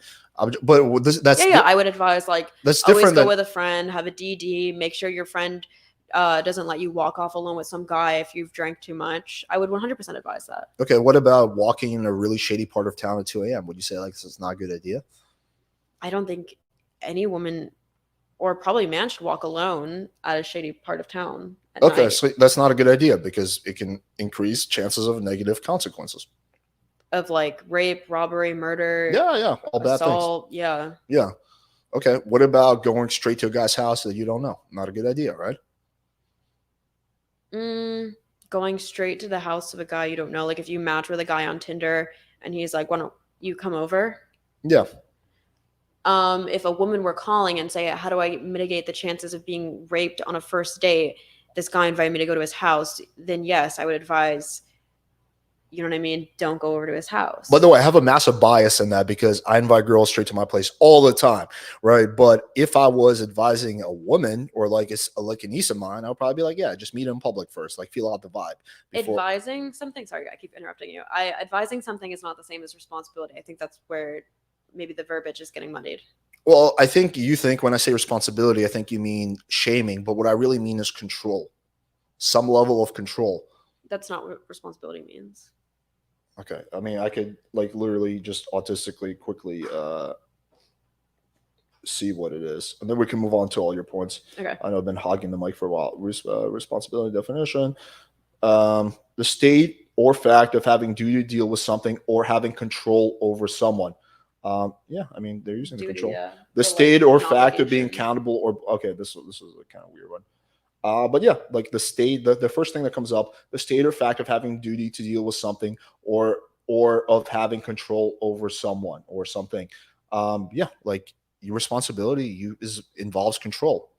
But that's I would advise that's always different go with a friend, have a DD, make sure your friend doesn't let you walk off alone with some guy if you've drank too much. I would 100% advise that. Okay, what about walking in a really shady part of town at 2 a.m.? Would you say this is not a good idea? I don't think any woman or probably man should walk alone at a shady part of town. at Okay, night so that's not a good idea because it can increase chances of negative consequences. of like rape, robbery, murder, Yeah, all bad things. assault. Yeah. Yeah. Okay. What about going straight to a guy's house that you don't know? Not a good idea, right? Going straight to the house of a guy you don't know. Like if you match with a guy on Tinder and he's like, why don't you come over? Yeah. If a woman were calling and say, how do I mitigate the chances of being raped on a first date? This guy invited me to go to his house. Then yes, I would advise, you know what I mean? Don't go over to his house. By the way, I have a massive bias in that because I invite girls straight to my place all the time, right? But if I was advising a woman or like a niece of mine, I'll probably be like, yeah, just meet in public first, like feel out the vibe. Advising something, sorry, I keep interrupting you. Advising something is not the same as responsibility. I think that's where maybe the verbiage is getting muddied. Well, I think you think when I say responsibility, I think you mean shaming, but what I really mean is control, some level of control. That's not what responsibility means. Okay. I mean, I could like literally just autistically quickly see what it is. And then we can move on to all your points. Okay. I know I've been hogging the mic for a while. Responsibility definition. The state or fact of having duty to deal with something or having control over someone. Yeah, I mean, they're using the Duty, control. yeah. The Or, state like, or an fact of being obligation. accountable or okay, this is a kind of weird one. But yeah, like the state, the first thing that comes up, the state or fact of having duty to deal with something or of having control over someone or something. Yeah, like your responsibility involves control.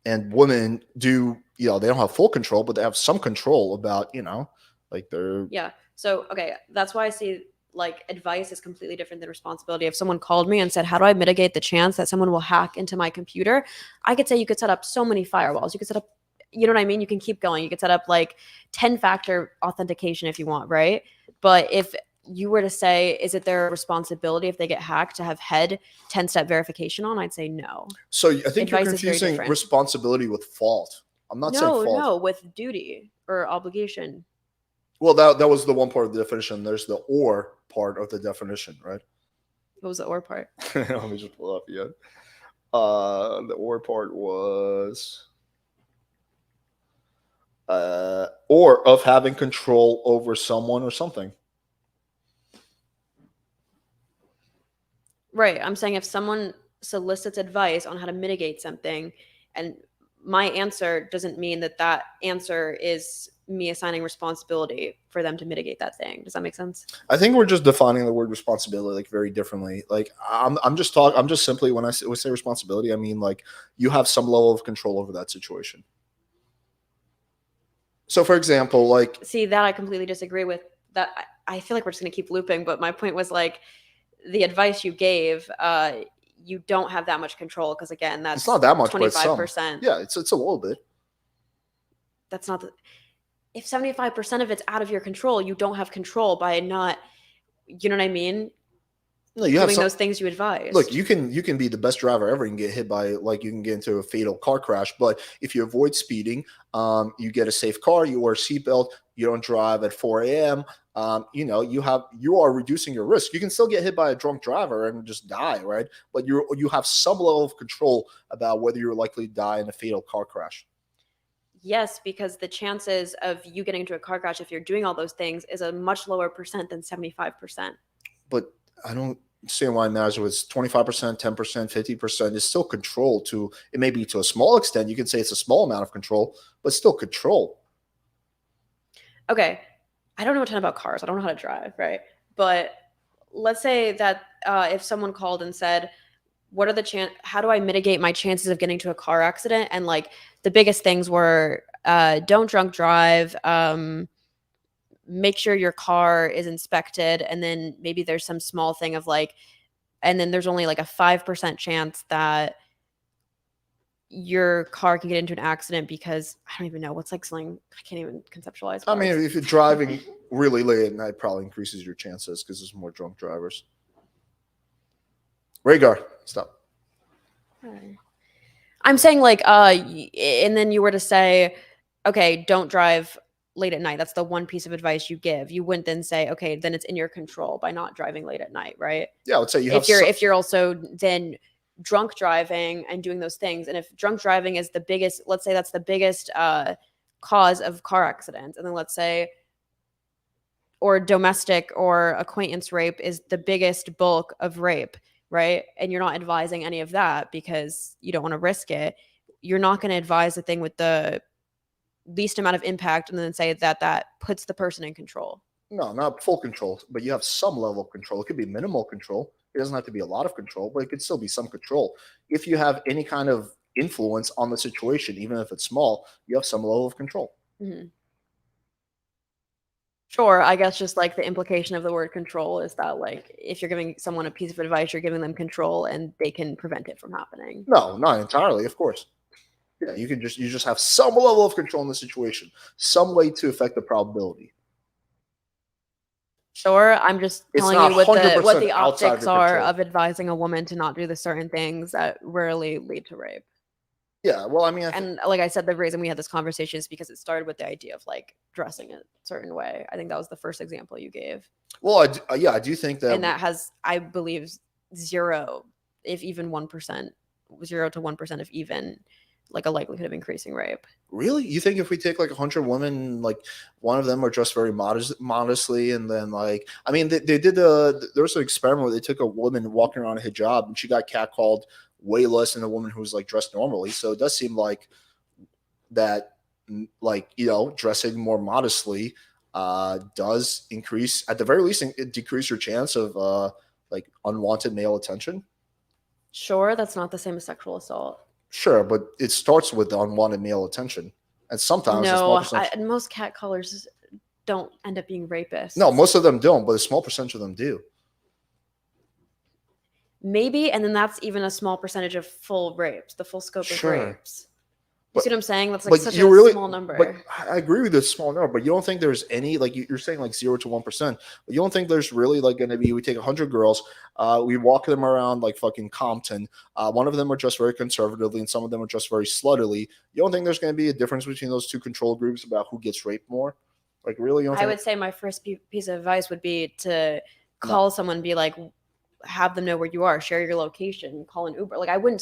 And women do, they don't have full control, but they have some control about, like they're Yeah. So, okay, that's why I see like advice is completely different than responsibility. If someone called me and said, how do I mitigate the chance that someone will hack into my computer? I could say you could set up so many firewalls. You could set up, you know what I mean? You can keep going. You could set up like 10-factor authentication if you want, right? But if you were to say, is it their responsibility if they get hacked to have 10-step verification on? I'd say no. So I think you're Advice is very confusing different. responsibility with fault. I'm not saying fault. No, with duty or obligation. Well, that was the one part of the definition. There's the or part of the definition, right? What was the or part? Let me just pull it up again. The or part was or of having control over someone or something. Right. I'm saying if someone solicits advice on how to mitigate something, and my answer doesn't mean that answer is me assigning responsibility for them to mitigate that thing. Does that make sense? I think we're just defining the word responsibility like very differently. Like I'm just simply when I say responsibility, I mean like you have some level of control over that situation. So for example, like see that I completely disagree with that. I feel like we're just gonna keep looping, but my point was like the advice you gave, you don't have that much control because again, that's it's not that much, 25%. Yeah, it's a little bit. That's not if 75% of it's out of your control, you don't have control by not, you know what I mean? No, you have doing those things you advise. Look, you can be the best driver ever and get hit by you can get into a fatal car crash. But if you avoid speeding, you get a safe car, you wear a seatbelt, you don't drive at 4 a.m. You are reducing your risk. You can still get hit by a drunk driver and just die, right? But you have some level of control about whether you're likely to die in a fatal car crash. Yes, because the chances of you getting into a car crash if you're doing all those things is a much lower percent than 75%. But I don't understand why it matters. If it's 25%, 10%, 50%, it's still control it may be to a small extent. You can say it's a small amount of control, but still control. Okay. I don't know a ton about cars. I don't know how to drive, right? But let's say that if someone called and said, how do I mitigate my chances of getting to a car accident? And like the biggest things were don't drunk drive, make sure your car is inspected, and then maybe there's some small thing of like, and then there's only like a 5% chance that your car can get into an accident because I don't even know what's like something I can't even conceptualize. I mean, if you're driving really late at night, probably increases your chances because there's more drunk drivers. Rhaegar, stop. I'm saying like, and then you were to say, okay, don't drive late at night. That's the one piece of advice you give. You wouldn't then say, okay, then it's in your control by not driving late at night, right? Yeah, I would say if you're also then drunk driving and doing those things. And if drunk driving is the biggest, let's say that's the biggest cause of car accidents, and then let's say, or domestic or acquaintance rape is the biggest bulk of rape, right? And you're not advising any of that because you don't want to risk it. You're not going to advise the thing with the least amount of impact and then say that that puts the person in control. No, not full control, but you have some level of control. It could be minimal control. It doesn't have to be a lot of control, but it could still be some control. If you have any kind of influence on the situation, even if it's small, you have some level of control. Mm-hmm. Sure, I guess just like the implication of the word control is that like if you're giving someone a piece of advice, you're giving them control and they can prevent it from happening. No, not entirely, of course. Yeah, you just have some level of control in the situation, some way to affect the probability. Sure, I'm just It's telling not you what the 100% outside of optics your are control. of advising a woman to not do the certain things that rarely lead to rape. Yeah, well, I mean, And like I said, the reason we had this conversation is because it started with the idea of like dressing a certain way. I think that was the first example you gave. well, I do think that, And that has, I believe, 0, if even 1%, 0 to 1% of even like a likelihood of increasing rape. really, you think if we take like 100 women, like one of them are dressed very modestly, and then like, I mean, they did there was an experiment where they took a woman walking around in a hijab and she got catcalled way less than a woman who was like dressed normally. So it does seem like that, like, you know, dressing more modestly does increase, at the very least, it decrease your chance of like unwanted male attention. Sure, that's not the same as sexual assault. Sure, but it starts with the unwanted male attention, and sometimes a small No, percentage. most catcallers don't end up being rapists. No, most of them don't, but a small percentage of them do. Maybe, and then that's even a small percentage of full rapes, the full scope Sure. of rapes. You But- see what I'm saying? That's like But such you a really, small number. but I agree with this small number, but you don't think there's any, like you're saying like 0 to 1%, but you don't think there's really like going to be, we take 100 girls, we walk them around like fucking Compton. One of them are dressed very conservatively and some of them are dressed very sluttily. You don't think there's going to be a difference between those two control groups about who gets raped more? Like, really? You don't I think? would say my first piece of advice would be to call someone, be like, have them know where you are, share your location, call an Uber. Like, I wouldn't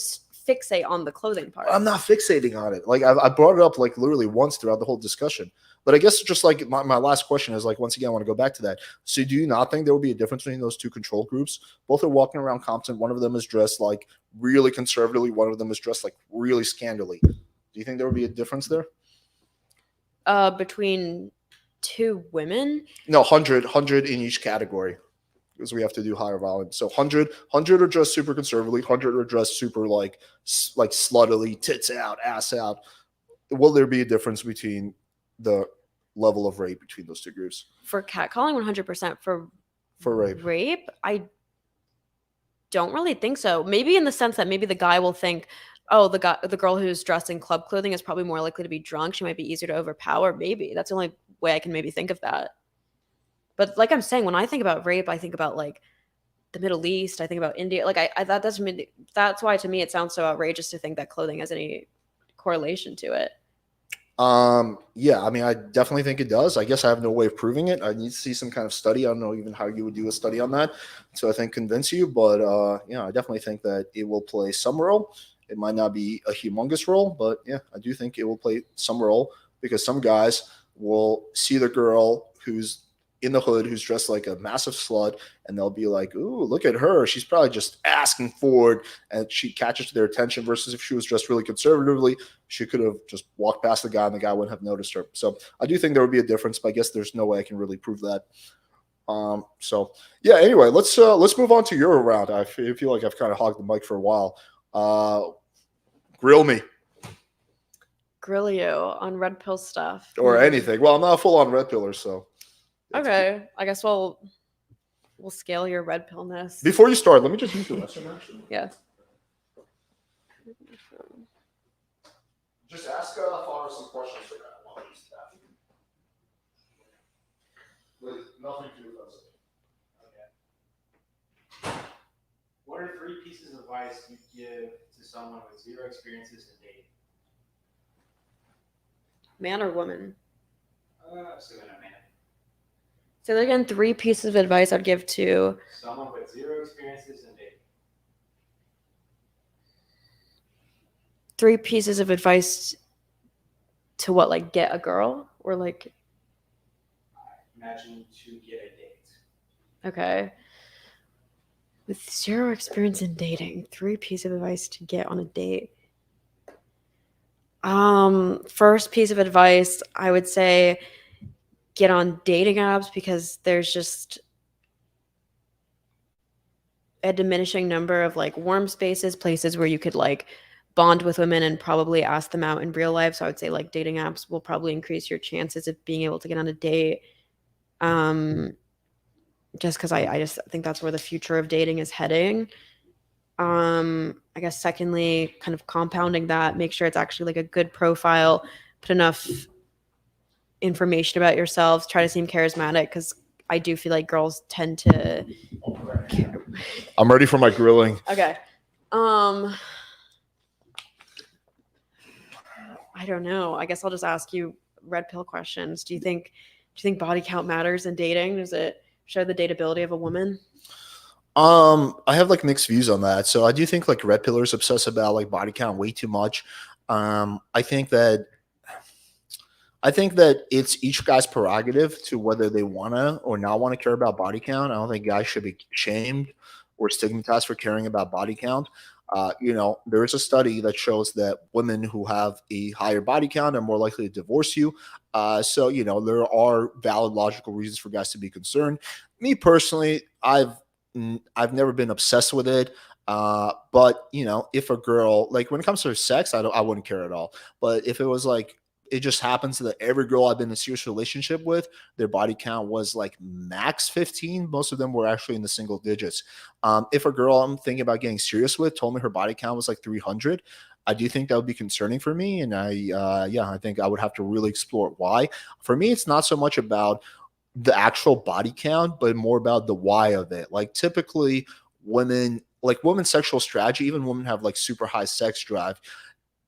fixate on the clothing part. I'm not fixating on it. Like, I brought it up like literally once throughout the whole discussion. But I guess just like my last question is like, once again, I want to go back to that. So do you not think there will be a difference between those two control groups? Both are walking around Compton. One of them is dressed like really conservatively. One of them is dressed like really scandally. Do you think there would be a difference there? Between two women? No, 100 in each category, because we have to do higher volume. So 100 are dressed super conservatively. 100 are dressed super like sluttily, tits out, ass out. Will there be a difference between the level of rape between those two groups? For catcalling, 100%. For rape, I don't really think so. Maybe in the sense that maybe the guy will think, oh, the girl who's dressed in club clothing is probably more likely to be drunk. She might be easier to overpower. Maybe that's the only way I can maybe think of that. But like I'm saying, when I think about rape, I think about like the Middle East. I think about India. Like that's why to me it sounds so outrageous to think that clothing has any correlation to it. Yeah, I mean, I definitely think it does. I guess I have no way of proving it. I need to see some kind of study. I don't know even how you would do a study on that. So I think convince you, but I definitely think that it will play some role. It might not be a humongous role, but yeah, I do think it will play some role, because some guys will see the girl who's in the hood, who's dressed like a massive slut, and they'll be like, ooh, look at her. She's probably just asking for it, and she catches their attention, versus if she was dressed really conservatively, she could have just walked past the guy and the guy wouldn't have noticed her. So I do think there would be a difference, but I guess there's no way I can really prove that. So yeah, anyway, let's move on to your round. I feel like I've kind of hogged the mic for a while. Grill me. Grill you on red pill stuff. Or anything. Well, I'm not a full-on red pillar, so. Okay, I guess we'll scale your red pillness. Before you start, let me just use the restroom, actually. Yeah. Just ask Farha some questions for that while he's bathroom. With nothing too offensive. Okay. What are 3 pieces of advice you give to someone with 0 experiences in dating? Man or woman? So then a man. Say that again. 3 pieces of advice I'd give to Someone with 0 experiences in dating. 3 pieces of advice to what, like get a girl or like? Imagine to get a date. Okay. With 0 experience in dating, 3 pieces of advice to get on a date. First piece of advice, I would say get on dating apps because there's just a diminishing number of like warm spaces, places where you could like bond with women and probably ask them out in real life. So I would say like dating apps will probably increase your chances of being able to get on a date. Just because I just think that's where the future of dating is heading. I guess secondly, kind of compounding that, make sure it's actually like a good profile, put enough information about yourselves, try to seem charismatic because I do feel like girls tend to. I'm ready for my grilling. Okay. I don't know. I guess I'll just ask you red pill questions. Do you think body count matters in dating? Does it show the dateability of a woman? I have like mixed views on that. So I do think like red pillars obsess about like body count way too much. I think that it's each guy's prerogative to whether they wanna or not want to care about body count. I don't think guys should be shamed or stigmatized for caring about body count. There is a study that shows that women who have a higher body count are more likely to divorce you. So there are valid logical reasons for guys to be concerned. Me personally, I've never been obsessed with it. But if a girl, like when it comes to sex, I wouldn't care at all. But if it was like it just happens that every girl I've been in a serious relationship with, their body count was like max 15. Most of them were actually in the single digits. If a girl I'm thinking about getting serious with told me her body count was like 300, I do think that would be concerning for me. And I think I would have to really explore why. For me, it's not so much about the actual body count, but more about the why of it. Like typically women's sexual strategy, even women have like super high sex drive,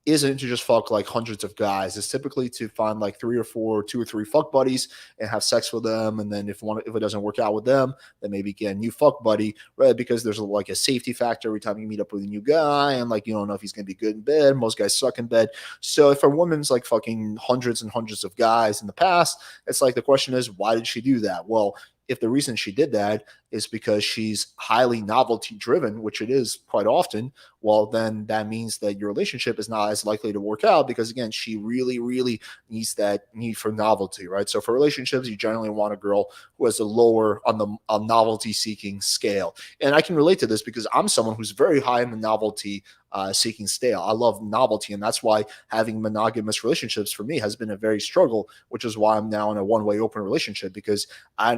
isn't to just fuck like hundreds of guys. It's typically to find like 3 or 4, 2 or 3 fuck buddies and have sex with them. And then if it doesn't work out with them, then maybe get a new fuck buddy, right? Because there's like a safety factor every time you meet up with a new guy, and like you don't know if he's gonna be good in bed. Most guys suck in bed. So if a woman's like fucking hundreds and hundreds of guys in the past, it's like the question is, why did she do that? Well, if the reason she did that is because she's highly novelty driven, which it is quite often, well, then that means that your relationship is not as likely to work out because, again, she really, really needs that need for novelty, right? So for relationships, you generally want a girl who has a lower on the novelty seeking scale. And I can relate to this because I'm someone who's very high in the novelty seeking scale. I love novelty, and that's why having monogamous relationships for me has been a very struggle, which is why I'm now in a one-way open relationship because I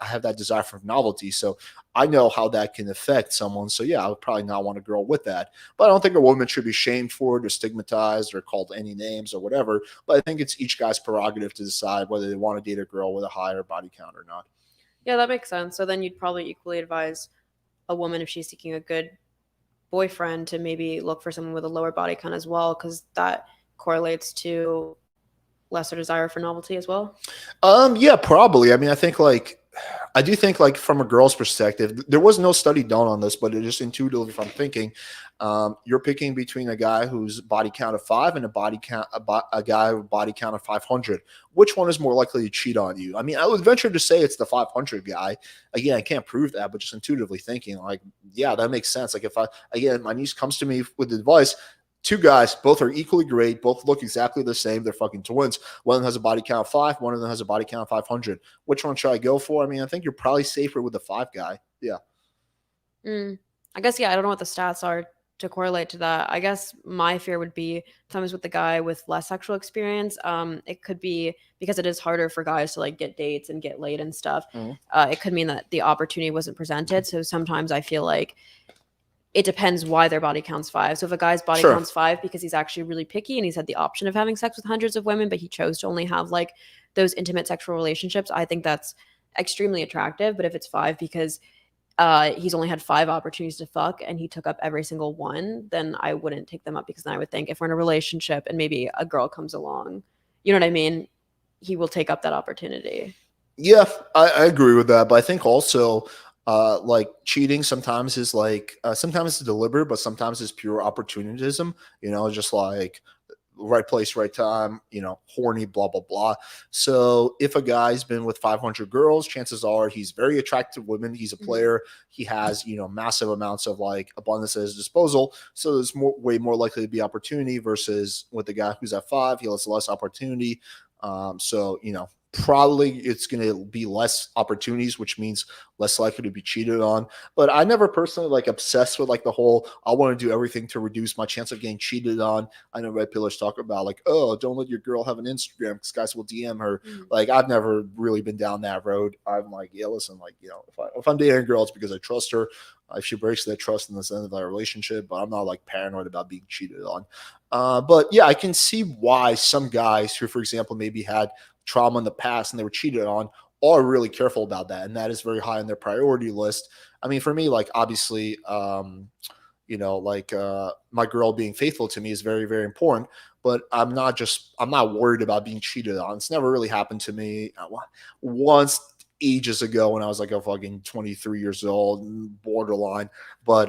have that desire for novelty. So I know how that can affect someone. So yeah, I would probably not want a girl with that. But I don't think a woman should be shamed for it or stigmatized or called any names or whatever. But I think it's each guy's prerogative to decide whether they want to date a girl with a higher body count or not. Yeah, that makes sense. So then you'd probably equally advise a woman if she's seeking a good boyfriend to maybe look for someone with a lower body count as well, because that correlates to lesser desire for novelty as well. Yeah, probably. I mean, I do think like from a girl's perspective, there was no study done on this, but it just intuitively, if I'm thinking, you're picking between a guy whose body count of 5 and a guy with body count of 500. Which one is more likely to cheat on you? I mean, I would venture to say it's the 500 guy. Again, I can't prove that, but just intuitively thinking, like, yeah, that makes sense. Like my niece comes to me with advice. 2 guys, both are equally great, both look exactly the same. They're fucking twins. One of them has a body count of 5, one of them has a body count of 500. Which one should I go for? I mean, I think you're probably safer with the 5 guy. Yeah. I guess, yeah, I don't know what the stats are to correlate to that. I guess my fear would be sometimes with the guy with less sexual experience. It could be because it is harder for guys to like get dates and get laid and stuff. It could mean that the opportunity wasn't presented. So sometimes I feel like it depends why their body count's 5. So if a guy's body count's 5 because he's actually really picky and he's had the option of having sex with hundreds of women, but he chose to only have like those intimate sexual relationships, I think that's extremely attractive. But if it's 5 because he's only had 5 opportunities to fuck and he took up every single one, then I wouldn't take them up, because then I would think if we're in a relationship and maybe a girl comes along, you know what I mean, he will take up that opportunity. Yeah, I agree with that. But I think also Like cheating sometimes is like sometimes it's deliberate, but sometimes it's pure opportunism. Just like right place, right time, horny, blah, blah, blah. So if a guy's been with 500 girls, chances are he's very attractive to women. He's a player. He has, massive amounts of like abundance at his disposal. So there's way more likely to be opportunity versus with the guy who's at 5, he has less opportunity. So, probably it's going to be less opportunities, which means less likely to be cheated on. But I never personally like obsessed with like the whole, I want to do everything to reduce my chance of getting cheated on. I know red pillars talk about like, oh, don't let your girl have an Instagram because guys will DM her. Like I've never really been down that road. I'm like, yeah, listen, like, if I'm dating a girl, it's because I trust her. If she breaks that trust in the end of our relationship, but I'm not like paranoid about being cheated on. But yeah, I can see why some guys who, for example, maybe had trauma in the past and they were cheated on are really careful about that, and that is very high on their priority list. I mean, for me, like obviously, my girl being faithful to me is very, very important. But I'm not worried about being cheated on. It's never really happened to me. Once ages ago when I was like a fucking 23 years old, borderline, but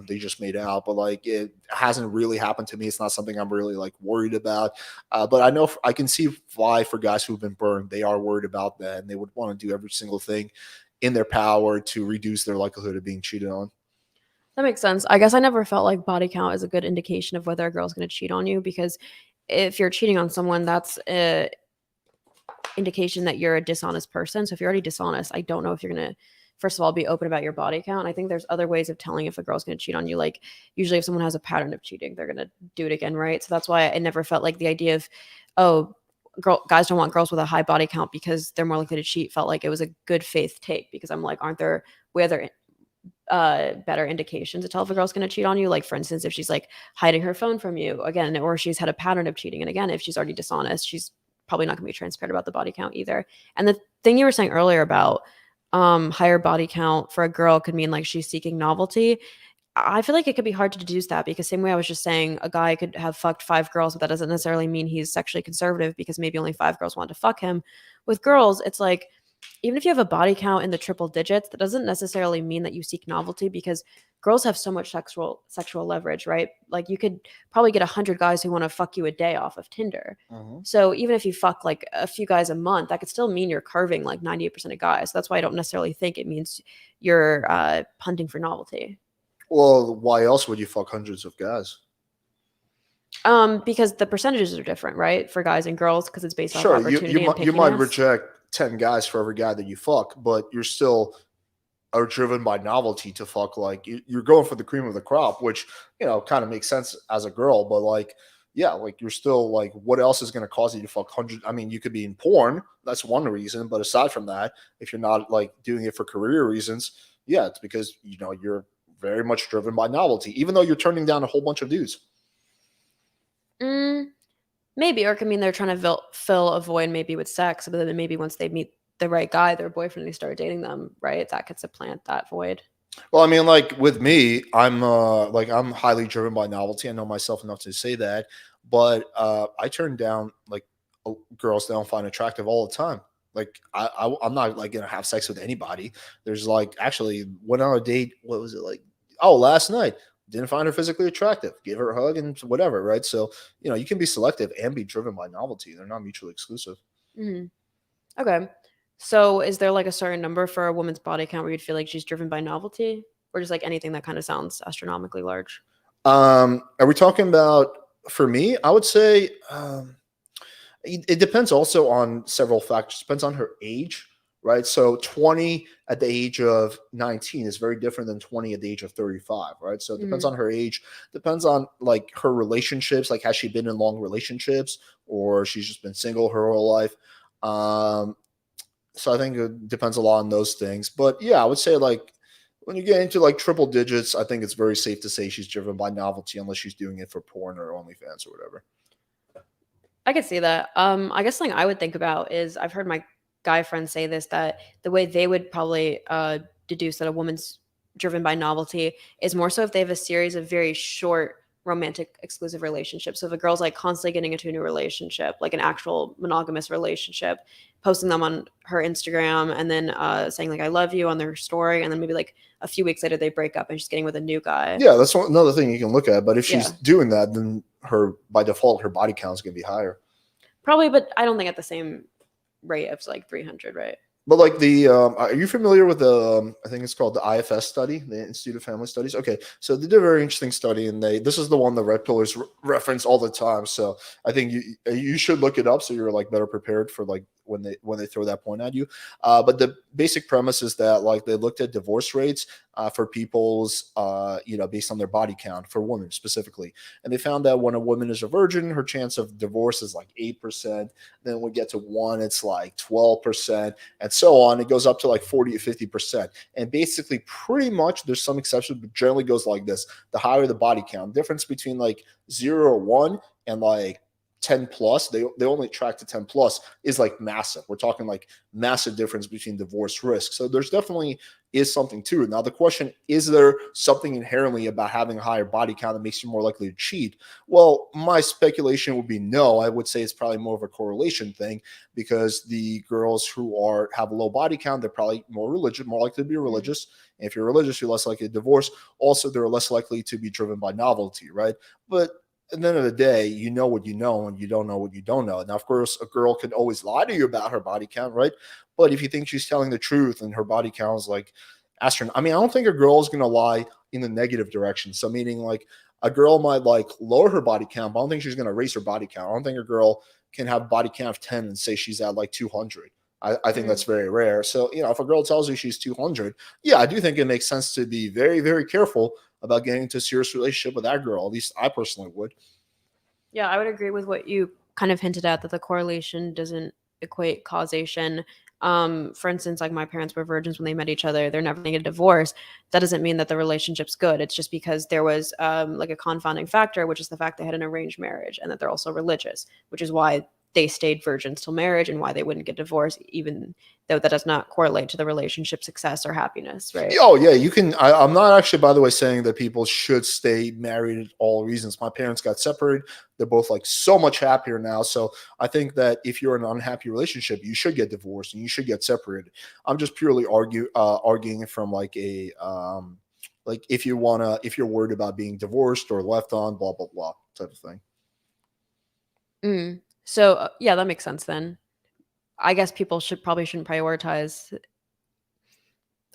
they just made out. But like it hasn't really happened to me. It's not something I'm really like worried about. But I know I can see why for guys who've been burned, they are worried about that and they would want to do every single thing in their power to reduce their likelihood of being cheated on. That makes sense. I guess I never felt like body count is a good indication of whether a girl's going to cheat on you, because if you're cheating on someone, that's a indication that you're a dishonest person. So if you're already dishonest, I don't know if you're going to, first of all, be open about your body count. I think there's other ways of telling if a girl's going to cheat on you. Like usually if someone has a pattern of cheating, they're going to do it again, right? So that's why I never felt like the idea of, oh, guys don't want girls with a high body count because they're more likely to cheat, felt like it was a good faith take, because I'm like, aren't there other better indications to tell if a girl's going to cheat on you? Like for instance, if she's like hiding her phone from you again, or she's had a pattern of cheating, and again, if she's already dishonest, she's probably not going to be transparent about the body count either. And the thing you were saying earlier about higher body count for a girl could mean like she's seeking novelty. I feel like it could be hard to deduce that, because same way I was just saying a guy could have fucked 5 girls, but that doesn't necessarily mean he's sexually conservative because maybe only 5 girls wanted to fuck him. With girls, it's like, even if you have a body count in the triple digits, that doesn't necessarily mean that you seek novelty, because girls have so much sexual leverage, right? Like you could probably get 100 guys who want to fuck you a day off of Tinder. So even if you fuck like a few guys a month, that could still mean you're carving like 98% of guys. So that's why I don't necessarily think it means you're punting for novelty. Well, why else would you fuck hundreds of guys? Because the percentages are different, right, for guys and girls, because it's based off Sure, opportunity and you might pickiness. reject 10 guys for every guy that you fuck, but you're still are driven by novelty to fuck. Like you're going for the cream of the crop, which kind of makes sense as a girl, but like yeah, like you're still like, what else is going to cause you to fuck 100? I mean, you could be in porn, that's one reason, but aside from that, if you're not like doing it for career reasons, yeah, it's because you're very much driven by novelty, even though you're turning down a whole bunch of dudes. Maybe, or it could mean they're trying to fill a void maybe with sex, but then maybe once they meet the right guy, their boyfriend, they start dating them, right? That could supplant that void. Well, I mean, like with me, I'm highly driven by novelty. I know myself enough to say that, but I turn down like girls that I don't find attractive all the time. Like I'm not like gonna have sex with anybody. There's like actually went on a date. What was it like? Oh, last night. Didn't find her physically attractive. Give her a hug and whatever, right? So you can be selective and be driven by novelty. They're not mutually exclusive. Okay. So is there like a certain number for a woman's body count where you'd feel like she's driven by novelty, or just like anything that kind of sounds astronomically large? Are we talking about, for me, I would say it depends also on several factors. It depends on her age, right? So 20 at the age of 19 is very different than 20 at the age of 35, right? So it depends on her age, depends on like her relationships, like has she been in long relationships or she's just been single her whole life. So I think it depends a lot on those things. But yeah, I would say like when you get into like triple digits, I think it's very safe to say she's driven by novelty unless she's doing it for porn or OnlyFans or whatever. I could see that. I guess something I would think about is, I've heard my guy friends say this, that the way they would probably deduce that a woman's driven by novelty is more so if they have a series of very short romantic exclusive relationship. So if a girl's like constantly getting into a new relationship, like an actual monogamous relationship, posting them on her Instagram and then saying like I love you on their story, and then maybe like a few weeks later they break up and she's getting with a new guy. Yeah, that's another thing you can look at. But if she's Yeah. doing that, then by default her body count is going to be higher. Probably, but I don't think at the same rate of like 300, right? But like are you familiar with the? I think it's called the IFS study, the Institute of Family Studies. Okay, so they did a very interesting study, and this is the one the Red Pillars reference all the time. So I think you should look it up so you're like better prepared for like when they throw that point at you. But the basic premise is that like they looked at divorce rates for people's based on their body count for women specifically, and they found that when a woman is a virgin, her chance of divorce is like 8%. Then when we get to 1, it's like 12%. And so on, it goes up to like 40 to 50%. And basically, pretty much, there's some exceptions, but generally goes like this. The higher the body count, difference between like 0 or 1 and like 10 plus, they only track to 10 plus, is like massive. We're talking like massive difference between divorce risk. So there's definitely is something to it. Now the question, is there something inherently about having a higher body count that makes you more likely to cheat? Well, my speculation would be no. I would say it's probably more of a correlation thing, because the girls who have a low body count, they're probably more religious, more likely to be religious. And if you're religious, you're less likely to divorce. Also, they're less likely to be driven by novelty, right? But at the end of the day, you know what you know, and you don't know what you don't know. Now, of course, a girl can always lie to you about her body count, right? But if you think she's telling the truth and her body count is like astronaut, I mean, I don't think a girl is going to lie in the negative direction. So meaning like a girl might like lower her body count, but I don't think she's going to raise her body count. I don't think a girl can have body count of 10 and say she's at like 200. I think that's very rare. So, if a girl tells you she's 200, yeah, I do think it makes sense to be very, very careful about getting into a serious relationship with that girl. At least I personally would. Yeah, I would agree with what you kind of hinted at, that the correlation doesn't equate causation. For instance, like my parents were virgins when they met each other. They're never going to get a divorce. That doesn't mean that the relationship's good. It's just because there was like a confounding factor, which is the fact they had an arranged marriage and that they're also religious, which is why they stayed virgins till marriage and why they wouldn't get divorced, even though that does not correlate to the relationship success or happiness, right? Oh, yeah, you can. I'm not actually, by the way, saying that people should stay married at all reasons. My parents got separated. They're both like so much happier now. So I think that if you're in an unhappy relationship, you should get divorced and you should get separated. I'm just purely arguing from like a like if you're worried about being divorced or left on, blah blah blah type of thing. So yeah, that makes sense then. I guess people shouldn't prioritize.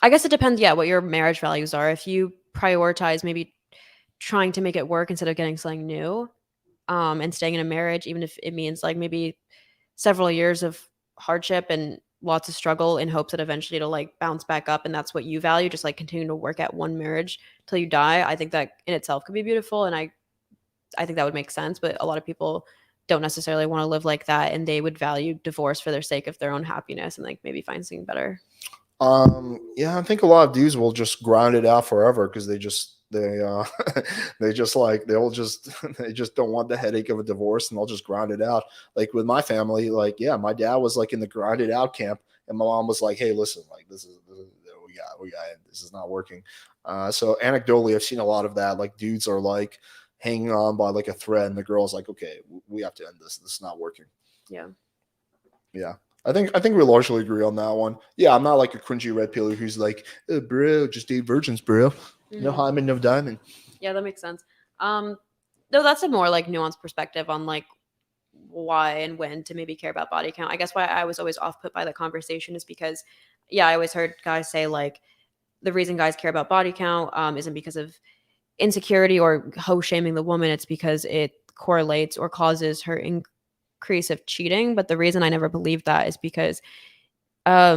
I guess it depends, what your marriage values are. If you prioritize maybe trying to make it work instead of getting something new, and staying in a marriage, even if it means like maybe several years of hardship and lots of struggle in hopes that eventually it'll like bounce back up, and that's what you value, just like continuing to work at one marriage till you die. I think that in itself could be beautiful, and I think that would make sense. But a lot of people don't necessarily want to live like that, and they would value divorce for their sake of their own happiness and like maybe find something better. Yeah, I think a lot of dudes will just grind it out forever because they just don't want the headache of a divorce, and they'll just grind it out. Like with my family, like my dad was like in the grind it out camp, and my mom was like, "Hey, listen, like this is we got this is not working." So anecdotally, I've seen a lot of that. Like dudes are like hanging on by like a thread, and the girl's like, "Okay, we have to end this. This is not working." Yeah. I think we largely agree on that one. Yeah, I'm not like a cringy red pillar who's like, bro, just date virgins, bro. No hymen, no diamond. Yeah, that makes sense. Though that's a more like nuanced perspective on like why and when to maybe care about body count. I guess why I was always off put by the conversation is because, I always heard guys say like the reason guys care about body count isn't because of insecurity or hoe shaming the woman. It's because it correlates or causes her increase of cheating. But the reason I never believed that is because I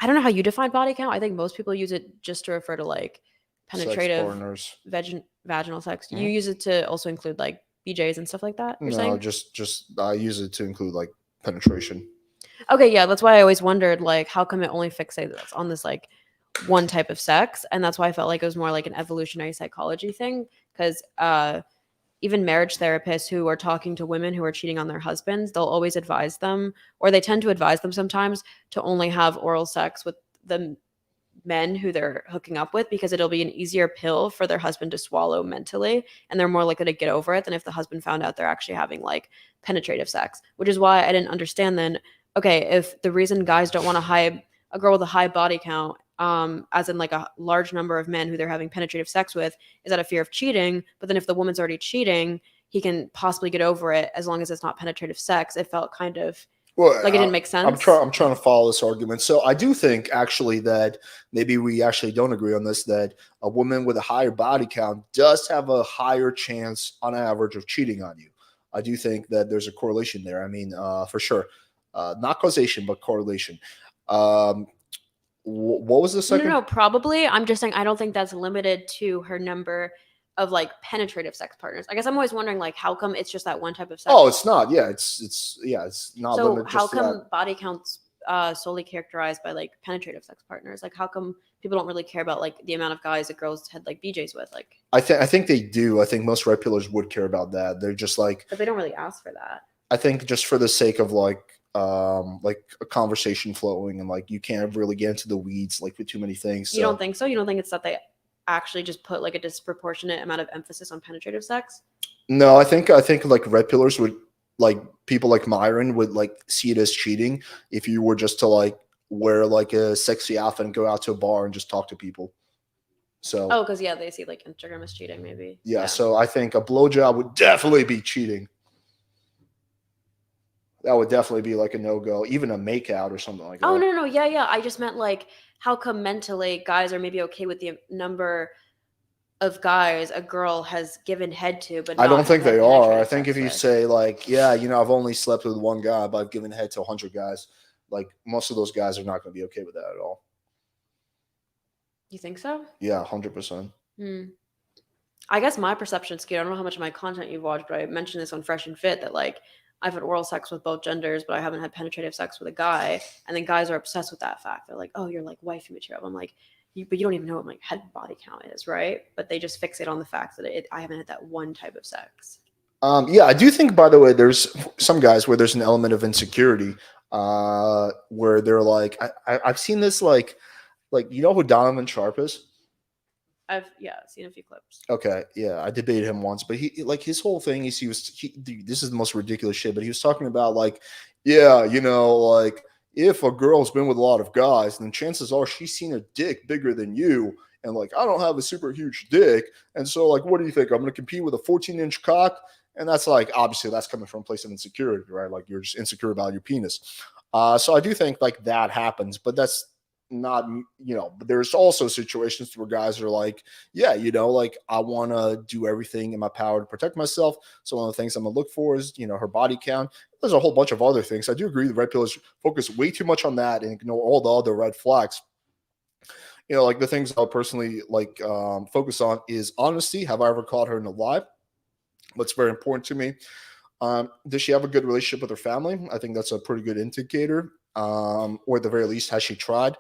don't know how you define body count. I think most people use it just to refer to like penetrative vaginal sex. You use it to also include like BJs and stuff like that? You're saying? just I use it to include like penetration. Okay, yeah, that's why I always wondered like how come it only fixates on this like one type of sex, and that's why I felt like it was more like an evolutionary psychology thing, because even marriage therapists who are talking to women who are cheating on their husbands, they'll always advise them, or they tend to advise them sometimes, to only have oral sex with the men who they're hooking up with, because it'll be an easier pill for their husband to swallow mentally, and they're more likely to get over it than if the husband found out they're actually having like penetrative sex. Which is why I didn't understand then, okay, if the reason guys don't want a girl with a high body count, as in like a large number of men who they're having penetrative sex with, is out of fear of cheating, but then if the woman's already cheating, he can possibly get over it as long as it's not penetrative sex. It felt kind of Well, like it didn't make sense. I'm trying to follow this argument. So I do think actually that maybe we actually don't agree on this, that a woman with a higher body count does have a higher chance on average of cheating on you. I do think that there's a correlation there. I mean, for sure. Not causation, but correlation. What was the second? No, probably. I'm just saying I don't think that's limited to her number of like penetrative sex partners. I guess I'm always wondering like how come it's just that one type of sex? Oh, it's not. Yeah, it's not So limited. how Just to come that. body counts solely characterized by like penetrative sex partners? Like how come people don't really care about like the amount of guys that girls had like BJs with? Like I think they do. I think most red pillars would care about that. They're just like, but they don't really ask for that. I think just for the sake of like a conversation flowing, and like you can't really get into the weeds like with too many things. You don't think so? You don't think it's that they actually just put like a disproportionate amount of emphasis on penetrative sex? No, I think like red pillars would, like people like Myron would like see it as cheating if you were just to like wear like a sexy outfit and go out to a bar and just talk to people. So Oh, because yeah, they see like Instagram as cheating, maybe. yeah, so I think a blowjob would definitely be cheating. That would definitely be like a no-go, even a makeout or something like that. Oh no, yeah. I just meant like how come mentally guys are maybe okay with the number of guys a girl has given head to, but I not don't think have they had are. I penetrative think sex if you with. say like, yeah, I've only slept with one guy, but I've given head to 100 guys, like most of those guys are not going to be okay with that at all. You think so? Yeah, 100%. I guess my perception's skewed. I don't know how much of my content you've watched, but I mentioned this on Fresh and Fit that like I've had oral sex with both genders, but I haven't had penetrative sex with a guy. And then guys are obsessed with that fact. They're like, oh, you're like wifey material. I'm like, but you don't even know what my head body count is, right? But they just fixate on the fact that I haven't had that one type of sex. Yeah, I do think, by the way, there's some guys where there's an element of insecurity, where they're like, I've seen this like who Donovan Sharp is? I've seen a few clips. Okay, yeah, I debated him once, but he like his whole thing is dude, this is the most ridiculous shit, but he was talking about like, yeah, like if a girl's been with a lot of guys, then chances are she's seen a dick bigger than you, and like I don't have a super huge dick, and so like, what do you think? I'm gonna compete with a 14-inch cock? And that's like, obviously that's coming from a place of insecurity, right? Like you're just insecure about your penis. So I do think like that happens, but that's not, but there's also situations where guys are like, yeah, like I want to do everything in my power to protect myself. So one of the things I'm gonna look for is, her body count. There's a whole bunch of other things. I do agree the red pillars focus way too much on that and ignore all the other red flags. Like the things I'll personally like focus on is honesty. Have I ever caught her in a lie? What's very important to me. Does she have a good relationship with her family? I think that's a pretty good indicator. Or at the very least, has she tried?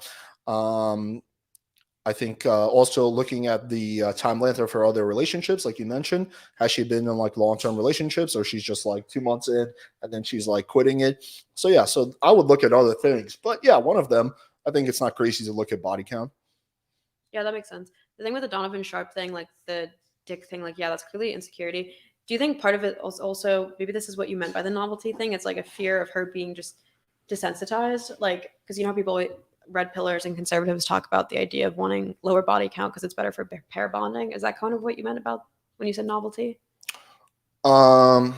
I think also looking at the time length of her other relationships, like you mentioned, has she been in like long-term relationships, or she's just like 2 months in and then she's like quitting it? So yeah, so I would look at other things, but yeah, one of them, I think it's not crazy to look at body count. Yeah, that makes sense. The thing with the Donovan Sharp thing, like the dick thing, like yeah, that's clearly insecurity. Do you think part of it also, maybe this is what you meant by the novelty thing? It's like a fear of her being just desensitized, like because how people, red pillars and conservatives talk about the idea of wanting lower body count because it's better for pair bonding. Is that kind of what you meant about when you said novelty? Not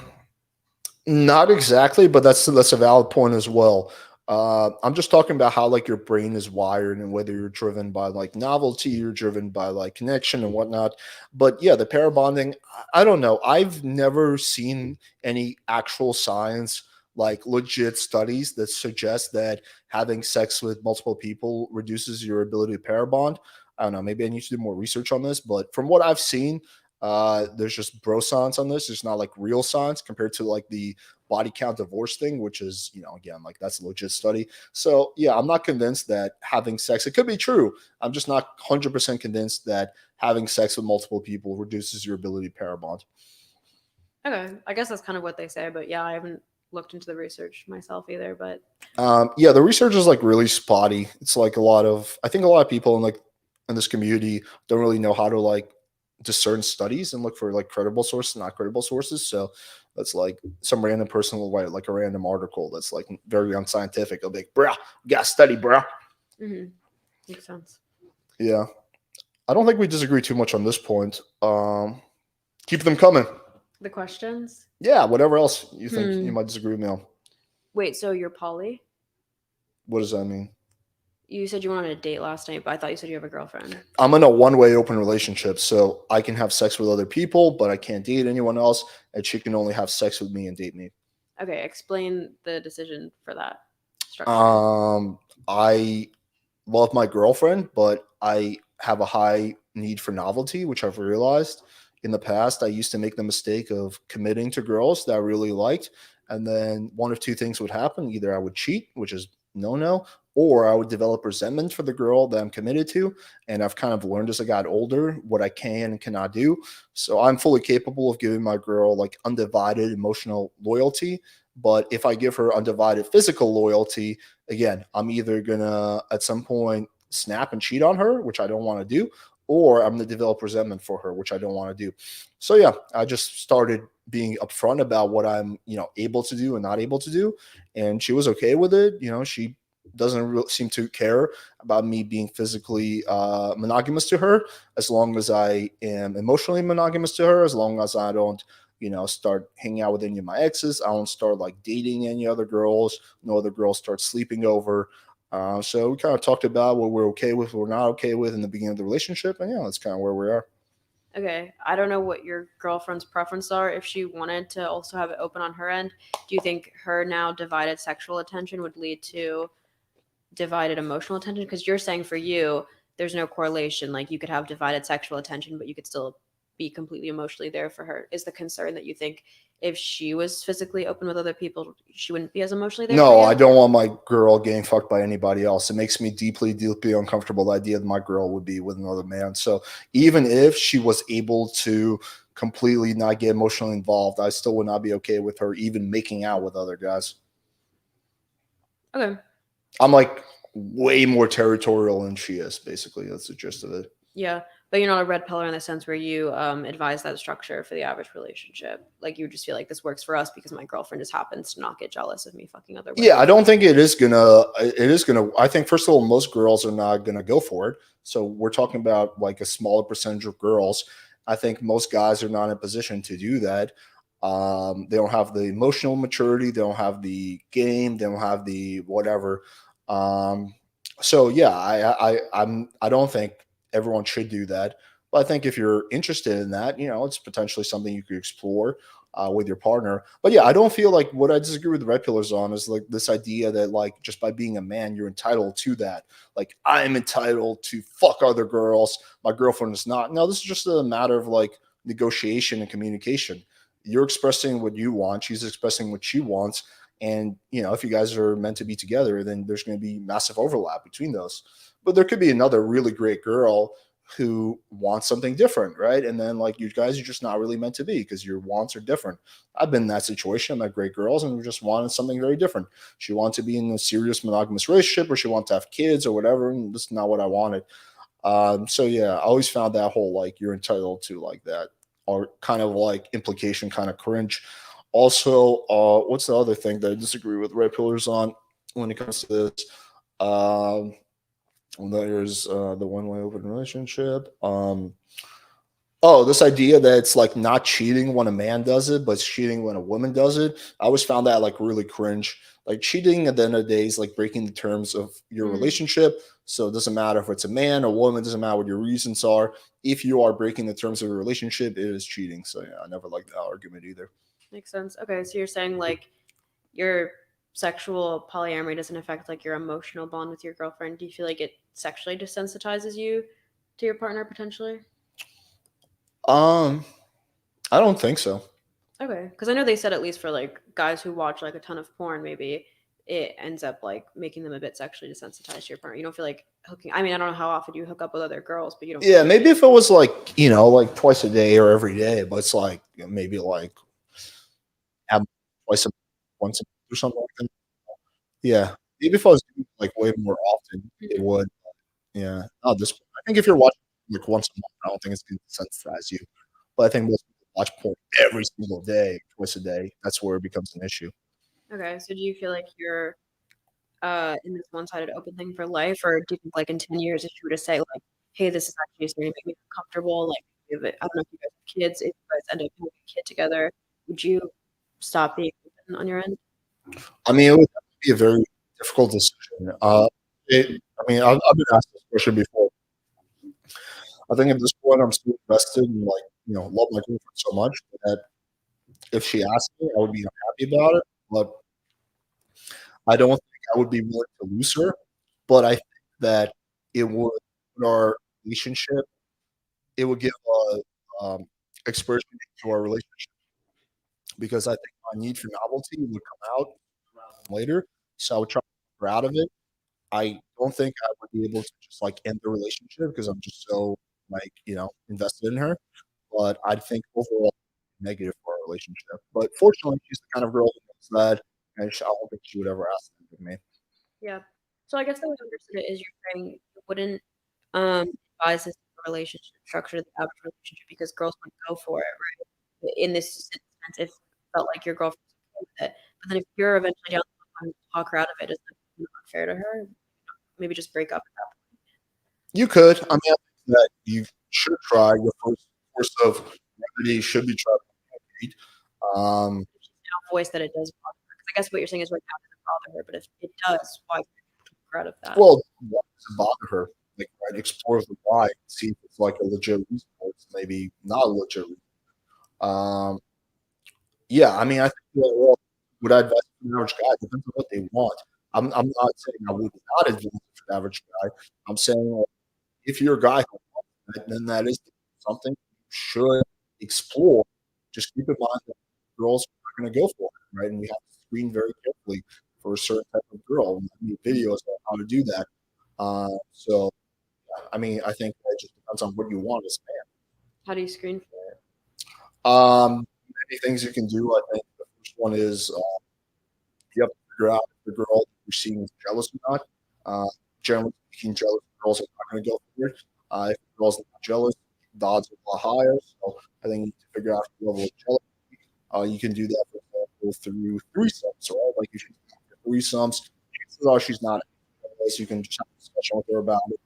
exactly, but that's a valid point as well. I'm just talking about how like your brain is wired and whether you're driven by like novelty, you're driven by like connection and whatnot. But yeah, the pair bonding, I don't know. I've never seen any actual science, like legit studies that suggest that having sex with multiple people reduces your ability to pair bond. I don't know. Maybe I need to do more research on this, but from what I've seen, there's just bro science on this. There's not like real science compared to like the body count divorce thing, which is, again, like that's a legit study. So yeah, I'm not convinced that having sex, it could be true. I'm just not 100% convinced that having sex with multiple people reduces your ability to pair bond. Okay. I guess that's kind of what they say, but yeah, I haven't looked into the research myself either, but Yeah, the research is like really spotty. It's like I think a lot of people in this community don't really know how to like discern studies and look for like credible sources, not credible sources. So that's like some random person will write like a random article that's like very unscientific. They'll be like, bruh, you gotta study, bruh. makes sense. Yeah. I don't think we disagree too much on this point. Keep them coming. The questions? Yeah, whatever else you think you might disagree with me on. Wait, so you're poly? What does that mean? You said you went on a date last night, but I thought you said you have a girlfriend. I'm in a one-way open relationship, so I can have sex with other people, but I can't date anyone else, and she can only have sex with me and date me. Okay, explain the decision for that structure. I love my girlfriend, but I have a high need for novelty, which I've realized. In the past, I used to make the mistake of committing to girls that I really liked, and then one of two things would happen. Either I would cheat, which is no, or I would develop resentment for the girl that I'm committed to. And I've kind of learned as I got older what I can and cannot do. So I'm fully capable of giving my girl like undivided emotional loyalty. But if I give her undivided physical loyalty, again, I'm either gonna at some point snap and cheat on her, which I don't want to do, or I'm going to develop resentment for her, which I don't want to do. So yeah, I just started being upfront about what I'm, able to do and not able to do. And she was okay with it. She doesn't really seem to care about me being physically monogamous to her, as long as I am emotionally monogamous to her, as long as I don't, start hanging out with any of my exes. I don't start like dating any other girls. No other girls start sleeping over. So we kind of talked about what we're okay with, what we're not okay with in the beginning of the relationship. And yeah, that's kind of where we are. Okay. I don't know what your girlfriend's preferences are. If she wanted to also have it open on her end, do you think her now divided sexual attention would lead to divided emotional attention? Because you're saying for you, there's no correlation. Like you could have divided sexual attention, but you could still be completely emotionally there for her. Is the concern that you think if she was physically open with other people, she wouldn't be as emotionally there? No, I don't want my girl getting fucked by anybody else. It makes me deeply, deeply uncomfortable, the idea that my girl would be with another man. So even if she was able to completely not get emotionally involved, I still would not be okay with her even making out with other guys. Okay. I'm like way more territorial than she is, basically. That's the gist of it. Yeah. But you're not a red pillar in the sense where you advise that structure for the average relationship. Like you just feel like this works for us because my girlfriend just happens to not get jealous of me fucking other women. Yeah, I don't think it is gonna. I think first of all, most girls are not gonna go for it. So we're talking about like a smaller percentage of girls. I think most guys are not in a position to do that. They don't have the emotional maturity. They don't have the game. They don't have the whatever. So yeah, I don't think everyone should do that. But I think if you're interested in that, it's potentially something you could explore with your partner. But yeah, I don't feel like what I disagree with the red pillars on is like this idea that like just by being a man, you're entitled to that. Like I'm entitled to fuck other girls. My girlfriend is not. No, this is just a matter of like negotiation and communication. You're expressing what you want. She's expressing what she wants. And, if you guys are meant to be together, then there's going to be massive overlap between those. But there could be another really great girl who wants something different, right? And then like you guys are just not really meant to be because your wants are different. I've been in that situation. I met great girls and we just wanted something very different. She wanted to be in a serious monogamous relationship, or she wanted to have kids or whatever, and that's not what I wanted. So yeah, I always found that whole like you're entitled to like that, or kind of like implication kind of cringe. Also, what's the other thing that I disagree with red pillars on when it comes to this? There's the one-way open relationship. This idea that it's like not cheating when a man does it, but it's cheating when a woman does it. I always found that like really cringe. Like cheating at the end of the day is like breaking the terms of your relationship. So it doesn't matter if it's a man or woman, it doesn't matter what your reasons are. If you are breaking the terms of a relationship, it is cheating. So yeah, I never liked that argument either. Makes sense. Okay, so you're saying like your sexual polyamory doesn't affect like your emotional bond with your girlfriend. Do you feel like it sexually desensitizes you to your partner potentially? I don't think so. Okay, because I know they said at least for like guys who watch like a ton of porn, maybe it ends up like making them a bit sexually desensitized to your partner. You don't feel like hooking. I mean, I don't know how often you hook up with other girls, but you don't. Yeah, maybe if it was like like twice a day or every day, but it's like maybe like have twice a once a month or something like that. Yeah, maybe if I was doing it, like, way more often, it would. Yeah. Oh, this I think if you're watching, like, once a month, I don't think it's gonna desensitize you. But I think most people watch porn every single day, twice a day. That's where it becomes an issue. Okay, so do you feel like you're in this one-sided open thing for life, or do you think like in 10 years if you were to say like, hey, this is actually starting to make me comfortable, like if it, I don't know if you guys have kids, if you guys end up having a kid together, would you stop being open on your end? I mean, it would be a very difficult decision. I've been asked this question before. I think at this point, I'm still invested and, like, love my girlfriend so much that if she asked me, I would be happy about it. But I don't think I would be willing to lose her. But I think that it would put our relationship, it would give a expression to our relationship because I think my need for novelty would come out later. So I would try to get her out of it. I don't think I would be able to just like end the relationship because I'm just so like, invested in her. But I think overall negative for our relationship. But fortunately, she's the kind of girl who knows that, and I don't think she would ever ask that of me. Yeah. So I guess the way I understood it is you're saying you wouldn't advise this relationship structure the average relationship because girls wouldn't go for it, right? In this sense, if it felt like your girlfriend's okay with it. But then if you're eventually down the line to talk her out of it, is that not fair to her? Maybe just break up at that point. You could. I mean, I think that you should try. Your first course of remedy should be try to communicate. Um, Now voice that it does bother her. 'Cause I guess what you're saying is right now it doesn't bother her, but if it does, why take her out of that? well, why does it bother her? Like, right, explore the why, see if it's like a legit reason or it's maybe not a legit reason. Um, yeah, I mean, I think that, well, would I advise an average guy? Depends on what they want. I'm not saying I would not advise it for the average guy. I'm saying, like, if you're a guy who wants that, then that is something you should explore. Just keep in mind that girls are not going to go for it, right? And we have to screen very carefully for a certain type of girl. And we need videos on how to do that. So, I mean, I think it just depends on what you want as a How do you screen for it? man. Many things you can do. I think the first one is you have to figure out if the girl that you're seeing is jealous or not. Generally speaking, jealous girls are not going to go for it. If the girl's not jealous, the odds are a lot higher. So I think you need to figure out the level of jealousy. You can do that, for example, through threesomes, right? Like if she's threesomes, chances are she's not. So you can just have a discussion with her about it.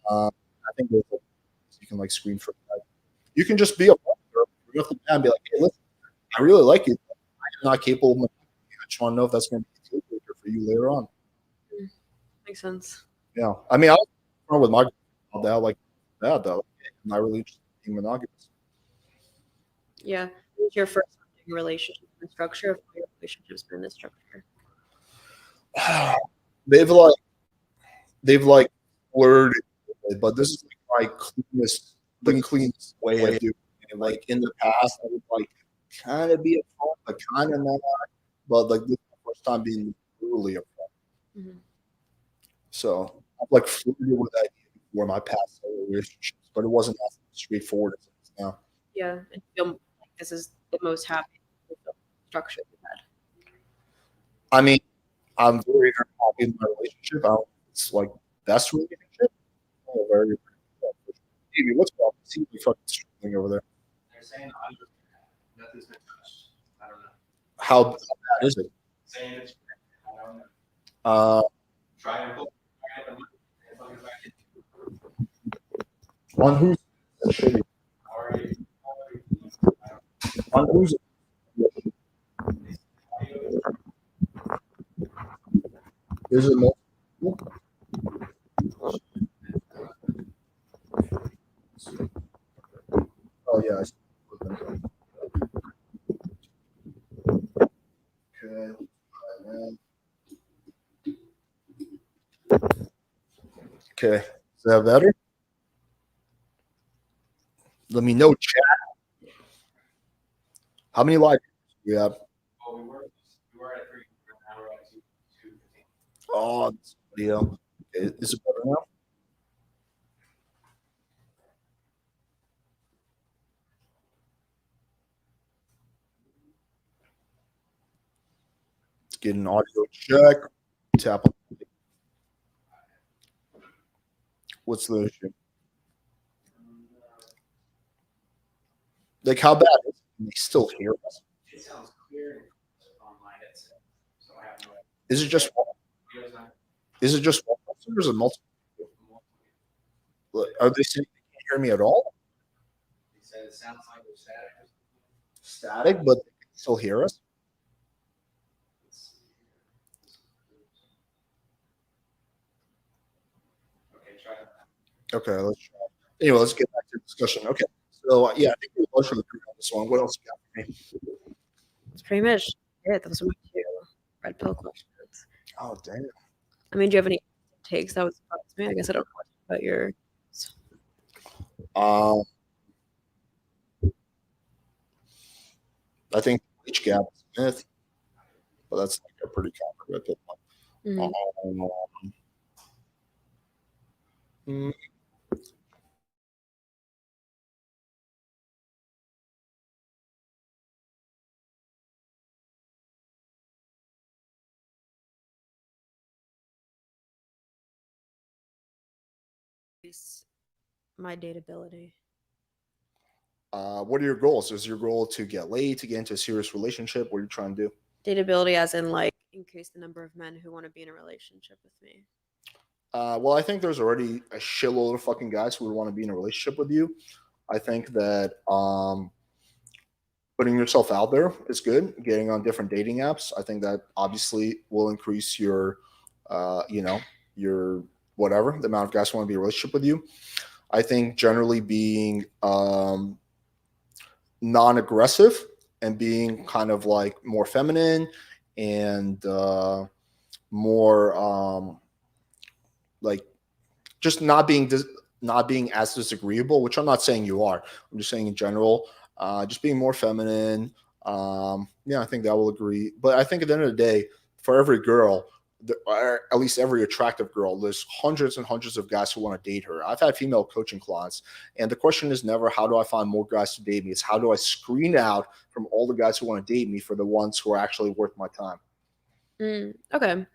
I think there's a, you can like screen for that. You can just be a partner, bring up the man, and be like, "Hey, listen, I really like you. But I'm not capable of monogamy. I just want to know if that's going to be a deal breaker for you later on." Makes sense. Yeah, I mean, I was fun with my girl that like that though. I'm not really interested in being monogamous. Yeah. What's your first relationship and structure of all your relationships been this structure? they've like they've like worded it, but this is like my cleanest way of doing it. Like in the past, I would like kind of be upfront, but kind of not. But like this is my first time being brutally upfront. Mhm. So I've like flirted with that idea before my past relationships, but it wasn't as straightforward as it is now. Yeah. And feel like this is the most happy structure you've had. I mean, I'm very, very happy in my relationship. I don't think it's like best relationship. Oh, very, Davey, what's wrong? It seems like fucking struggling over there. They're saying nothing's been touched. I don't know. How bad is it? Saying it's I don't know. Uh, Try and put it back in. on who's shitty? Already. On who's is it multiple? Oh yeah. I see. Okay. Okay. Is that better? Let me know, chat. How many live do we have? Well, we were at 3, now we're at 2. Oh, this video. Okay. Is it better now? get an audio check. Tap on. What's the issue? Like, how bad is it? Can they still hear us? It sounds clear on my headset, so I have no idea. Is it just one? Is it just one person or is it multiple? Are they saying they can't hear me at all? He said it sounds like we're static. Static, but they can still hear us? Okay, try that. Okay, let's try. Anyway, let's get back to the discussion. Okay, so yeah, I think we largely agree on this one. What else you got for me? It's pretty much it. Those are my two red pill questions. Oh, damn. I mean, do you have any takes that would surprise me? I guess I don't know much about your. I think the age gap is a myth, but that's like a pretty common red pill one. Mm, My dateability. what are your goals? Is your goal to get laid, to get into a serious relationship? What are you trying to do? Dateability, as in like increase the number of men who want to be in a relationship with me. Well, I think there's already a shitload of fucking guys who would want to be in a relationship with you. I think that putting yourself out there is good. Getting on different dating apps, I think that obviously will increase your, your whatever, the amount of guys who want to be in a relationship with you. I think generally being non-aggressive and being kind of like more feminine and more like just not being as disagreeable, which I'm not saying you are. I'm just saying in general, just being more feminine. Yeah, I think that will agree. But I think at the end of the day, for every girl, or at least every attractive girl, there's hundreds and hundreds of guys who want to date her. I've had female coaching clients, and the question is never how do I find more guys to date me? It's how do I screen out from all the guys who want to date me for the ones who are actually worth my time. Okay.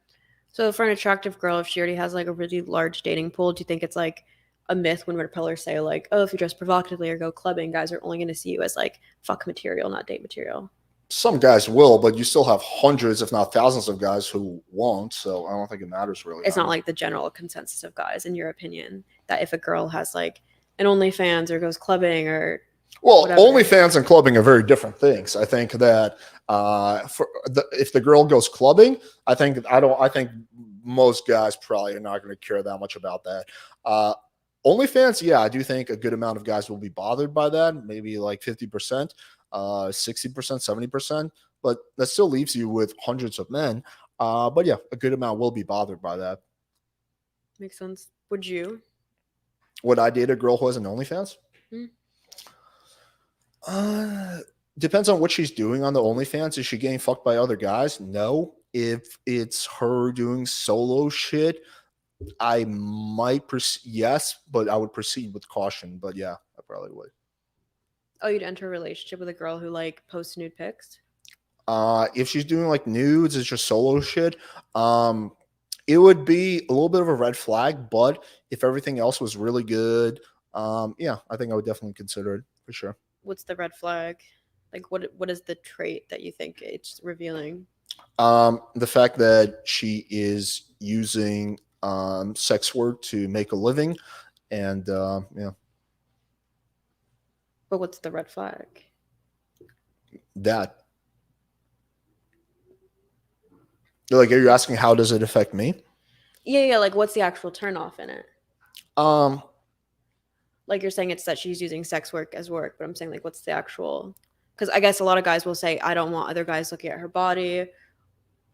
So for an attractive girl, if she already has like a really large dating pool, do you think it's like a myth when repellers say like, oh, if you dress provocatively or go clubbing, guys are only going to see you as like fuck material, not date material? Some guys will, but you still have hundreds, if not thousands, of guys who won't. So I don't think it matters really. It's not like the general consensus of guys, in your opinion, that if a girl has like an OnlyFans or goes clubbing or whatever. OnlyFans and clubbing are very different things. I think that if the girl goes clubbing, I think most guys probably are not going to care that much about that. OnlyFans, yeah, I do think a good amount of guys will be bothered by that. Maybe like 50%. 60%, 70%, but that still leaves you with hundreds of men. But yeah, a good amount will be bothered by that. Makes sense. Would you? Would I date a girl who has an OnlyFans? Depends on what she's doing on the OnlyFans. Is she getting fucked by other guys? No. If it's her doing solo shit, I might yes, but I would proceed with caution. But yeah, I probably would. Oh, you'd enter a relationship with a girl who like posts nude pics? If she's doing like nudes, it's just solo shit. It would be a little bit of a red flag, but if everything else was really good, yeah, I think I would definitely consider it for sure. What's the red flag? Like what is the trait that you think it's revealing? The fact that she is using sex work to make a living, and yeah. But what's the red flag? That. Like, are you asking how does it affect me? Yeah. Like, what's the actual turnoff in it? Like you're saying it's that she's using sex work as work, but I'm saying like, what's the actual? Because I guess a lot of guys will say, I don't want other guys looking at her body,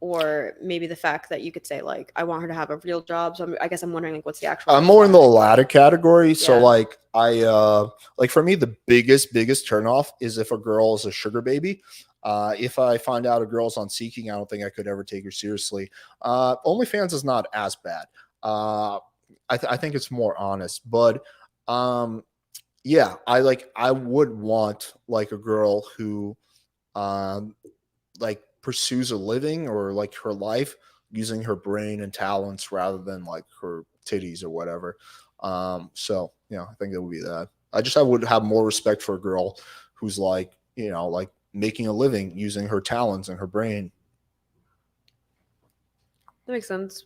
or maybe the fact that you could say like, I want her to have a real job. So I guess I'm wondering like, what's the actual? I'm more in the latter category. Yeah. So like like for me, the biggest turnoff is if a girl is a sugar baby. If I find out a girl's on Seeking, I don't think I could ever take her seriously. OnlyFans is not as bad. I think it's more honest, but yeah, I would want like a girl who like pursues a living or like her life using her brain and talents rather than like her titties or whatever. So yeah, I think that would be that. I would have more respect for a girl who's like, like making a living using her talents and her brain. That makes sense.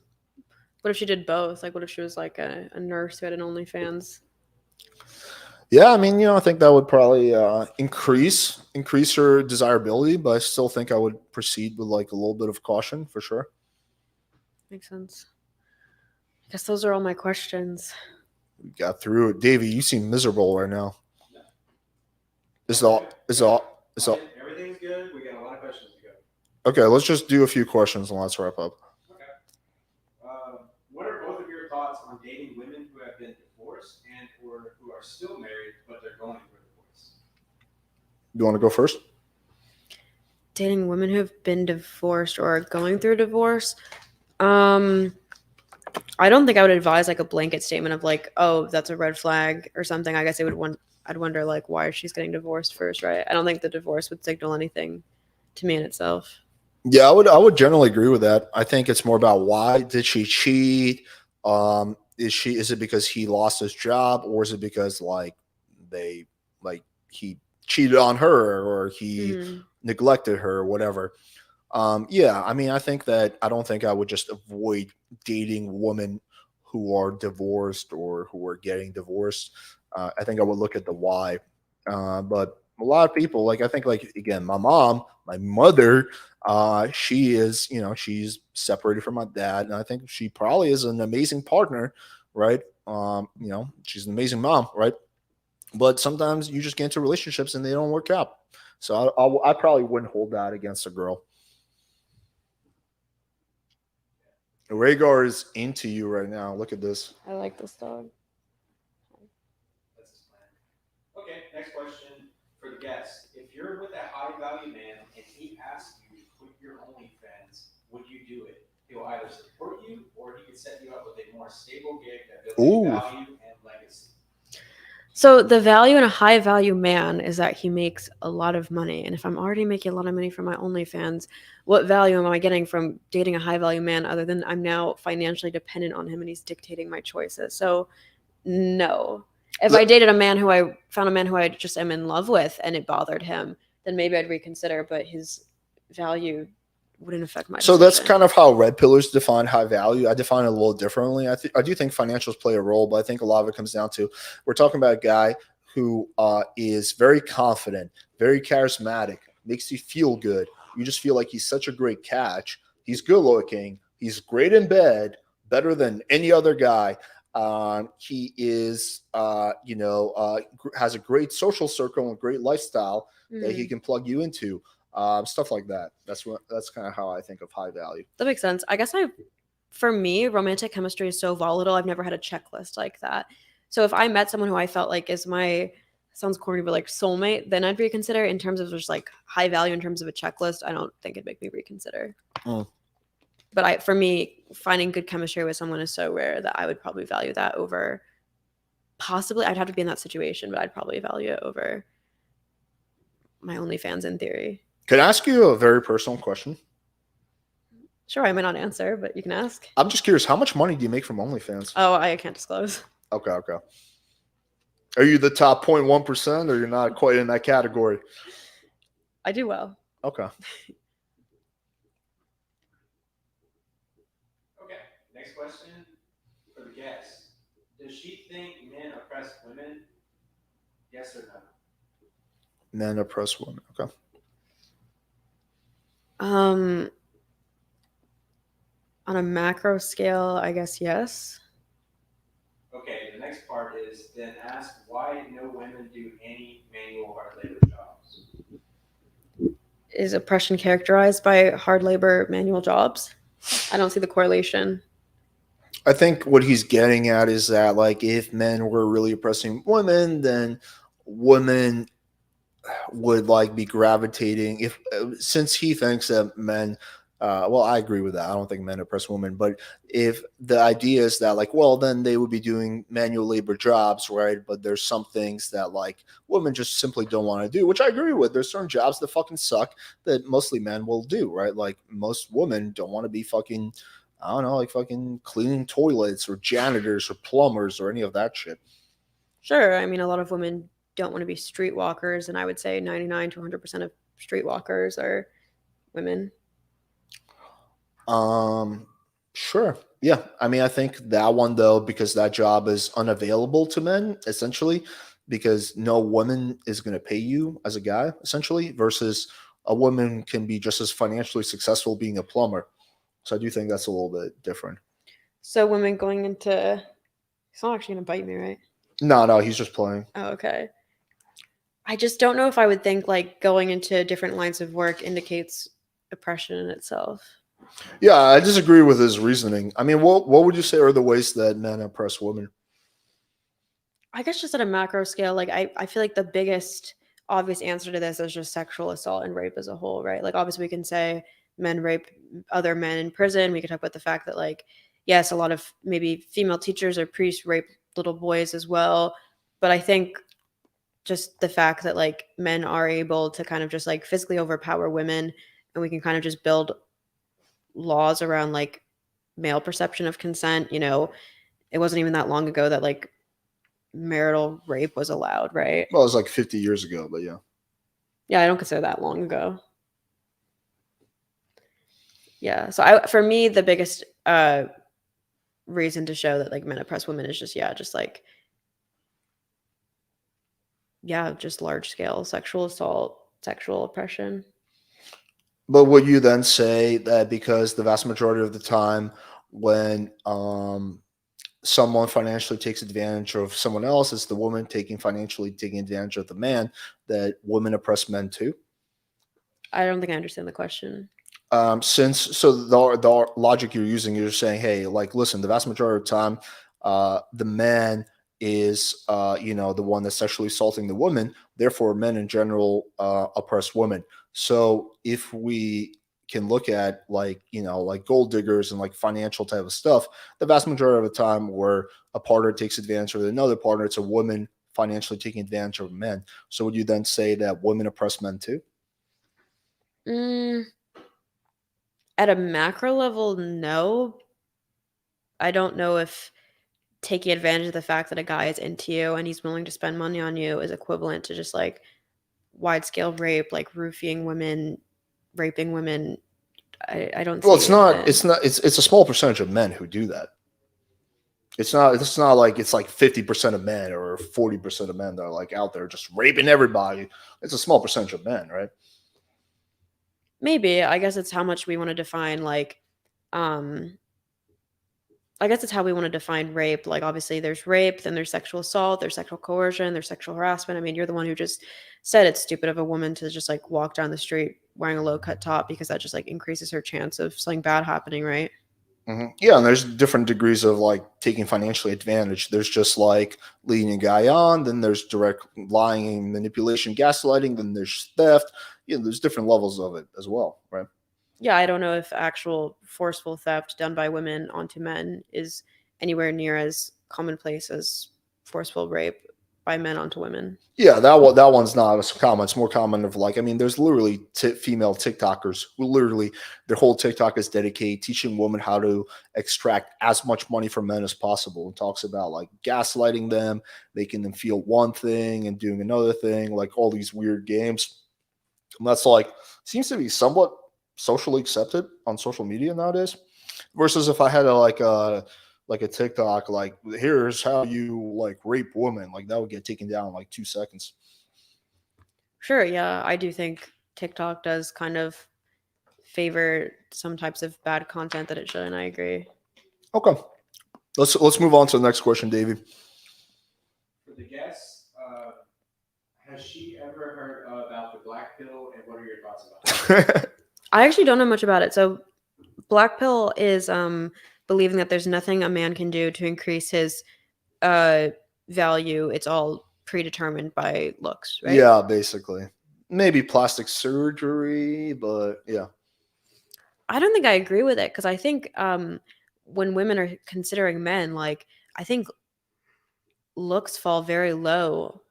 What if she did both? Like, what if she was like a nurse who had an OnlyFans? Yeah, I mean, I think that would probably increase her desirability, but I still think I would proceed with like a little bit of caution for sure. Makes sense. I guess those are all my questions. We got through it. Davey, you seem miserable right now. Is all? Everything's good. We got a lot of questions to go. Okay, let's just do a few questions and let's wrap up. Okay. What are both of your thoughts on dating women who have been divorced and or who are still married but they're going through a divorce? You want to go first? Dating women who have been divorced or are going through divorce. I don't think I would advise like a blanket statement of like, oh, that's a red flag or something. I guess I'd wonder like why she's getting divorced first, right? I don't think the divorce would signal anything to me in itself. Yeah, I would generally agree with that. I think it's more about why did she cheat? Is it because he lost his job, or is it because like he cheated on her or he neglected her or whatever? Yeah, I mean, I don't think I would just avoid dating women who are divorced or who are getting divorced. I think I would look at the why. But a lot of people, like, I think, like, again, my mother, she is, she's separated from my dad. And I think she probably is an amazing partner, right? She's an amazing mom, right? But sometimes you just get into relationships and they don't work out. So I probably wouldn't hold that against a girl. Rhaegar is into you right now. Look at this. I like this dog. That's his plan. Okay, next question for the guest. If you're with a high value man and he asks you to quit your OnlyFans, would you do it? He'll either support you or he could set you up with a more stable gig that builds value and legacy. So the value in a high value man is that he makes a lot of money. And if I'm already making a lot of money from my OnlyFans, what value am I getting from dating a high value man other than I'm now financially dependent on him and he's dictating my choices? So no. If I dated I found a man who I just am in love with and it bothered him, then maybe I'd reconsider, but his value wouldn't affect my decision. That's kind of how red pillars define high value. I define it a little differently. I do think financials play a role, but I think a lot of it comes down to we're talking about a guy who is very confident, very charismatic, makes you feel good. You just feel like he's such a great catch. He's good looking. He's great in bed, better than any other guy. He is, has a great social circle and a great lifestyle that he can plug you into. Stuff like that. That's kind of how I think of high value. That makes sense. I guess for me, romantic chemistry is so volatile. I've never had a checklist like that. So if I met someone who I felt like is my, sounds corny, but like soulmate, then I'd reconsider. In terms of just like high value in terms of a checklist, I don't think it'd make me reconsider. But for me, finding good chemistry with someone is so rare that I would probably value that over possibly, I'd have to be in that situation, but I'd probably value it over my OnlyFans in theory. Can I ask you a very personal question? Sure, I might not answer, but you can ask. I'm just curious, how much money do you make from OnlyFans? Oh, I can't disclose. Okay. Are you the top 0.1% or you're not quite in that category? I do well. Okay. Okay, next question for the guest. Does she think men oppress women? Yes or no? Men oppress women. Okay. On a macro scale, I guess yes. Okay, the next part is then ask why no women do any manual hard labor jobs. Is oppression characterized by hard labor manual jobs? I don't see the correlation. I think what he's getting at is that, like, if men were really oppressing women, then women would like be gravitating since he thinks that men Well, I agree with that. I don't think men oppress women, but if the idea is that like, well, then they would be doing manual labor jobs, right? But there's some things that like women just simply don't want to do, which I agree with. There's certain jobs that fucking suck that mostly men will do, right? Like most women don't want to be fucking, I don't know, like fucking cleaning toilets or janitors or plumbers or any of that shit. Sure. I mean, a lot of women don't want to be streetwalkers, and I would say 99 to 100% of streetwalkers are women. Sure. Yeah. I mean, I think that one though, because that job is unavailable to men essentially, because no woman is going to pay you as a guy essentially, versus a woman can be just as financially successful being a plumber. So I do think that's a little bit different. So women going into, it's not actually going to bite me, right? No, he's just playing. Oh, okay. I just don't know if I would think like going into different lines of work indicates oppression in itself. Yeah, I disagree with his reasoning. I mean, what would you say are the ways that men oppress women? I guess just at a macro scale, like I feel like the biggest obvious answer to this is just sexual assault and rape as a whole, right? Like obviously we can say men rape other men in prison. We could talk about the fact that like, yes, a lot of maybe female teachers or priests rape little boys as well. But I think just the fact that like men are able to kind of just like physically overpower women, and we can kind of just build laws around like male perception of consent. It wasn't even that long ago that like marital rape was allowed, right? Well, it was like 50 years ago, but yeah. Yeah, I don't consider that long ago. Yeah, so for me, the biggest reason to show that like men oppress women is just like just large scale sexual assault, sexual oppression. But would you then say that because the vast majority of the time when someone financially takes advantage of someone else, it's the woman financially taking advantage of the man, that women oppress men too? I don't think I understand the question. The logic you're using, you're saying, hey, like, listen, the vast majority of the time, the man is, the one that's sexually assaulting the woman. Therefore, men in general oppress women. So if we can look at like, like gold diggers and like financial type of stuff, the vast majority of the time where a partner takes advantage of another partner, it's a woman financially taking advantage of men. So would you then say that women oppress men too? At a macro level, no. I don't know if taking advantage of the fact that a guy is into you and he's willing to spend money on you is equivalent to just like wide scale rape, like roofing women, raping women. I don't Well, see it's it not. then. It's not. It's a small percentage of men who do that. It's not. It's not like it's like 50% of men or 40% of men that are like out there just raping everybody. It's a small percentage of men, right? Maybe. I guess it's how much we want to define like I guess it's how we want to define rape. Like obviously there's rape, then there's sexual assault, there's sexual coercion, there's sexual harassment. I mean, you're the one who just said it's stupid of a woman to just like walk down the street wearing a low cut top because that just like increases her chance of something bad happening, right? Yeah, and there's different degrees of like taking financially advantage. There's just like leading a guy on, then there's direct lying, manipulation, gaslighting, then there's theft. There's different levels of it as well, right? Yeah, I don't know if actual forceful theft done by women onto men is anywhere near as commonplace as forceful rape by men onto women. Yeah, that one's not as common. It's more common of like, I mean, there's literally female TikTokers who literally their whole TikTok is dedicated teaching women how to extract as much money from men as possible, and talks about like gaslighting them, making them feel one thing and doing another thing, like all these weird games. And that's like seems to be somewhat socially accepted on social media nowadays. Versus if I had like a TikTok, like here's how you like rape women, like that would get taken down in like 2 seconds. Sure, yeah, I do think TikTok does kind of favor some types of bad content that it should, and I agree. Okay, let's move on to the next question, Davey. For the guest, has she ever heard about the black pill, and what are your thoughts about it? I actually don't know much about it. So, black pill is believing that there's nothing a man can do to increase his value. It's all predetermined by looks, right? Yeah, basically. Maybe plastic surgery, but yeah. I don't think I agree with it because I think when women are considering men, like I think looks fall very low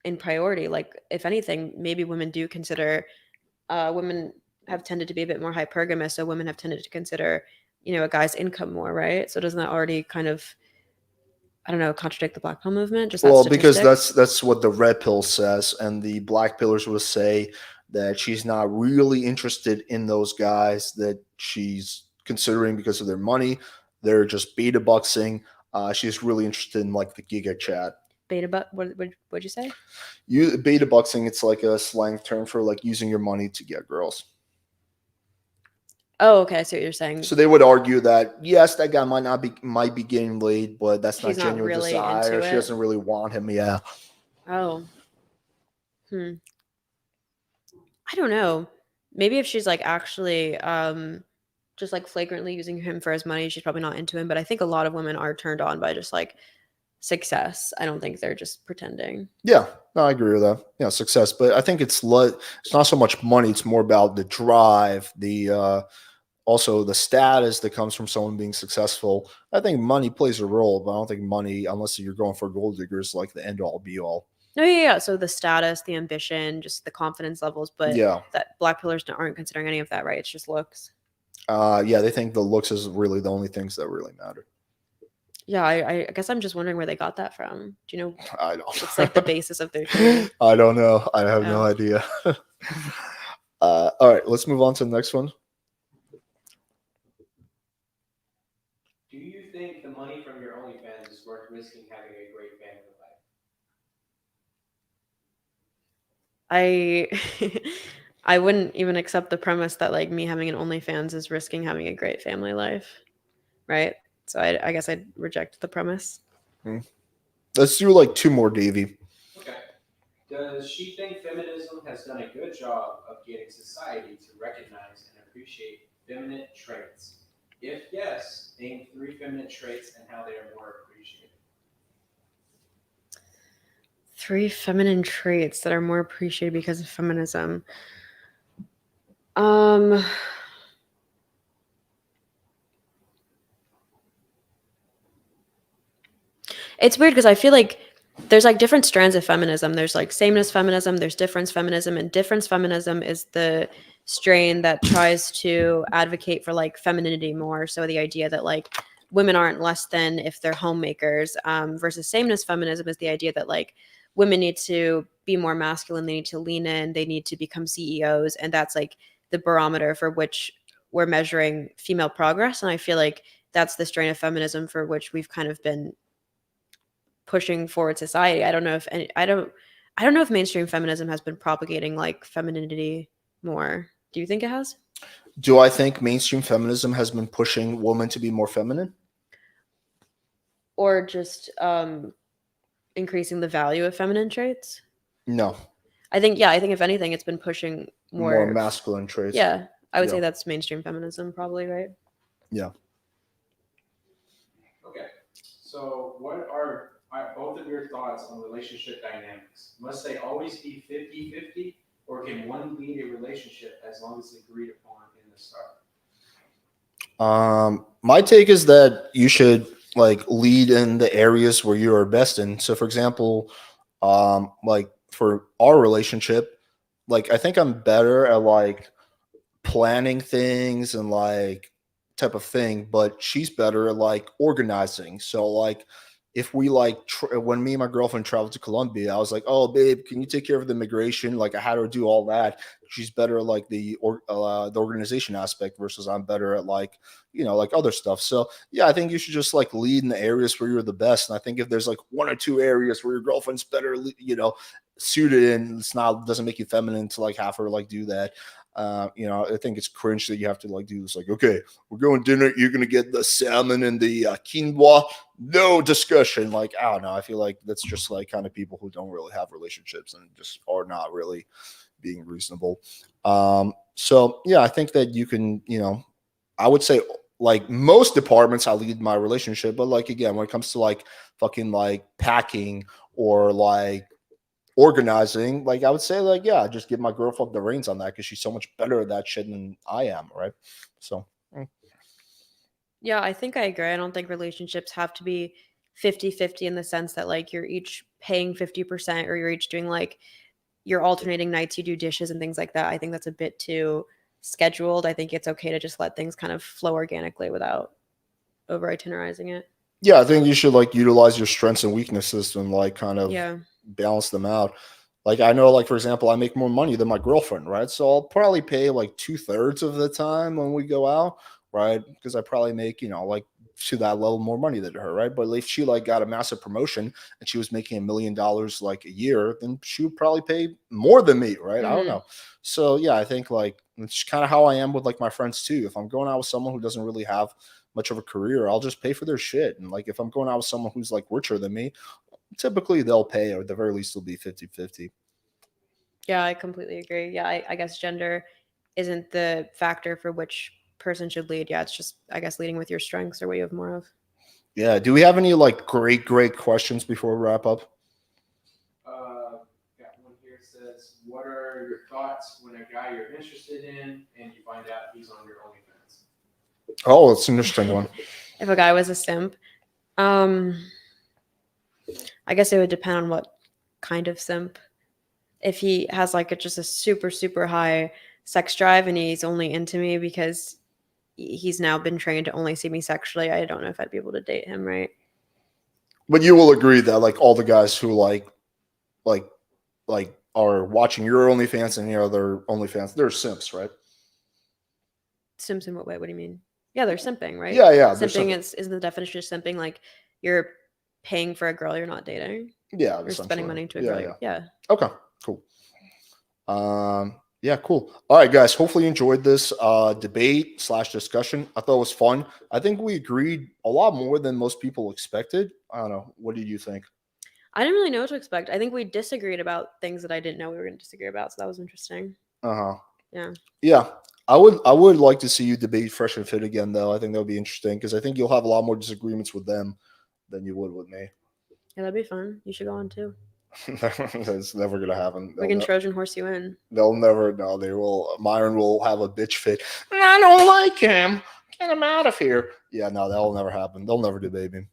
in priority. Like if anything, maybe women do consider women have tended to be a bit more hypergamous, so women have tended to consider, a guy's income more, right? So doesn't that already kind of, I don't know, contradict the Black Pill movement? Just that Well, because statistic? that's what the red pill says, and the black pillars will say that she's not really interested in those guys that she's considering because of their money. They're just beta boxing. She's really interested in like the giga chat. Beta, but what'd you say? Beta boxing, it's like a slang term for like using your money to get girls. Oh, okay. I see what you're saying. So they would argue that yes, that guy might be getting laid, but that's not She's not genuine really desire. into She it. doesn't really want him. Yeah. Oh. I don't know. Maybe if she's like actually just like flagrantly using him for his money, she's probably not into him. But I think a lot of women are turned on by just like success. I don't think they're just pretending. Yeah, no, I agree with that. Yeah, success, but I think it's not so much money. It's more about the drive, the also the status that comes from someone being successful. I think money plays a role, but I don't think money, unless you're going for gold diggers, like the end all be all. No, yeah. So the status, the ambition, just the confidence levels, but Yeah, that Black pillars aren't considering any of that, right? It's just looks. yeah, they think the looks is really the only things that really matter. Yeah, I guess I'm just wondering where they got that from. Do you know I don't. what's like the basis of their theory? I don't know. I have no Oh. idea. All right, let's move on to the next one. Do you think the money from your OnlyFans is worth risking having a great family life? I wouldn't even accept the premise that like me having an OnlyFans is risking having a great family life, right? So I guess I'd reject the premise. Let's do like two more, Davey. Okay. Does she think feminism has done a good job of getting society to recognize and appreciate feminine traits? If yes, name 3 feminine traits and how they are more appreciated. 3 feminine traits that are more appreciated because of feminism. It's weird because I feel like there's like different strands of feminism. There's like sameness feminism, there's difference feminism, and difference feminism is the strain that tries to advocate for like femininity more. So the idea that like women aren't less than if they're homemakers, versus sameness feminism is the idea that like women need to be more masculine, they need to lean in, they need to become CEOs, and that's like the barometer for which we're measuring female progress. And I feel like that's the strain of feminism for which we've kind of been pushing forward society. I don't know if mainstream feminism has been propagating like femininity more. Do you think it has? Do I think mainstream feminism has been pushing women to be more feminine? Or just increasing the value of feminine traits? No. I think if anything, it's been pushing More masculine traits. Yeah, I would Yeah. say that's mainstream feminism, probably, right? Yeah. Okay. So what are both of your thoughts on relationship dynamics? Must they always be 50-50, or can one lead a relationship as long as agreed upon in the start? My take is that you should like lead in the areas where you are best in. So for example, like for our relationship, like I think I'm better at like planning things and like type of thing, but she's better at like organizing. So like if we like when me and my girlfriend traveled to Colombia, I was like, "Oh, babe, can you take care of the immigration?" Like I had her do all that. She's better at like the organization aspect versus I'm better at like like other stuff. So yeah, I think you should just like lead in the areas where you're the best. And I think if there's like 1 or 2 areas where your girlfriend's better, suited in, doesn't make you feminine to like have her like do that. I think it's cringe that you have to like do this. Like, okay, we're going dinner. You're gonna get the salmon and the quinoa. No discussion. Like, I don't know. I feel like that's just like kind of people who don't really have relationships and just are not really being reasonable. So yeah, I think that you can. I would say like most departments, I lead my relationship, but like again, when it comes to like fucking like packing or like organizing, like I would say, like, yeah, just give my girlfriend the reins on that because she's so much better at that shit than I am, right? So Yeah, I think I agree. I don't think relationships have to be 50-50 in the sense that like you're each paying 50% or you're each doing like you're alternating nights, you do dishes and things like that. I think that's a bit too scheduled. I think it's okay to just let things kind of flow organically without over itinerizing it. yeah, I think you should like utilize your strengths and weaknesses and like kind of Yeah. balance them out. Like I know, like for example, I make more money than my girlfriend, right? So I'll probably pay like 2/3 of the time when we go out, right? Because I probably make, you know, like to that level more money than her, right? But if she like got a massive promotion and she was making $1 million like a year, then she would probably pay more than me, right? I don't Mhm. know. So yeah, I think like it's kind of how I am with like my friends too. If I'm going out with someone who doesn't really have much of a career, I'll just pay for their shit. And like if I'm going out with someone who's like richer than me, typically they'll pay, or at the very least it'll be 50-50. Yeah, I completely agree. Yeah, I guess gender isn't the factor for which person should lead. Yeah, it's just, I guess, leading with your strengths or what you have more of. Yeah. Do we have any like great questions before we wrap up? Got one here. It says, "What are your thoughts when a guy you're interested in and you find out he's on your OnlyFans?" Oh, it's an interesting one. If a guy was a simp, I guess it would depend on what kind of simp. If he has like just a super high sex drive and he's only into me because he's now been trained to only see me sexually, I don't know if I'd be able to date him, right? But you will agree that like all the guys who like are watching your OnlyFans and the other OnlyFans, they're simps, right? Simps in what way? What do you mean? Yeah, they're simping, right? Yeah, yeah. They're Simping simping. is the definition of simping like you're paying for a girl you're not dating Yeah, or spending essentially. money to a Yeah, girl. yeah. Yeah. Okay, cool. Yeah, cool. All right, guys. Hopefully you enjoyed this debate / discussion. I thought it was fun. I think we agreed a lot more than most people expected. I don't know. What did you think? I didn't really know what to expect. I think we disagreed about things that I didn't know we were going to disagree about, so that was interesting. Uh-huh. Yeah. Yeah. I would like to see you debate Fresh and Fit again, though. I think that would be interesting because I think you'll have a lot more disagreements with them than you would with me. Yeah, that'd be fun. You should go on too. That's never gonna happen. We can Trojan horse you in. They'll never. No, they will. Myron will have a bitch fit. I don't like him. Get him out of here. Yeah, no, that'll never happen. They'll never debate me.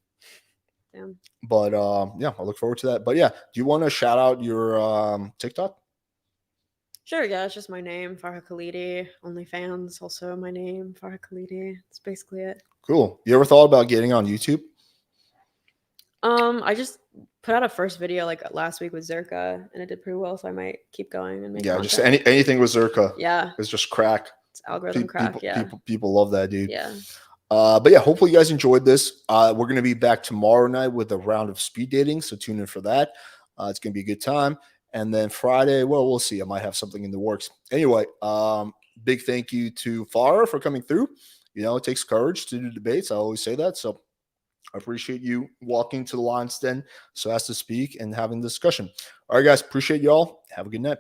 Damn. But yeah, I look forward to that. But yeah, do you want to shout out your TikTok? Sure, yeah, it's just my name, Farha Khalidi. OnlyFans, also my name, Farha Khalidi. That's basically it. Cool. You ever thought about getting on YouTube? I just put out a first video like last week with Zerka, and it did pretty well, so I might keep going and make Yeah, content. just anything with Zerka. Yeah, It's just crack. it's algorithm crack. Yeah, People love that, dude. yeah. But yeah, hopefully you guys enjoyed this. We're going to be back tomorrow night with a round of speed dating, so tune in for that. It's going to be a good time. And then Friday, well, we'll see. I might have something in the works. Anyway, big thank you to Farha for coming through. You know, it takes courage to do debates. I always say that. So I appreciate you walking to the lion's den so as to speak and having the discussion. All right, guys, appreciate y'all. Have a good night.